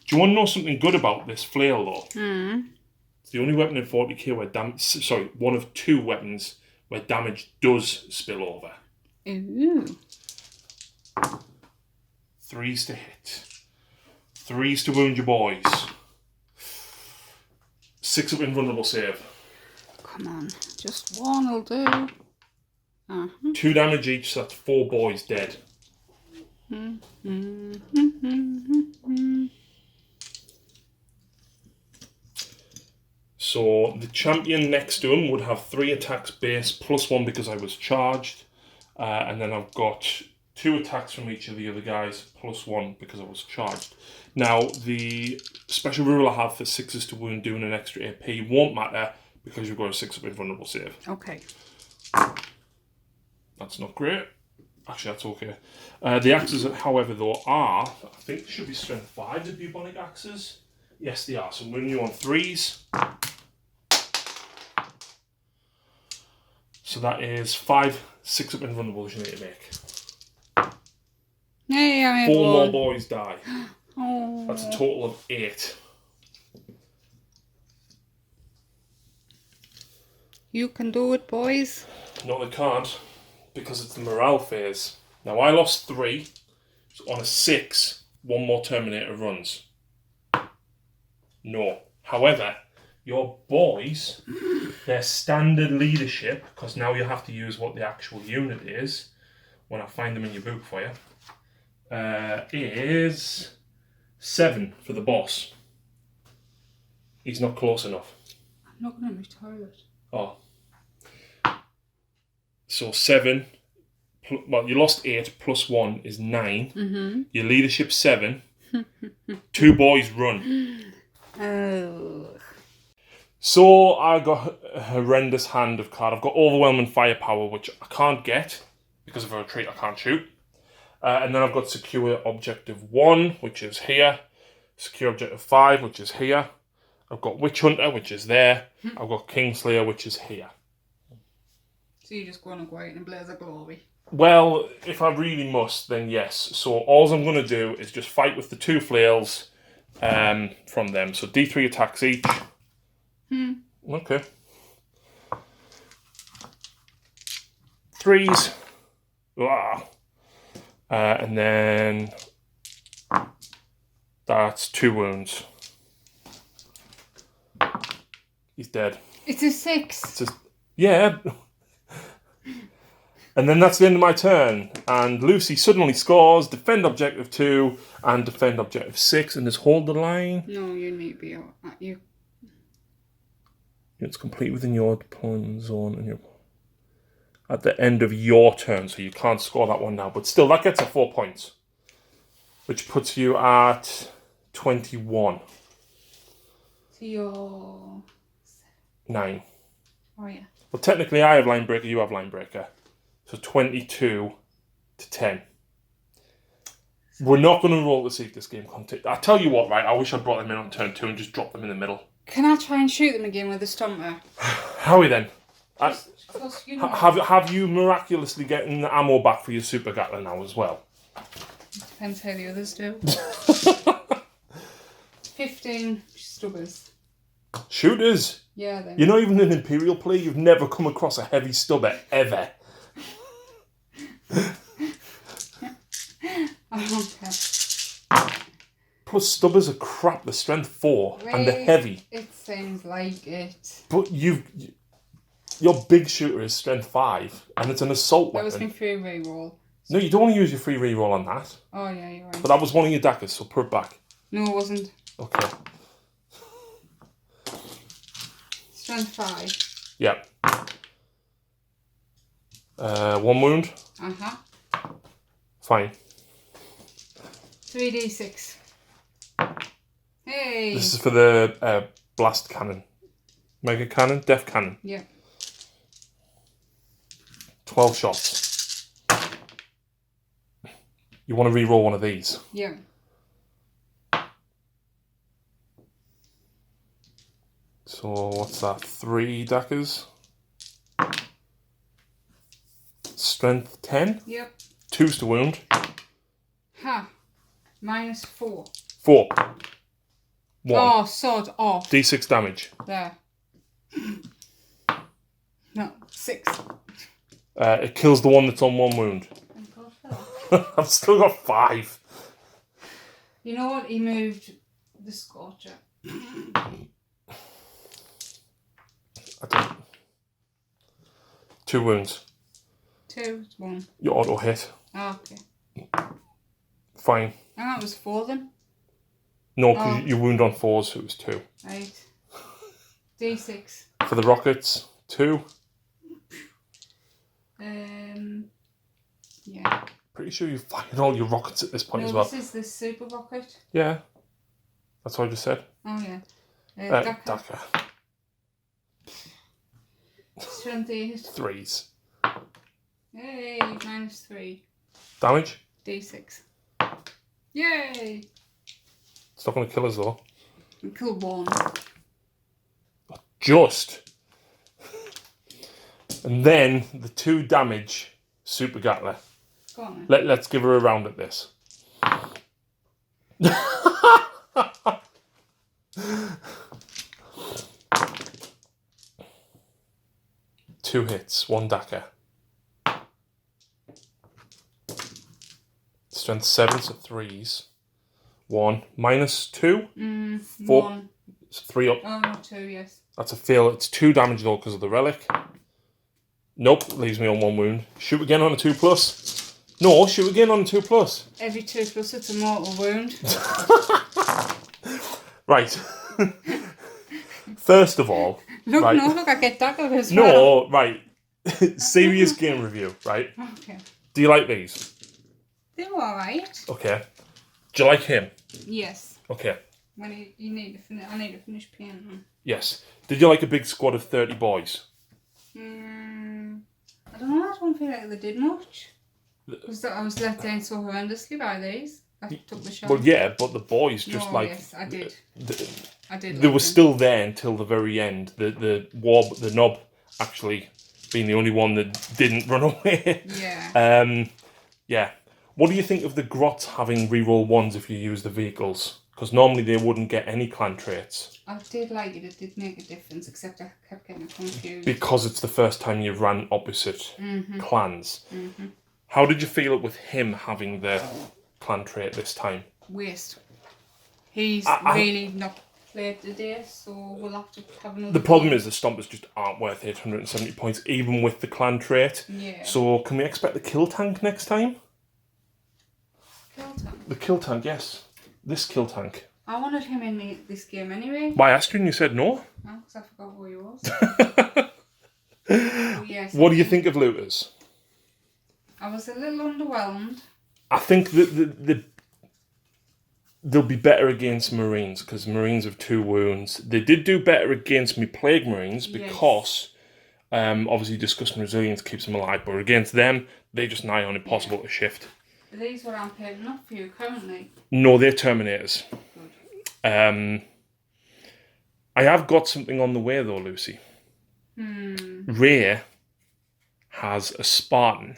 Do you want to know something good about this flail though? It's the only weapon in 40k where one of 2 weapons where damage does spill over.
Ooh.
3s to hit. 3s to wound your boys. 6 up invulnerable save.
Come on, just one will do.
2 damage each, so that's 4 boys dead. So the champion next to him would have 3 attacks base, +1 because I was charged. And then I've got 2 attacks from each of the other guys, +1 because I was charged. Now, the special rule I have for 6s to wound doing an extra AP won't matter because you've got a 6 up invulnerable save.
Okay.
That's not great. Actually, that's okay. The axes, however, though, are, I think, should be strength 5, the bubonic axes. Yes, they are. So I'm running you on 3s. So that is 5 6 up invulnerables you need to make.
Hey, I made
4
one.
more boys die.
Oh.
That's a total of 8.
You can do it, boys.
No, they can't, because it's the morale phase. Now, I lost 3. So on a 6, 1 more Terminator runs. No. However, your boys, their standard leadership, because now you have to use what the actual unit is, when I find them in your book for you, is 7 for the boss. He's not close enough.
I'm not going to retire it.
Oh. So 7, well, you lost 8, +1 is 9. Your leadership 7. 2 boys run.
Oh.
So I got a horrendous hand of card. I've got overwhelming firepower, which I can't get because of a retreat. I can't shoot. And then I've got secure objective 1, which is here. Secure objective 5, which is here. I've got Witch Hunter, which is there. I've got Kingslayer, which is here.
So you're just going to go out in a blaze of glory?
Well, if I really must, then yes. So all I'm going to do is just fight with the 2 flails from them. So D3 attacks each. Okay. 3s. Ah. And then that's 2 wounds. He's dead.
It's a 6.
It's just, yeah. And then that's the end of my turn. And Lucy suddenly scores defend objective 2 and defend objective 6 and just hold the line.
No, you need to be out at you.
It's complete within your deployment zone and you're at the end of your turn, so you can't score that one now. But still, that gets a 4 points, which puts you at 21.
So you're
9.
Oh, yeah.
Well, technically, I have line breaker, you have line breaker. So 22 to 10. We're not going to roll to see if this game continues. I tell you what, right? I wish I brought them in on turn 2 and just dropped them in the middle.
Can I try and shoot them again with a stomper?
Howie, then.
Because, you know,
Have you miraculously getting the ammo back for your super gatler now as well?
depends how the others do. 15 stubbers.
Shooters?
Yeah, then.
You're not even an Imperial player. You've never come across a heavy stubber, ever.
Okay.
Plus, stubbers are crap. They're strength 4 and they're heavy.
It seems like it.
But your big shooter is strength 5 and it's an assault
That
weapon.
was my free reroll.
No, you don't want to use your free reroll on that.
Oh, yeah, you're right.
But that was one of your daggers, so put it back.
No, it wasn't.
Okay.
Strength 5.
Yeah. 1 wound.
Uh-huh.
Fine.
3d6. Hey!
This is for the blast cannon. Mega cannon? Death cannon.
Yeah.
12 shots. You want to re-roll one of these.
Yeah.
So what's that? 3 daggers. Strength 10.
Yep.
2's to wound.
Ha. -4.
4. 1.
Oh, sod off.
D6 damage.
There. No, 6.
It kills the one that's on 1 wound.
Thank God for that.
I've still got 5.
You know what? He moved the Scorcher.
I don't. 2 wounds.
2, 1.
You auto hit.
Oh, okay.
Fine.
And that was 4 then.
No, because you wound on 4s, so it was 2.
Right. D6.
For the rockets, 2.
Yeah.
Pretty sure you fired all your rockets at this point as well.
This is the super rocket.
Yeah. That's what I just said.
Oh, yeah.
Dakar.
Strength 8.
3s.
Yay, -3.
Damage?
D6. Yay!
It's not going to kill us though.
And kill 1.
Just. And then the 2 damage super gatler.
Go on then.
Let's give her a round at this. 2 hits, 1 Dakar. Strength 7, so 3s. 1. -2? 4.
1.
It's 3 up.
Oh, no, 2, yes.
That's a fail. It's 2 damage though because of the relic. Nope, leaves me on 1 wound. Shoot again on a 2+. No, shoot again on a 2+.
Every 2+, it's a mortal wound.
Right. First of all...
Look,
right.
no, look, I get dagger as well.
No, right. Serious game review, right?
Okay.
Do you like these?
They're alright.
Okay. Do you like him?
Yes.
Okay.
When you need to finish, I need to finish painting them.
Yes. Did you like a big squad of 30 boys?
I don't know, I don't feel like they did much. Because I was let down so horrendously by these. I took the shot.
Well, yeah, but the boys just
no,
like...
yes, I did. I did.
They were still there until the very end. The knob actually being the only one that didn't run away.
Yeah.
Yeah. What do you think of the grots having reroll 1s if you use the vehicles? Because normally they wouldn't get any clan traits.
I did like it. It did make a difference, except I kept getting confused.
Because it's the first time you've ran opposite clans. How did you feel with him having the clan trait this time?
Waste. He's really not played today, so we'll have to have another.
The problem is the Stompers just aren't worth 870 points, even with the clan trait.
Yeah.
So can we expect the kill tank next time?
Kill tank?
The kill tank, yes. This kill tank.
I wanted him in this game anyway.
I asked you and you said no.
No, because I forgot who he was. Oh, yes.
What do you think of looters?
I was a little underwhelmed.
I think that they'll be better against Marines because Marines have 2 wounds. They did do better against me Plague Marines because obviously disgusting resilience keeps them alive, but against them, they're just nigh on impossible to shift.
Are these what I'm paying up for you currently?
No, they're Terminators.
Good.
I have got something on the way though, Lucy. Ray has a Spartan,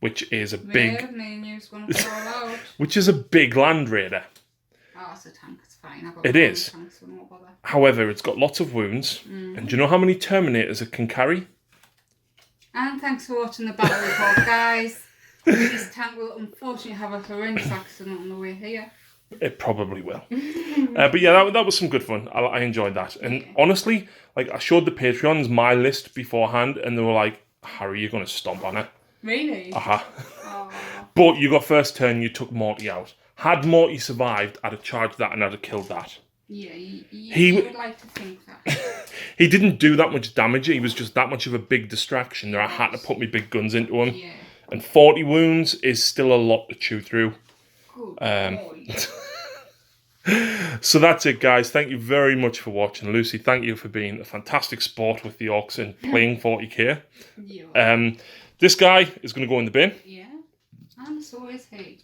which is a big, which is a big Land Raider.
Oh, it's a tank. It's fine. I've got
It is.
tanks, so no bother.
However, it's got lots of wounds, and do you know how many Terminators it can carry?
And thanks for watching the battle report, guys. This tank will unfortunately have a horrendous accident on the way here.
It probably will. But yeah, that was some good fun. I enjoyed that. And honestly, like I showed the Patreons my list beforehand, and they were like, "Harry, you're going to stomp on it."
Really?
Oh. But you got first turn, you took Morty out. Had Morty survived, I'd have charged that and I'd have killed that.
Yeah, you would like to think that.
He didn't do that much damage. He was just that much of a big distraction that I had to put my big guns into him.
Yeah.
And 40 wounds is still a lot to chew through.
Good boy.
So that's it, guys. Thank you very much for watching. Lucy, thank you for being a fantastic sport with the Orks and playing 40k.
Yeah.
This guy is going to go in the bin.
Yeah. And so is he.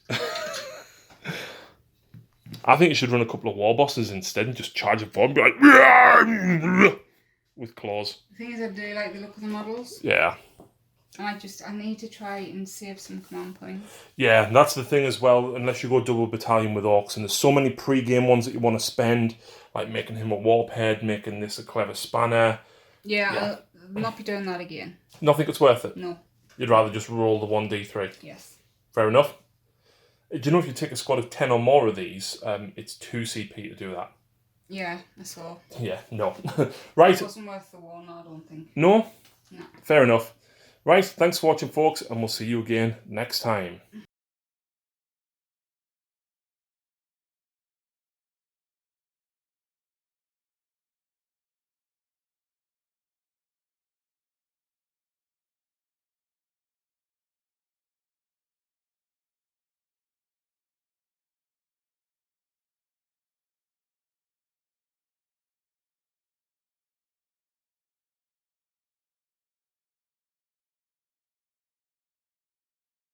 I think you should run a couple of war bosses instead and just charge a bomb and be like, with claws.
The thing is, I do like the look of the models.
Yeah.
I need to try and save some command points.
Yeah, and that's the thing as well, unless you go double battalion with Orks, and there's so many pre-game ones that you want to spend, like making him a warphead, making this a clever spanner.
Yeah. I'll not be doing that again.
Not think it's worth it?
No.
You'd rather just roll the 1d3?
Yes.
Fair enough. Do you know if you take a squad of 10 or more of these, it's 2 CP to do that?
Yeah, I saw.
Yeah, no. Right.
It wasn't worth the one, I don't think.
No?
No.
Fair enough. Right, thanks for watching, folks, and we'll see you again next time.